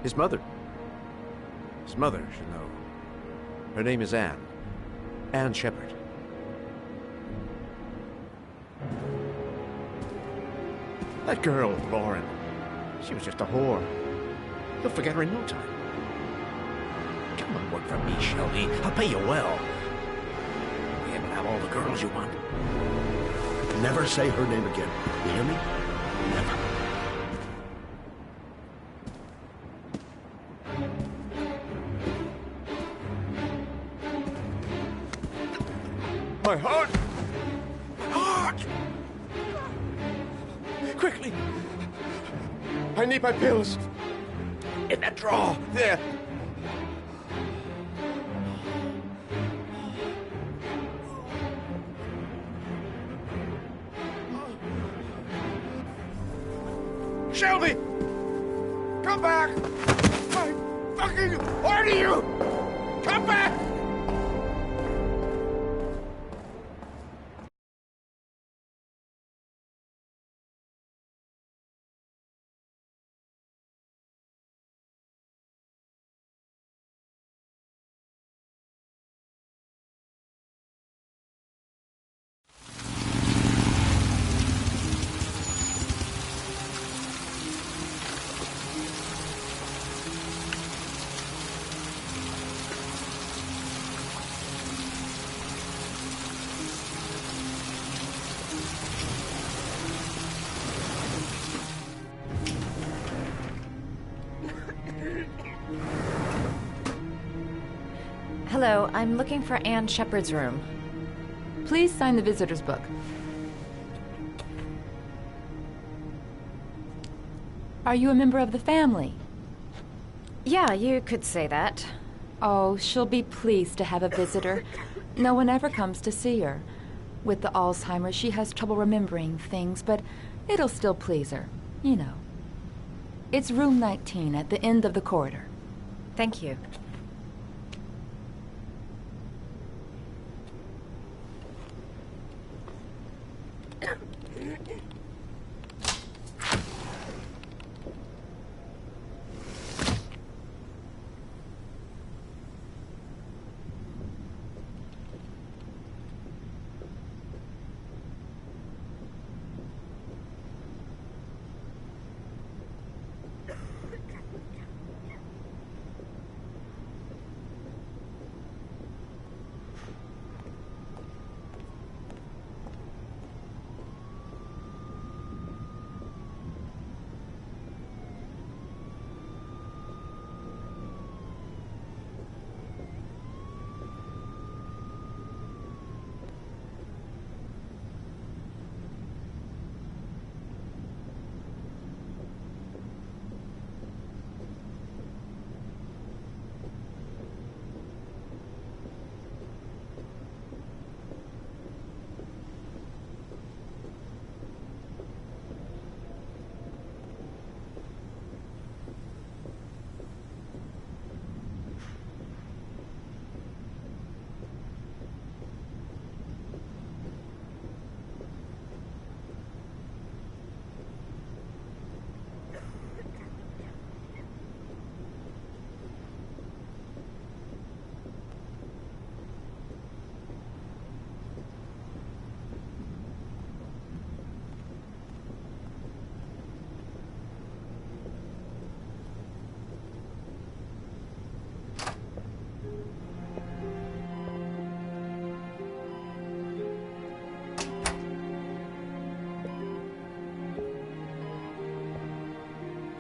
His mother should know. Her name is Anne. Anne Shepard. That girl, Lauren, she was just a whore. You'll forget her in no time. Come on, work for me, Shelby. I'll pay you well. You'll be able to have all the girls you want. Never say her name again. You hear me? Never. My heart! My heart! Quickly! I need my pills. In that drawer, there. Shelby! Come back! I fucking order you! Come back! Hello, I'm looking for Anne Shepard's room. Please sign the visitor's book. Are you a member of the family? Yeah, you could say that. Oh, she'll be pleased to have a visitor. No one ever comes to see her. With the Alzheimer's, she has trouble remembering things, but it'll still please her, you know. It's room 19 at the end of the corridor. Thank you.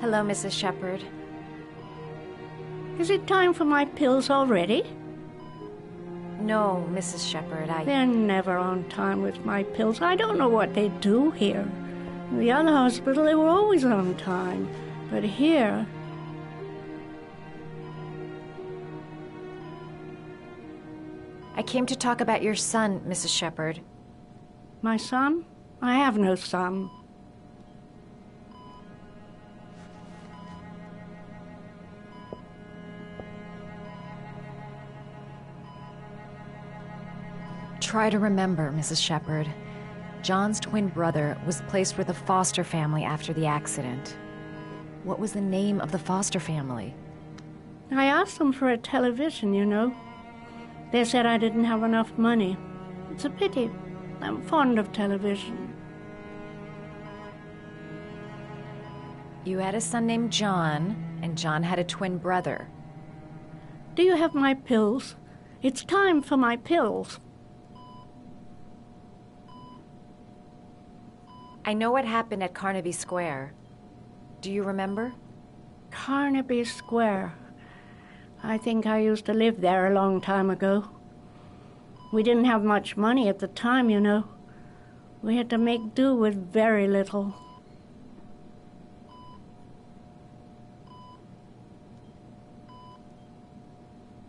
Hello, Mrs. Shepherd. Is it time for my pills already? No, Mrs. Shepherd, They're never on time with my pills. I don't know what they do here. In the other hospital, they were always on time. But here... I came to talk about your son, Mrs. Shepherd. My son? I have no son. Try to remember, Mrs. Shepherd. John's twin brother was placed with a foster family after the accident. What was the name of the foster family? I asked them for a television, you know. They said I didn't have enough money. It's a pity. I'm fond of television. You had a son named John, and John had a twin brother. Do you have my pills? It's time for my pills. I know what happened at Carnaby Square. Do you remember? Carnaby Square. I think I used to live there a long time ago. We didn't have much money at the time, you know. We had to make do with very little.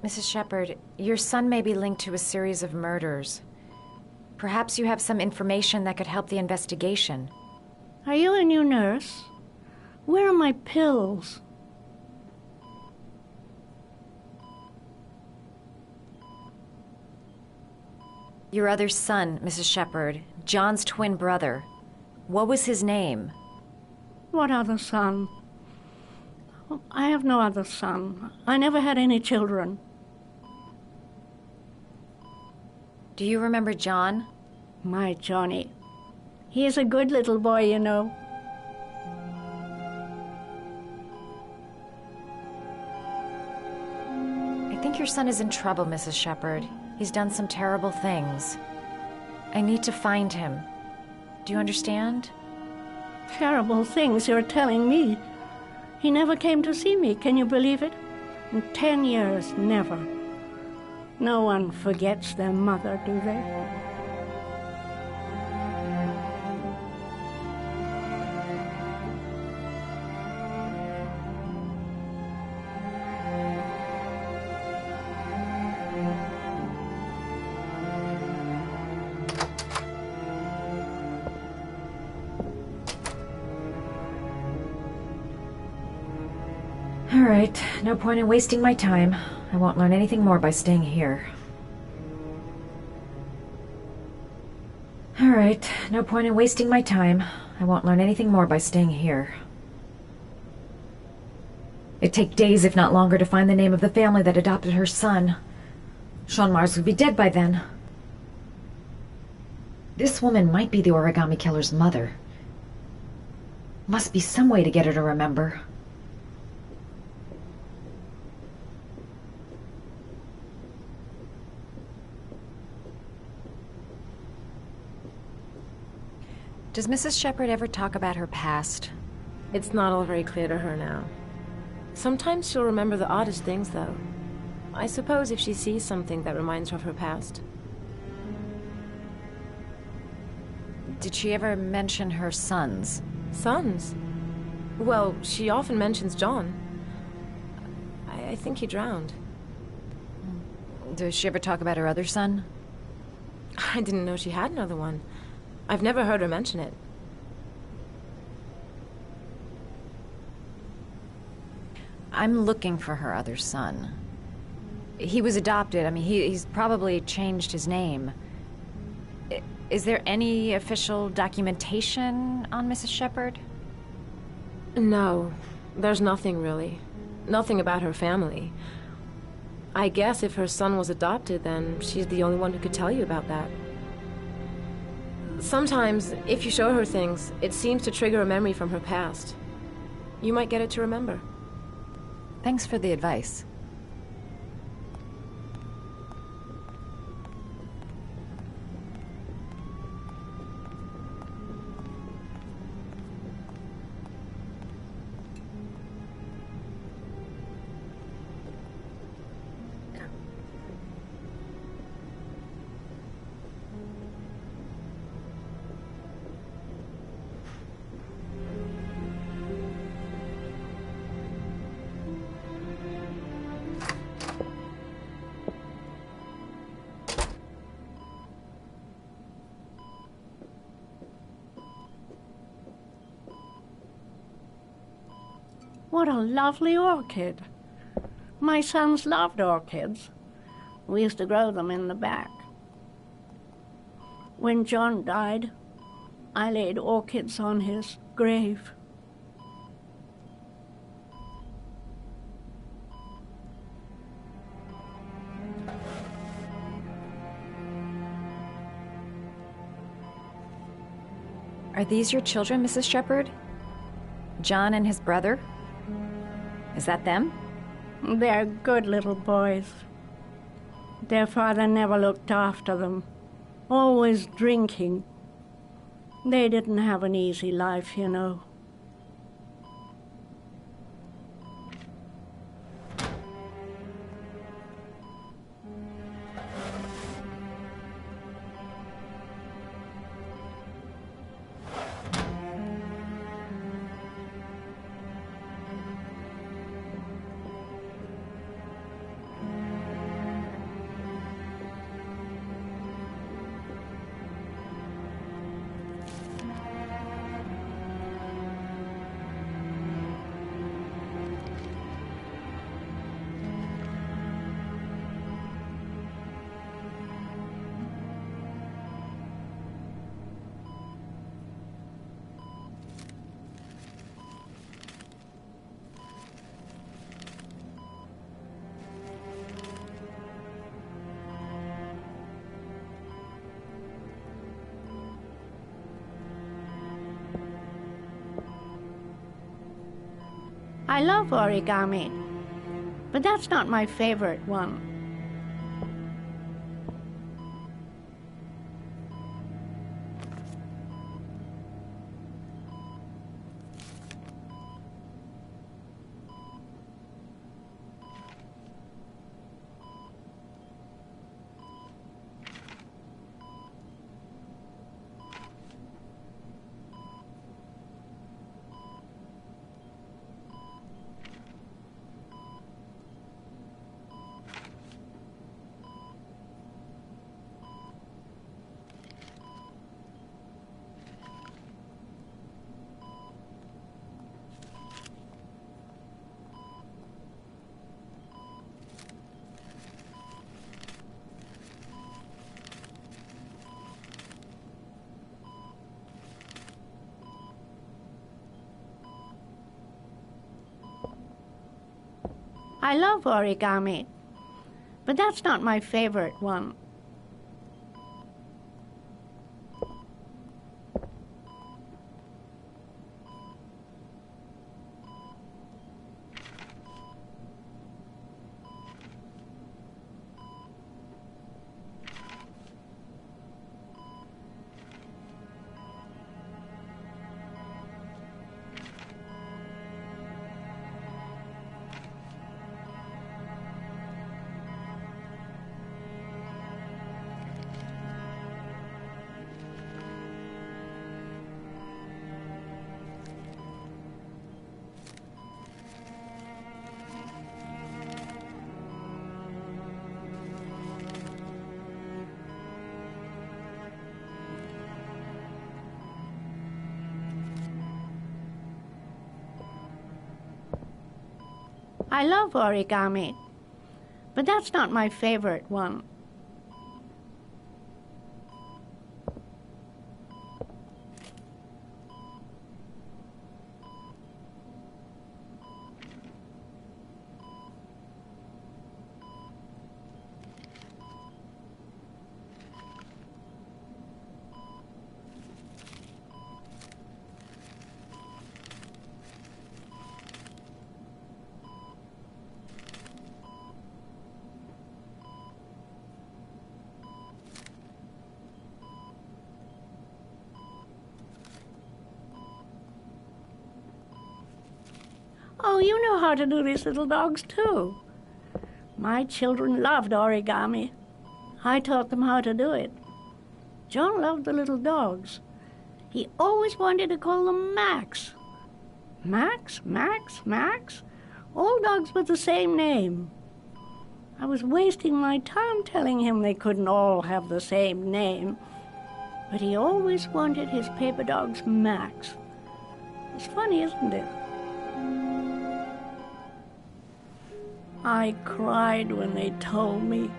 Mrs. Shepherd, your son may be linked to a series of murders. Perhaps you have some information that could help the investigation. Are you a new nurse? Where are my pills? Your other son, Mrs. Shepherd, John's twin brother. What was his name? What other son? I have no other son. I never had any children. Do you remember John? My Johnny. He is a good little boy, you know. I think your son is in trouble, Mrs. Shepherd. He's done some terrible things. I need to find him. Do you understand? Terrible things you're telling me. He never came to see me, can you believe it? In 10 years, never. No one forgets their mother, do they? All right, no point in wasting my time. I won't learn anything more by staying here. All right, no point in wasting my time. I won't learn anything more by staying here. It'd take days, if not longer, to find the name of the family that adopted her son. Sean Mars would be dead by then. This woman might be the origami killer's mother. Must be some way to get her to remember. Does Mrs. Shepherd ever talk about her past? It's not all very clear to her now. Sometimes she'll remember the oddest things, though. I suppose if she sees something that reminds her of her past. Did she ever mention her sons? Sons? Well, she often mentions John. I think he drowned. Does she ever talk about her other son? I didn't know she had another one. I've never heard her mention it. I'm looking for her other son. He was adopted. I mean, he's probably changed his name. Is there any official documentation on Mrs. Shepherd? No, there's nothing really. Nothing about her family. I guess if her son was adopted, then she's the only one who could tell you about that. Sometimes, if you show her things, it seems to trigger a memory from her past. You might get it to remember. Thanks for the advice. What a lovely orchid. My sons loved orchids. We used to grow them in the back. When John died, I laid orchids on his grave. Are these your children, Mrs. Shepherd? John and his brother? Is that them? They're good little boys. Their father never looked after them, always drinking. They didn't have an easy life, you know. I love origami, but that's not my favorite one. I love origami, but that's not my favorite one. I love origami, but that's not my favorite one. Oh, you know how to do these little dogs, too. My children loved origami. I taught them how to do it. John loved the little dogs. He always wanted to call them Max. Max, Max, Max. All dogs with the same name. I was wasting my time telling him they couldn't all have the same name. But he always wanted his paper dogs Max. It's funny, isn't it? I cried when they told me.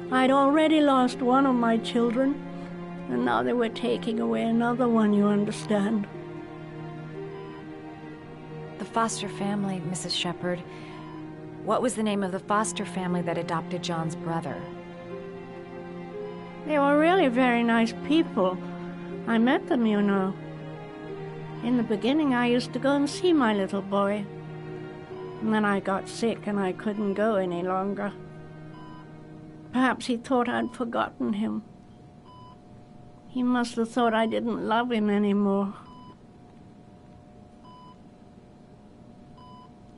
I'd already lost one of my children, and now they were taking away another one, you understand. The foster family, Mrs. Shepherd. What was the name of the foster family that adopted John's brother? They were really very nice people. I met them, you know. In the beginning, I used to go and see my little boy. And then I got sick and I couldn't go any longer. Perhaps he thought I'd forgotten him. He must have thought I didn't love him anymore.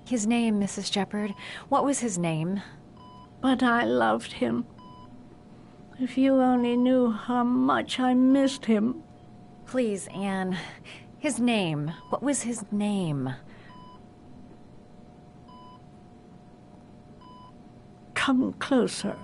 His name, Mrs. Shepherd. What was his name? But I loved him. If you only knew how much I missed him. Please, Anne. His name. What was his name? Come closer.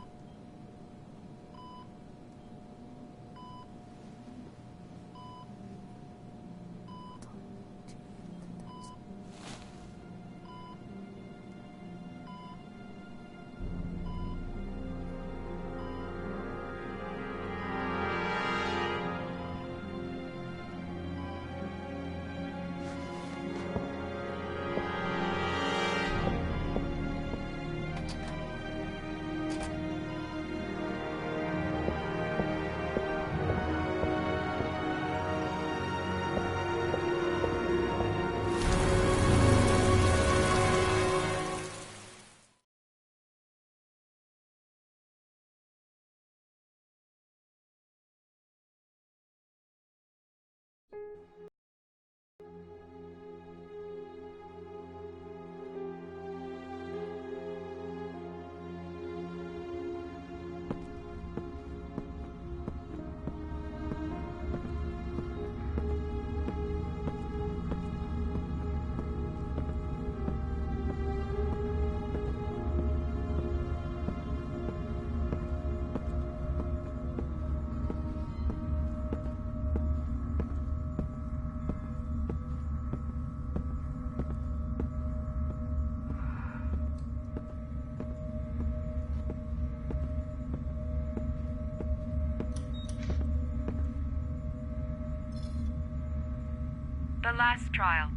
The last trial.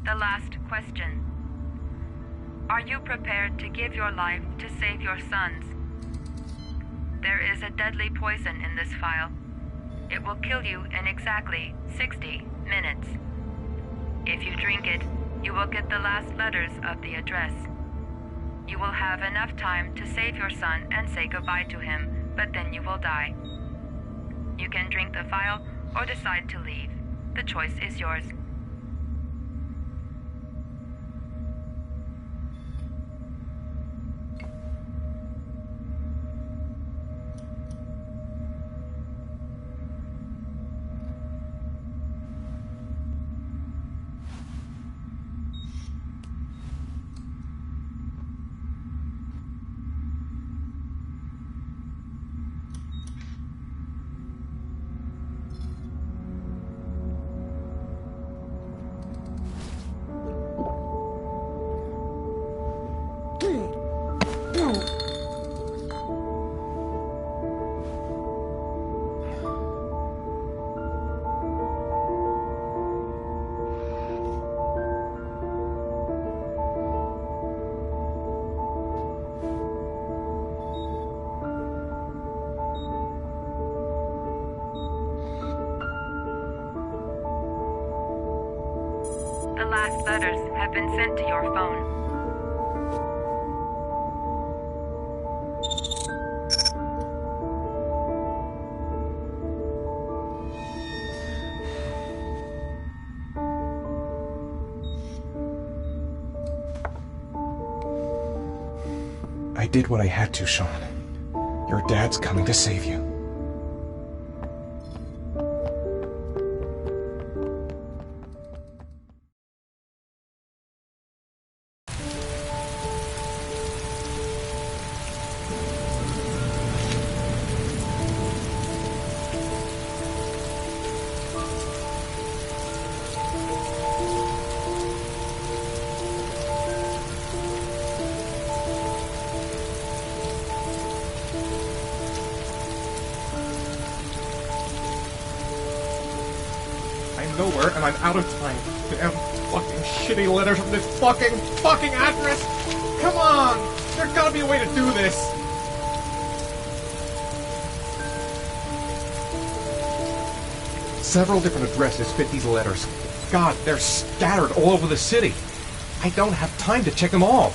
The last question. Are you prepared to give your life to save your sons? There is a deadly poison in this vial. It will kill you in exactly 60 minutes. If you drink it, you will get the last letters of the address. You will have enough time to save your son and say goodbye to him, but then you will die. You can drink the vial or decide to leave. The choice is yours. The last letters have been sent to your phone. I did what I had to, Sean. Your dad's coming to save you. nowhere, and I'm out of time. Damn fucking shitty letters from this fucking address! Come on! There's gotta be a way to do this! Several different addresses fit these letters. God, they're scattered all over the city. I don't have time to check them all.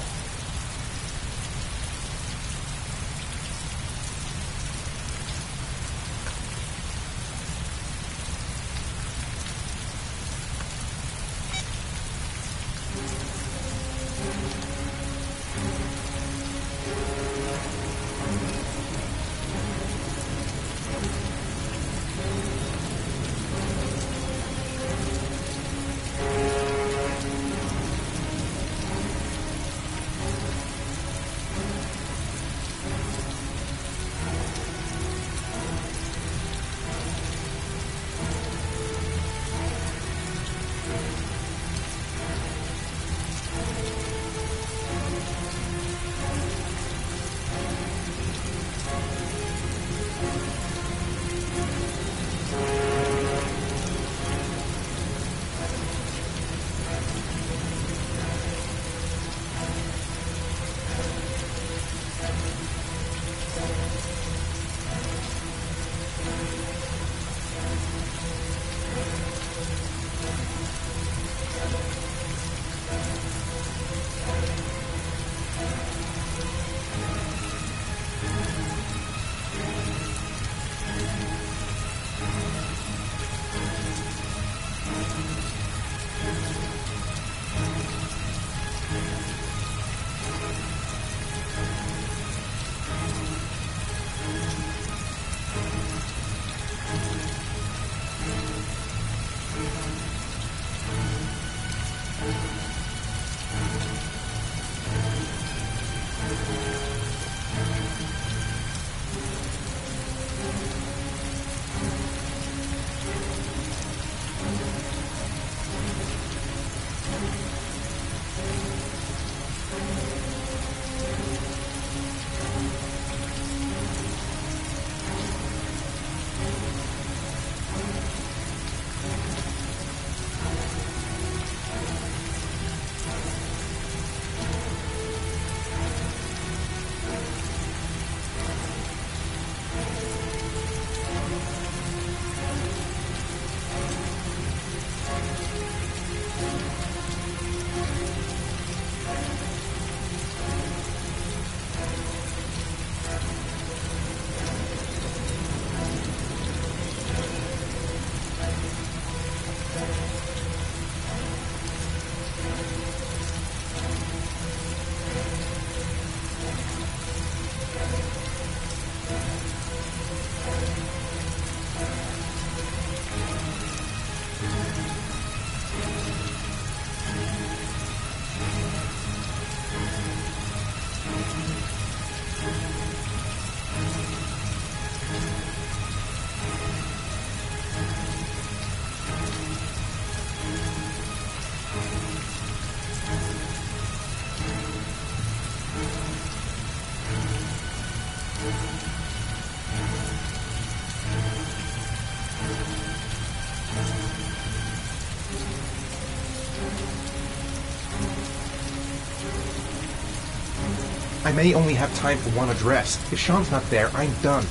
I may only have time for one address. If Sean's not there, I'm done.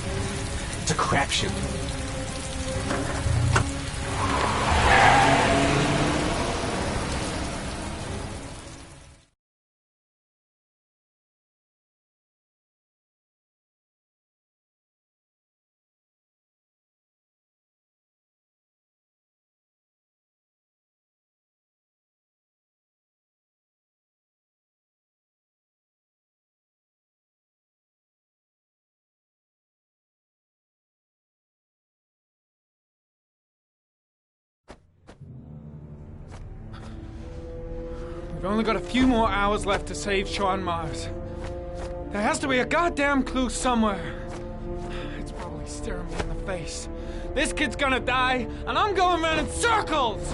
It's a crapshoot. We've only got a few more hours left to save Sean Mars. There has to be a goddamn clue somewhere. It's probably staring me in the face. This kid's gonna die, and I'm going around in circles!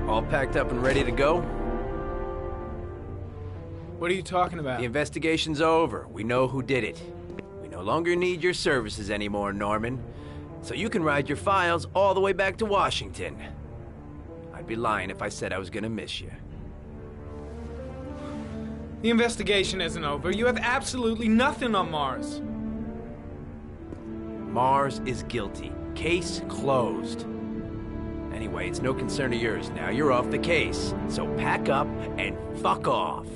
All packed up and ready to go? What are you talking about? The investigation's over. We know who did it. We no longer need your services anymore, Norman. So you can ride your files all the way back to Washington. I'd be lying if I said I was gonna miss you. The investigation isn't over. You have absolutely nothing on Mars. Mars is guilty. Case closed. Anyway, it's no concern of yours now. You're off the case. So pack up and fuck off.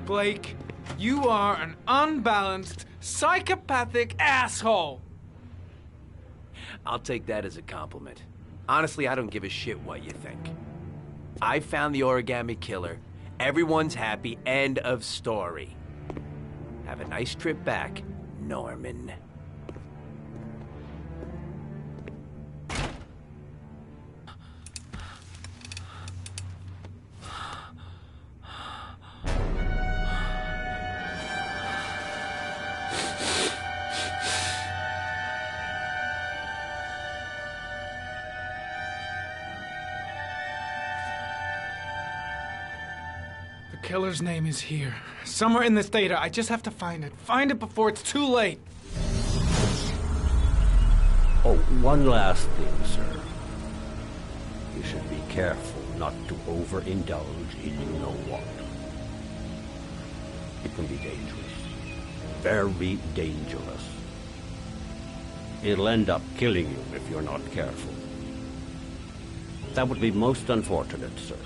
Blake, you are an unbalanced, psychopathic asshole. I'll take that as a compliment. Honestly, I don't give a shit what you think. I found the origami killer. Everyone's happy. End of story. Have a nice trip back, Norman. The killer's name is here. Somewhere in this data. I just have to find it. Find it before it's too late. Oh, one last thing, sir. You should be careful not to overindulge in you know what. It can be dangerous. Very dangerous. It'll end up killing you if you're not careful. That would be most unfortunate, sir.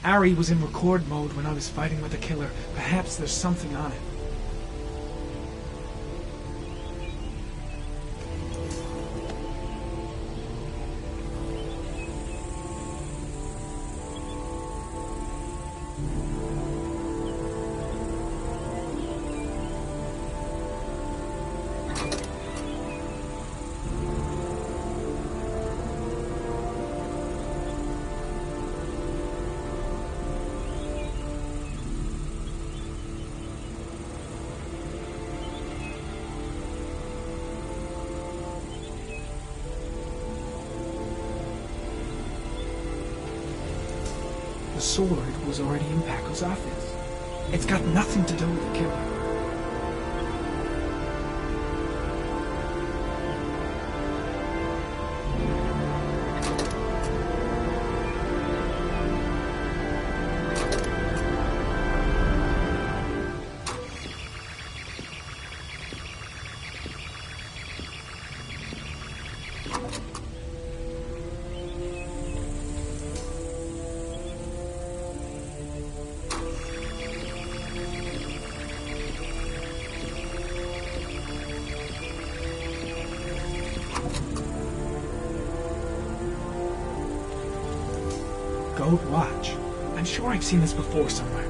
Ari was in record mode when I was fighting with the killer. Perhaps there's something on it. The sword was already in Paco's office. It's got nothing to do with the killer. Gold watch. I'm sure I've seen this before somewhere.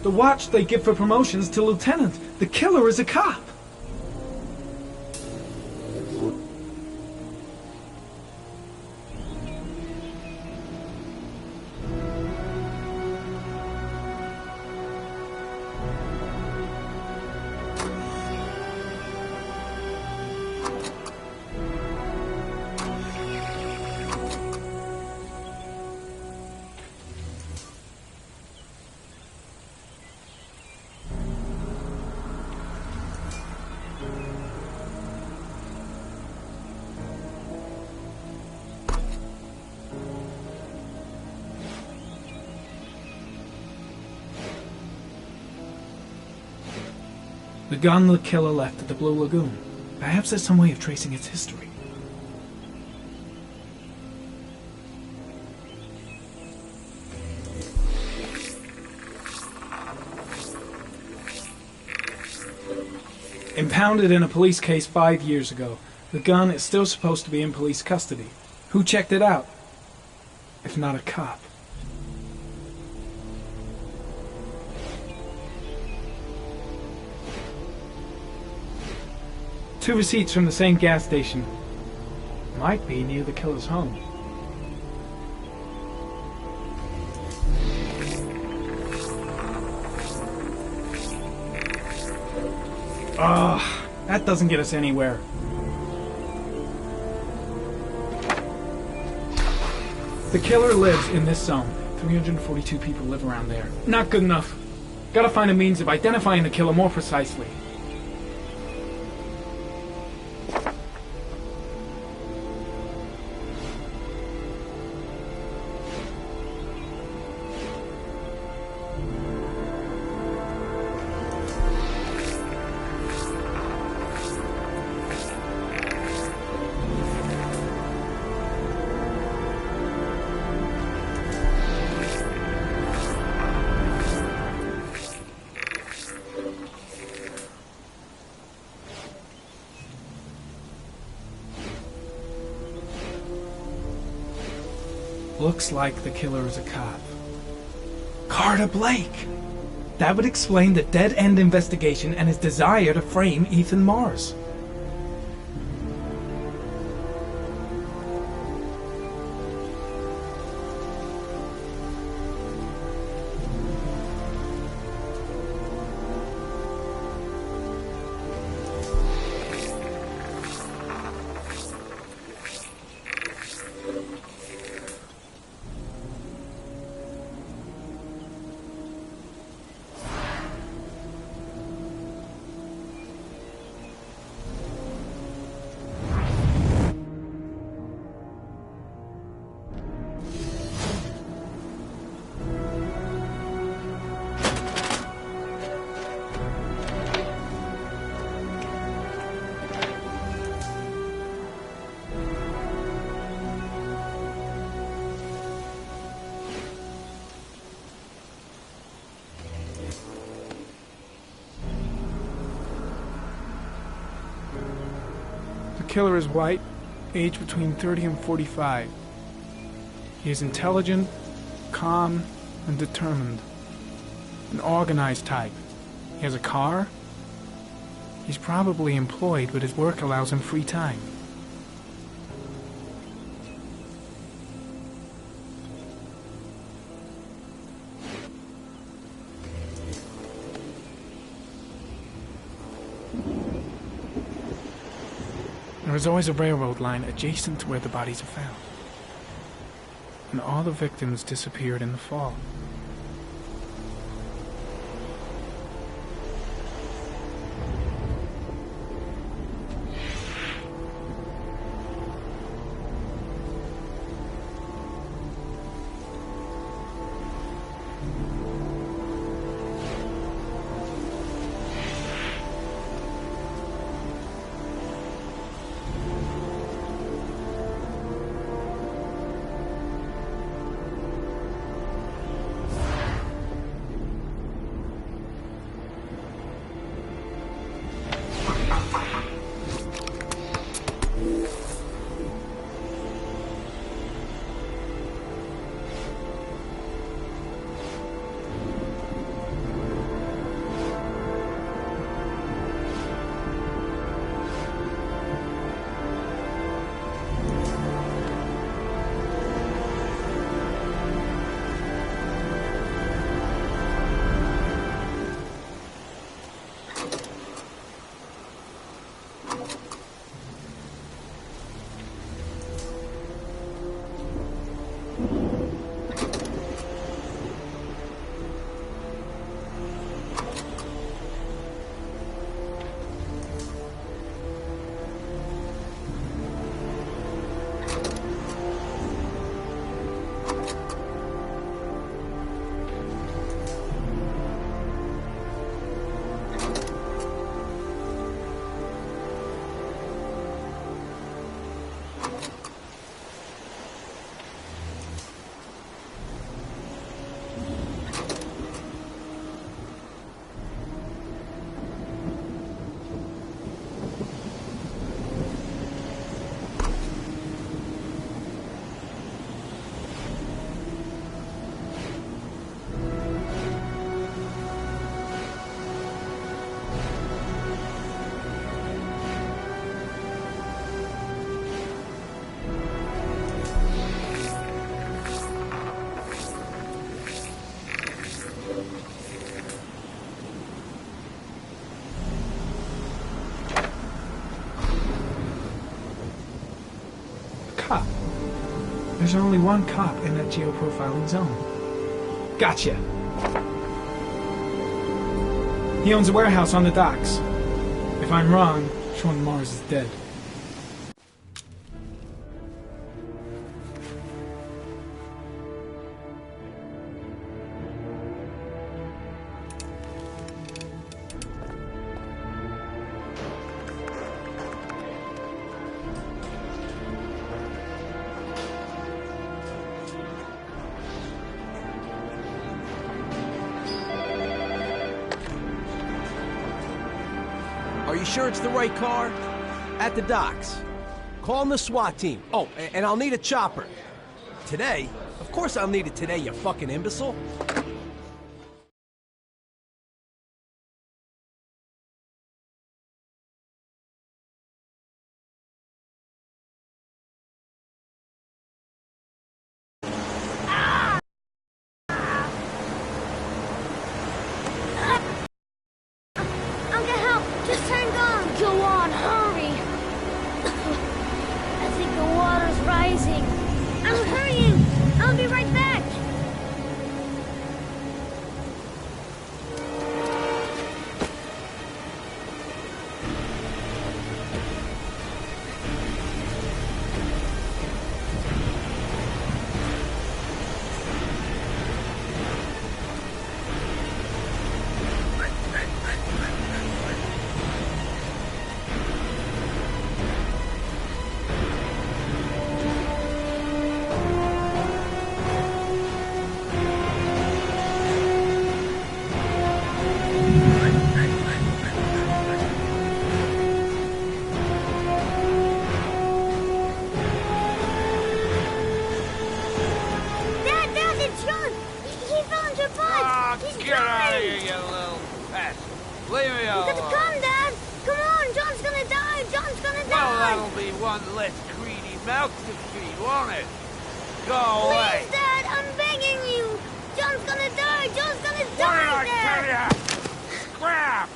The watch they give for promotions to lieutenant. The killer is a cop. The gun the killer left at the Blue Lagoon. Perhaps there's some way of tracing its history. Impounded in a police case 5 years ago, the gun is still supposed to be in police custody. Who checked it out? If not a cop. Two receipts from the same gas station. Might be near the killer's home. Ugh, that doesn't get us anywhere. The killer lives in this zone. 342 people live around there. Not good enough. Gotta find a means of identifying the killer more precisely. Looks like the killer is a cop. Carter Blake! That would explain the dead-end investigation and his desire to frame Ethan Mars. The killer is white, aged between 30 and 45. He is intelligent, calm, and determined. An organized type. He has a car. He's probably employed, but his work allows him free time. There is always a railroad line adjacent to where the bodies are found. And all the victims disappeared in the fall. There's only one cop in that geoprofiling zone. Gotcha. He owns a warehouse on the docks. If I'm wrong, Sean Mars is dead. Are you sure it's the right car? At the docks. Call the SWAT team. Oh, and I'll need a chopper. Today? Of course I'll need it today, you fucking imbecile. I'll get help. Just hang on. Go on, hurry. I think the water's rising. I'm hurrying. I'll be right back. Dad, it's John. He fell into a pond. He's Get out of dying. here, you little pest. Leave me You alone. got to come, Dad. Come on, John's gonna die. John's gonna Well, die. that'll be one less greedy mouth to feed, won't it? Go away. Please, Dad, I'm begging you. John's gonna die. John's gonna What die, did I Dad. tell ya? Crap!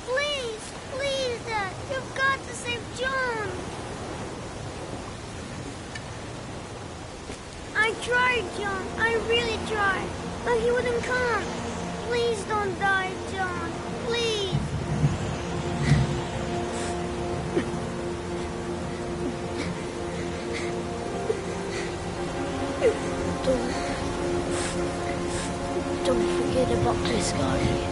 Please, please, Dad. You've got to save John. I tried, John. I really tried. But he wouldn't come. Please don't die, John. Please. Don't forget about this guy.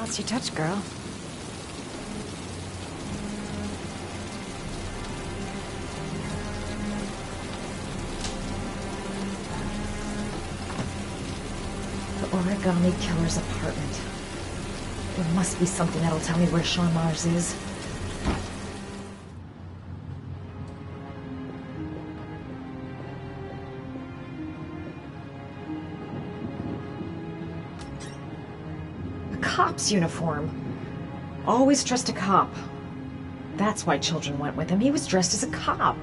else you touch, girl. The origami killer's apartment. There must be something that'll tell me where Sean Mars is. A cop's uniform. Always trust a cop. That's why children went with him. He was dressed as a cop.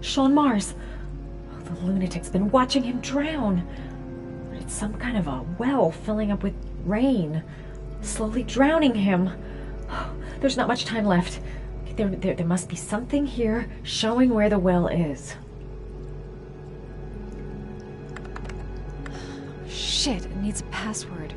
Sean Mars. Oh, the lunatic's been watching him drown. It's some kind of a well filling up with rain, slowly drowning him. Oh, there's not much time left. There must be something here showing where the well is. Shit, it needs a password.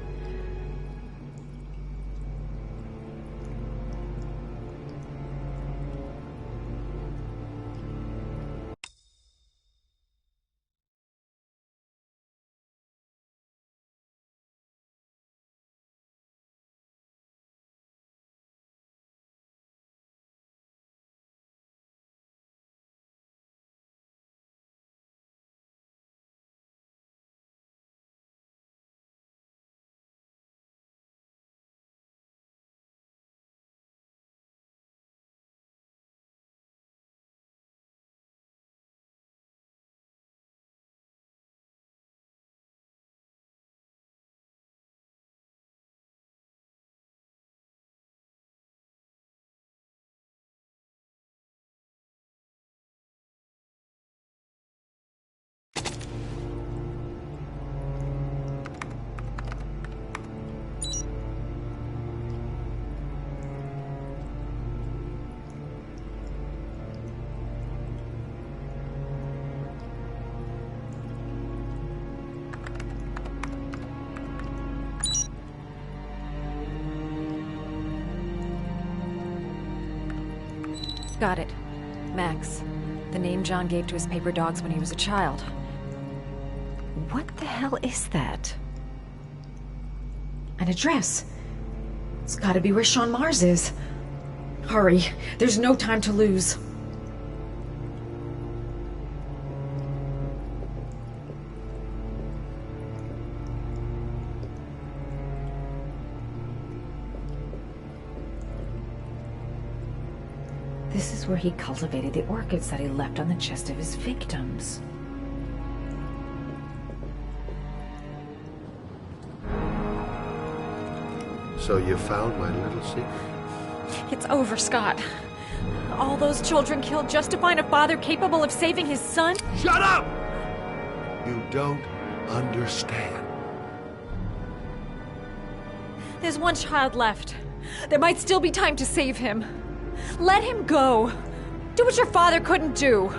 Got it. Max. The name John gave to his paper dogs when he was a child. What the hell is that? An address. It's gotta be where Sean Mars is. Hurry. There's no time to lose. This is where he cultivated the orchids that he left on the chest of his victims. So you found my little secret? It's over, Scott. All those children killed just to find a father capable of saving his son? Shut up! You don't understand. There's one child left. There might still be time to save him. Let him go. Do what your father couldn't do.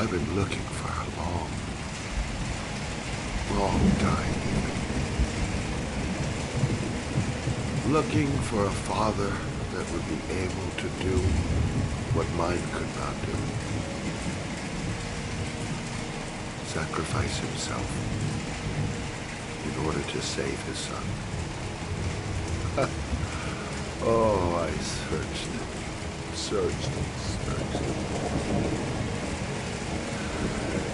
I've been looking for a long time. Looking for a father that would be able to do what mine could not do. Sacrifice himself in order to save his son. Oh, I searched.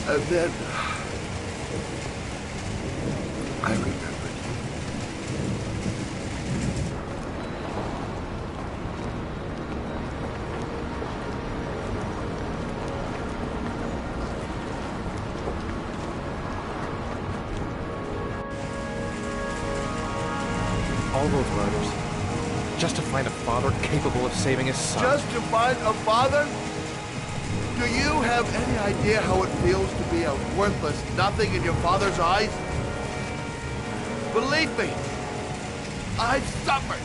And then I remembered you. All those letters, just to find a father capable of saving his son. Just to find a father? Do you have any idea how it feels to be a worthless nothing in your father's eyes? Believe me, I've suffered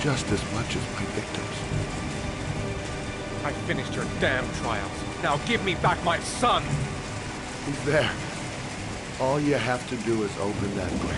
just as much as my victims. I finished your damn trials. Now give me back my son! He's there. All you have to do is open that grate.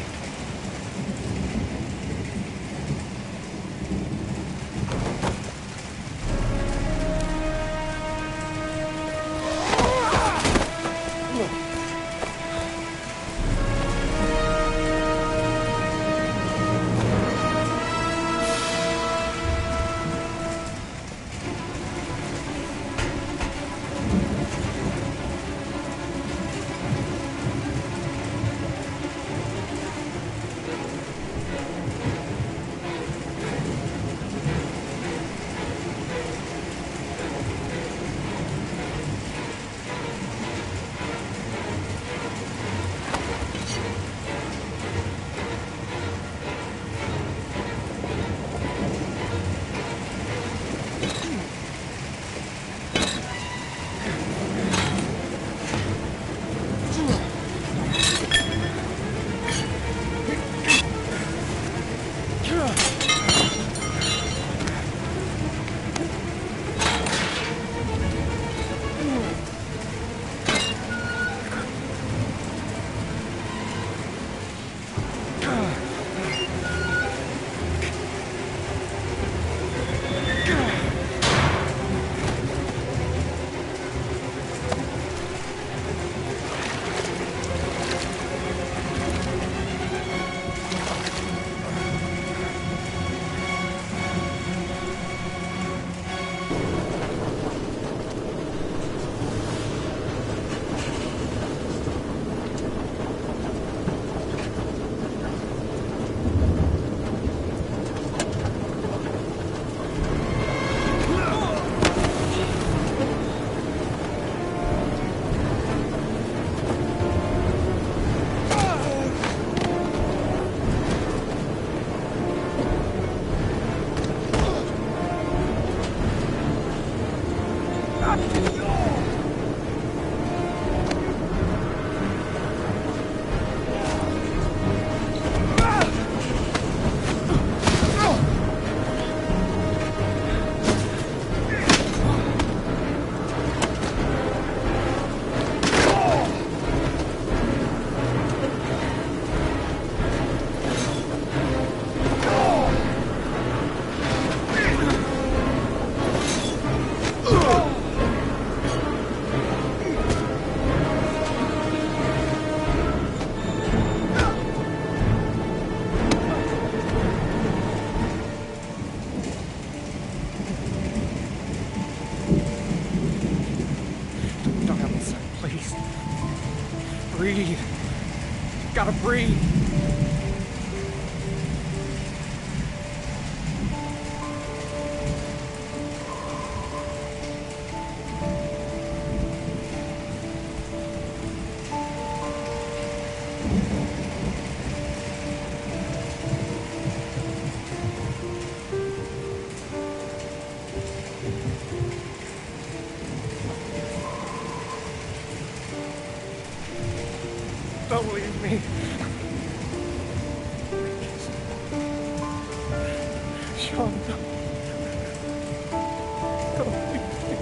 Breathe. Gotta breathe. Don't leave me. Sean, don't leave me.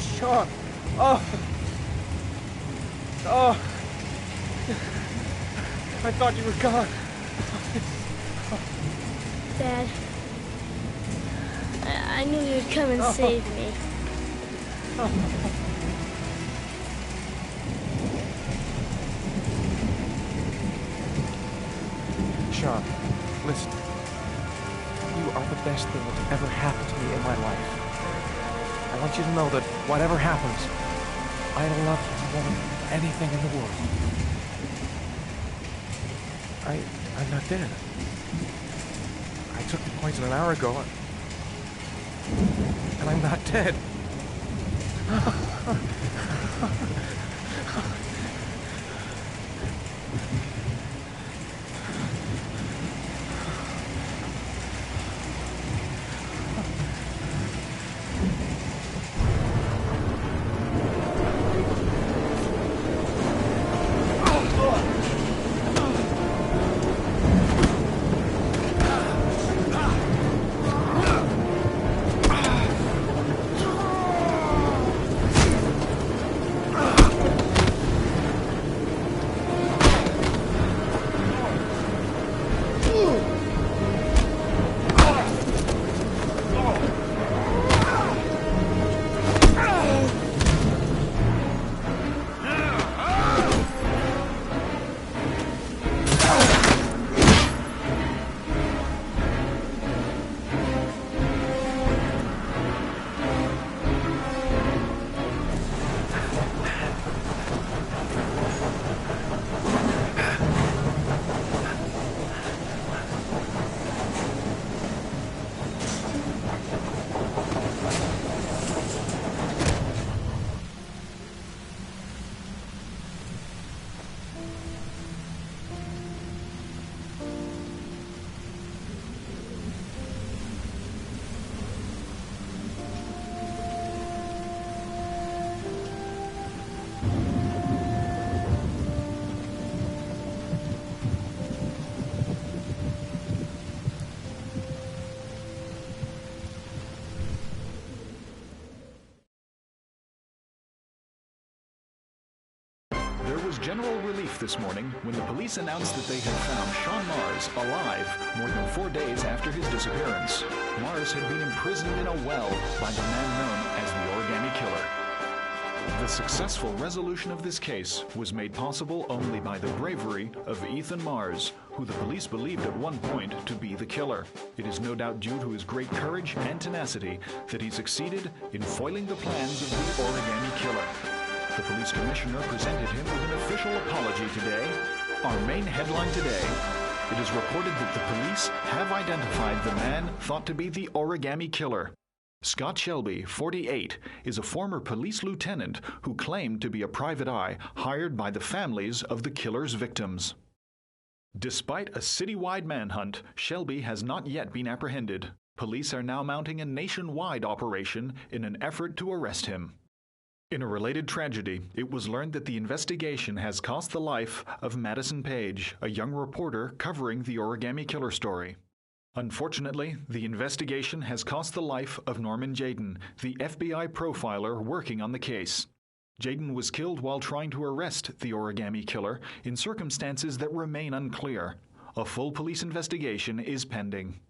Sean. I thought you were gone. Dad, I knew you'd come and save me. Sean, listen. you are the best thing that's ever happened to me in my life. I want you to know that whatever happens, I love you more than anything in the world. I'm not dead. I took the poison an hour ago, and I'm not dead. There was general relief this morning when the police announced that they had found Sean Mars alive more than 4 days after his disappearance. Mars had been imprisoned in a well by the man known as the Origami Killer. The successful resolution of this case was made possible only by the bravery of Ethan Mars, who the police believed at one point to be the killer. It is no doubt due to his great courage and tenacity that he succeeded in foiling the plans of the Origami Killer. The police commissioner presented him with an official apology today. Our main headline today: it is reported that the police have identified the man thought to be the Origami Killer. Scott Shelby, 48, is a former police lieutenant who claimed to be a private eye hired by the families of the killer's victims. Despite a citywide manhunt, Shelby has not yet been apprehended. Police are now mounting a nationwide operation in an effort to arrest him. In a related tragedy, it was learned that the investigation has cost the life of Madison Page, a young reporter covering the Origami Killer story. Unfortunately, the investigation has cost the life of Norman Jayden, the FBI profiler working on the case. Jayden was killed while trying to arrest the Origami Killer in circumstances that remain unclear. A full police investigation is pending.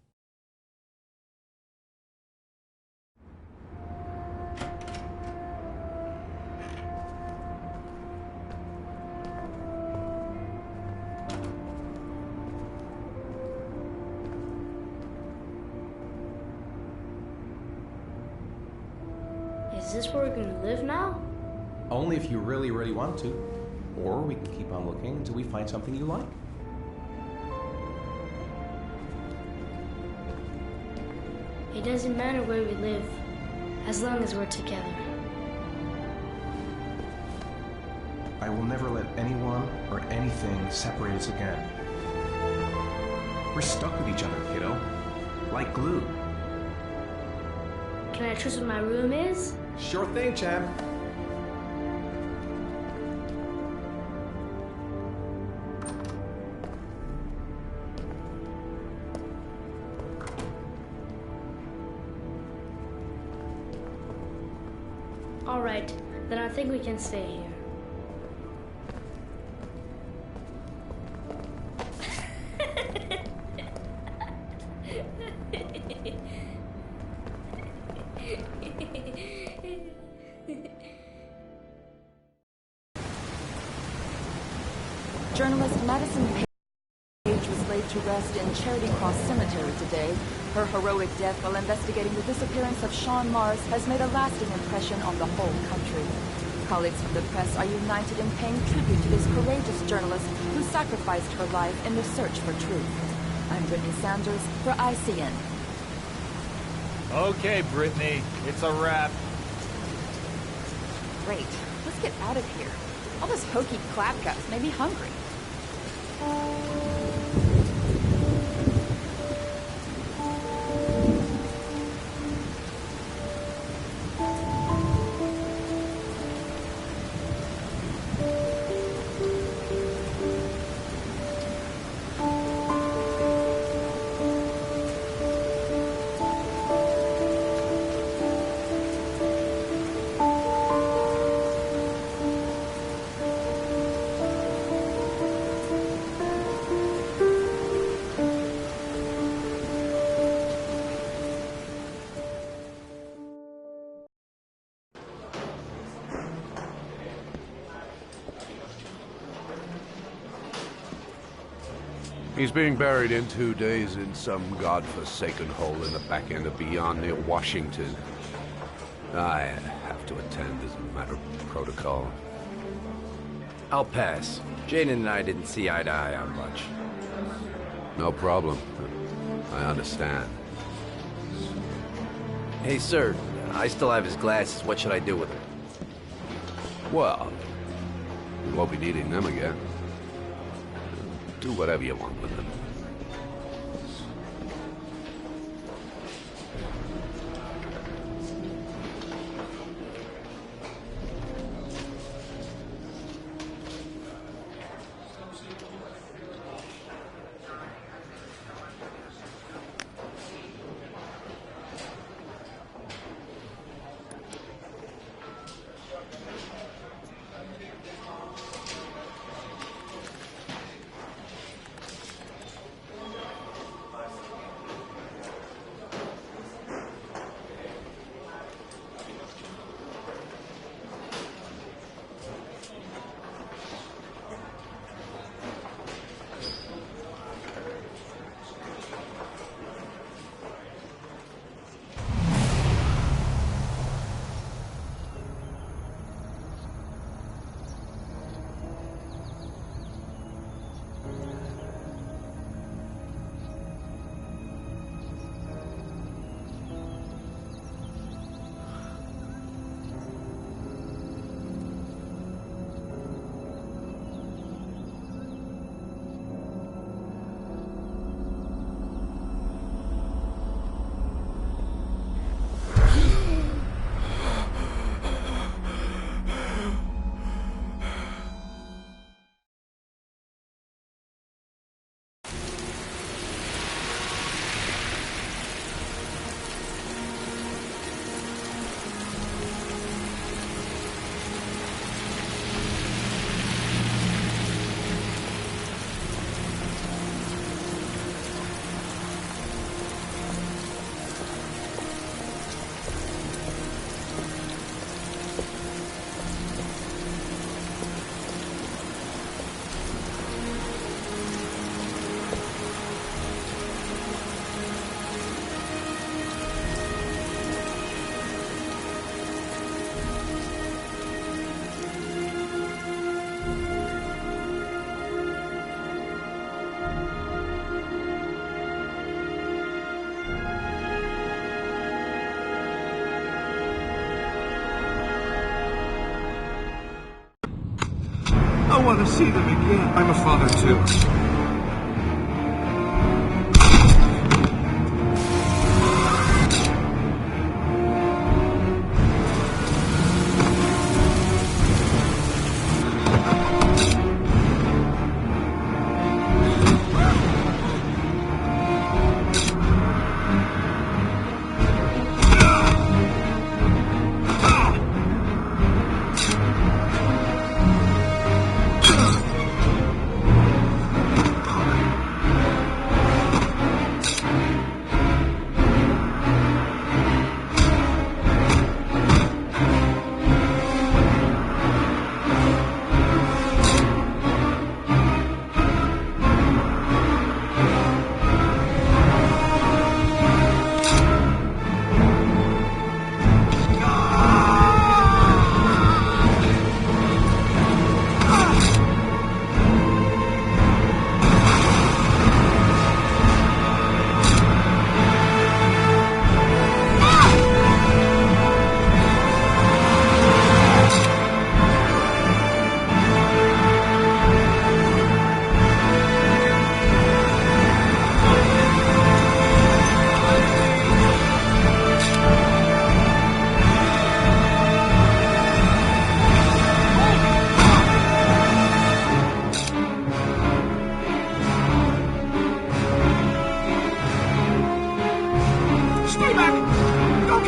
Is this where we're gonna live now? Only if you really, really want to. Or we can keep on looking until we find something you like. It doesn't matter where we live, as long as we're together. I will never let anyone or anything separate us again. We're stuck with each other, kiddo. Like glue. Can I trust what my room is? Sure thing, champ. All right, then I think we can stay here. Journalist Madison Page was laid to rest in Charity Cross Cemetery today. Her heroic death while investigating the disappearance of Sean Mars has made a lasting impression on the whole country. Colleagues from the press are united in paying tribute to this courageous journalist who sacrificed her life in the search for truth. I'm Brittany Sanders for ICN. Okay, Brittany, it's a wrap. Great. Let's get out of here. All this hokey clapguts made me hungry. He's being buried in 2 days in some godforsaken hole in the back end of beyond near Washington. I have to attend as a matter of protocol. I'll pass. Jaden and I didn't see eye to eye on much. No problem. I understand. Hey, sir. I still have his glasses. What should I do with them? Well, you won't be needing them again. Do whatever you want with them. I want to see them again. I'm a father, too.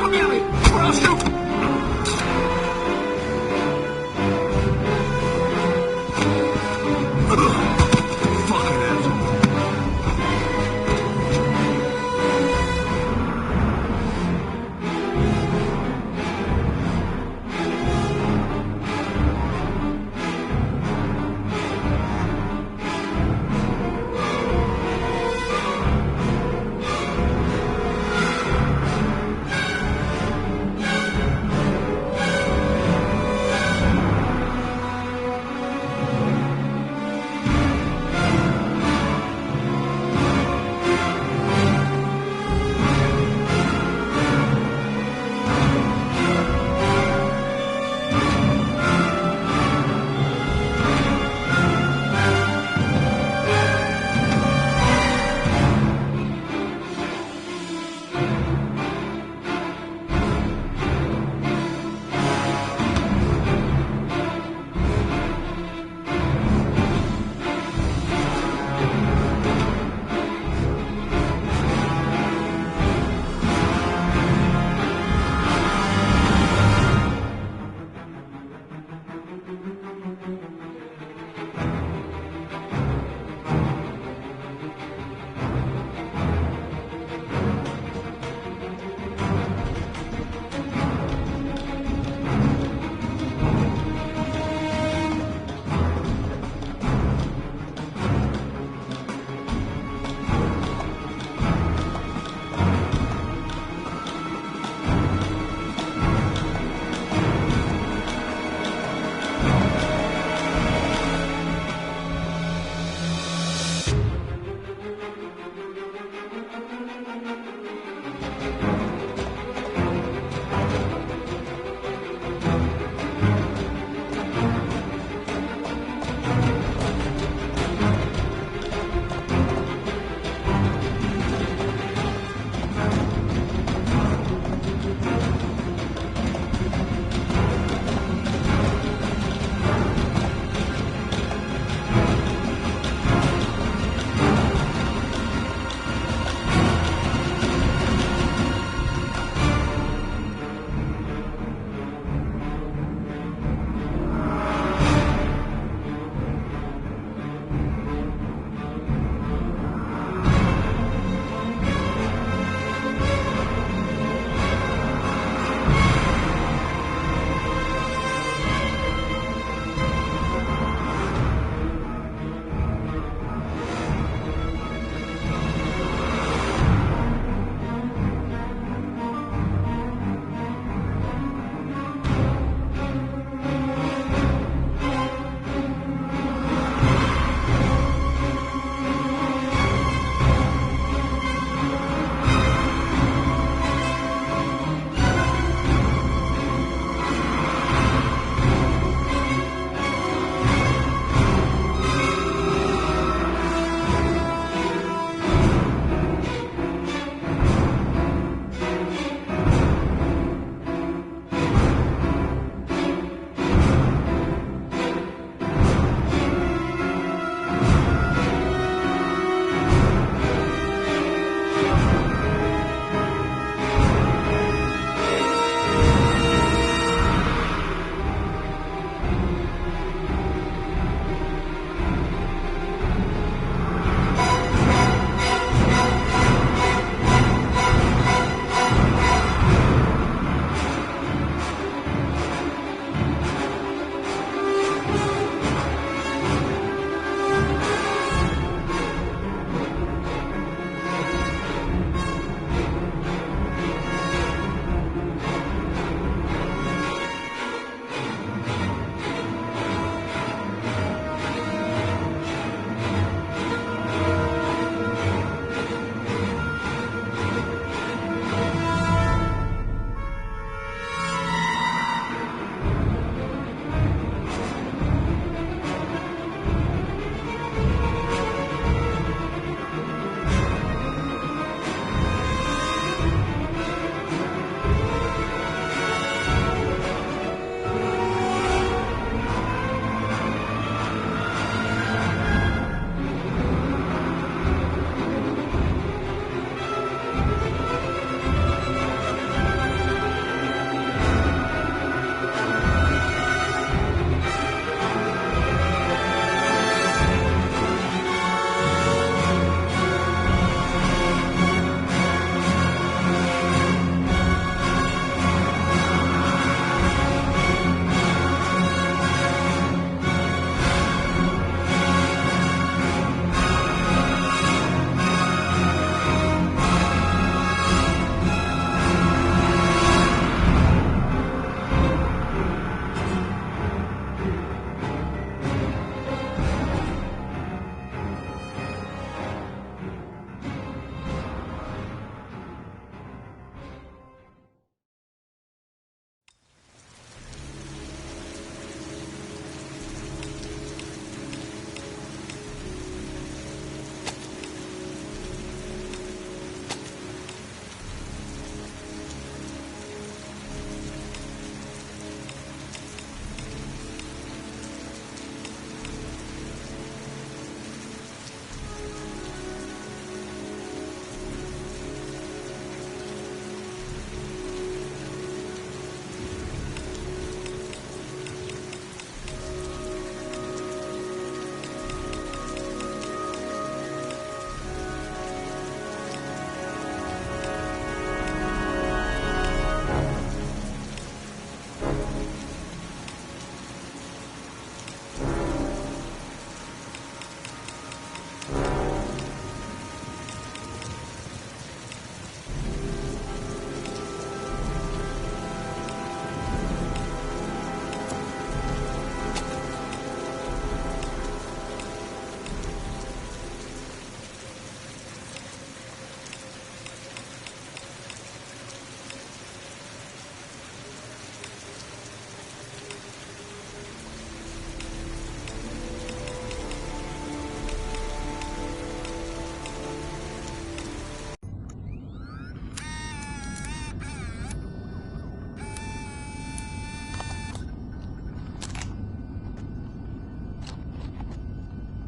Look at me, or I'll shoot! Fucking asshole.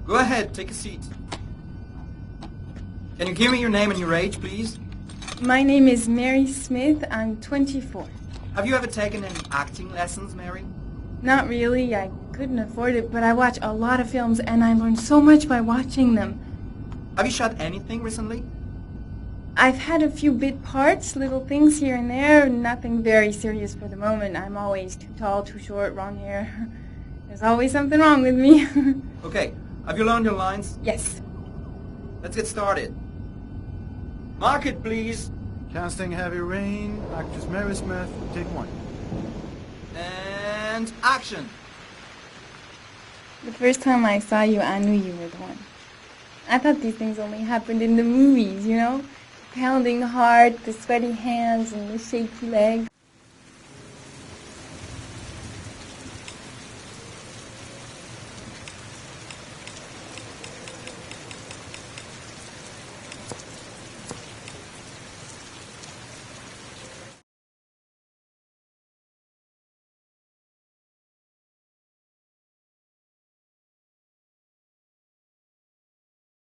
Go ahead, take a seat. Can you give me your name and your age, please? My name is Mary Smith. I'm 24. Have you ever taken any acting lessons, Mary? Not really. I couldn't afford it, but I watch a lot of films, and I learn so much by watching them. Have you shot anything recently? I've had a few bit parts, little things here and there, nothing very serious for the moment. I'm always too tall, too short, wrong hair. There's always something wrong with me. Okay, have you learned your lines? Yes. Let's get started. Mark it, please. Casting Heavy Rain, actress Mary Smith, take 1. And action. The first time I saw you, I knew you were the one. I thought these things only happened in the movies, you know? Pounding heart, the sweaty hands, and the shaky legs.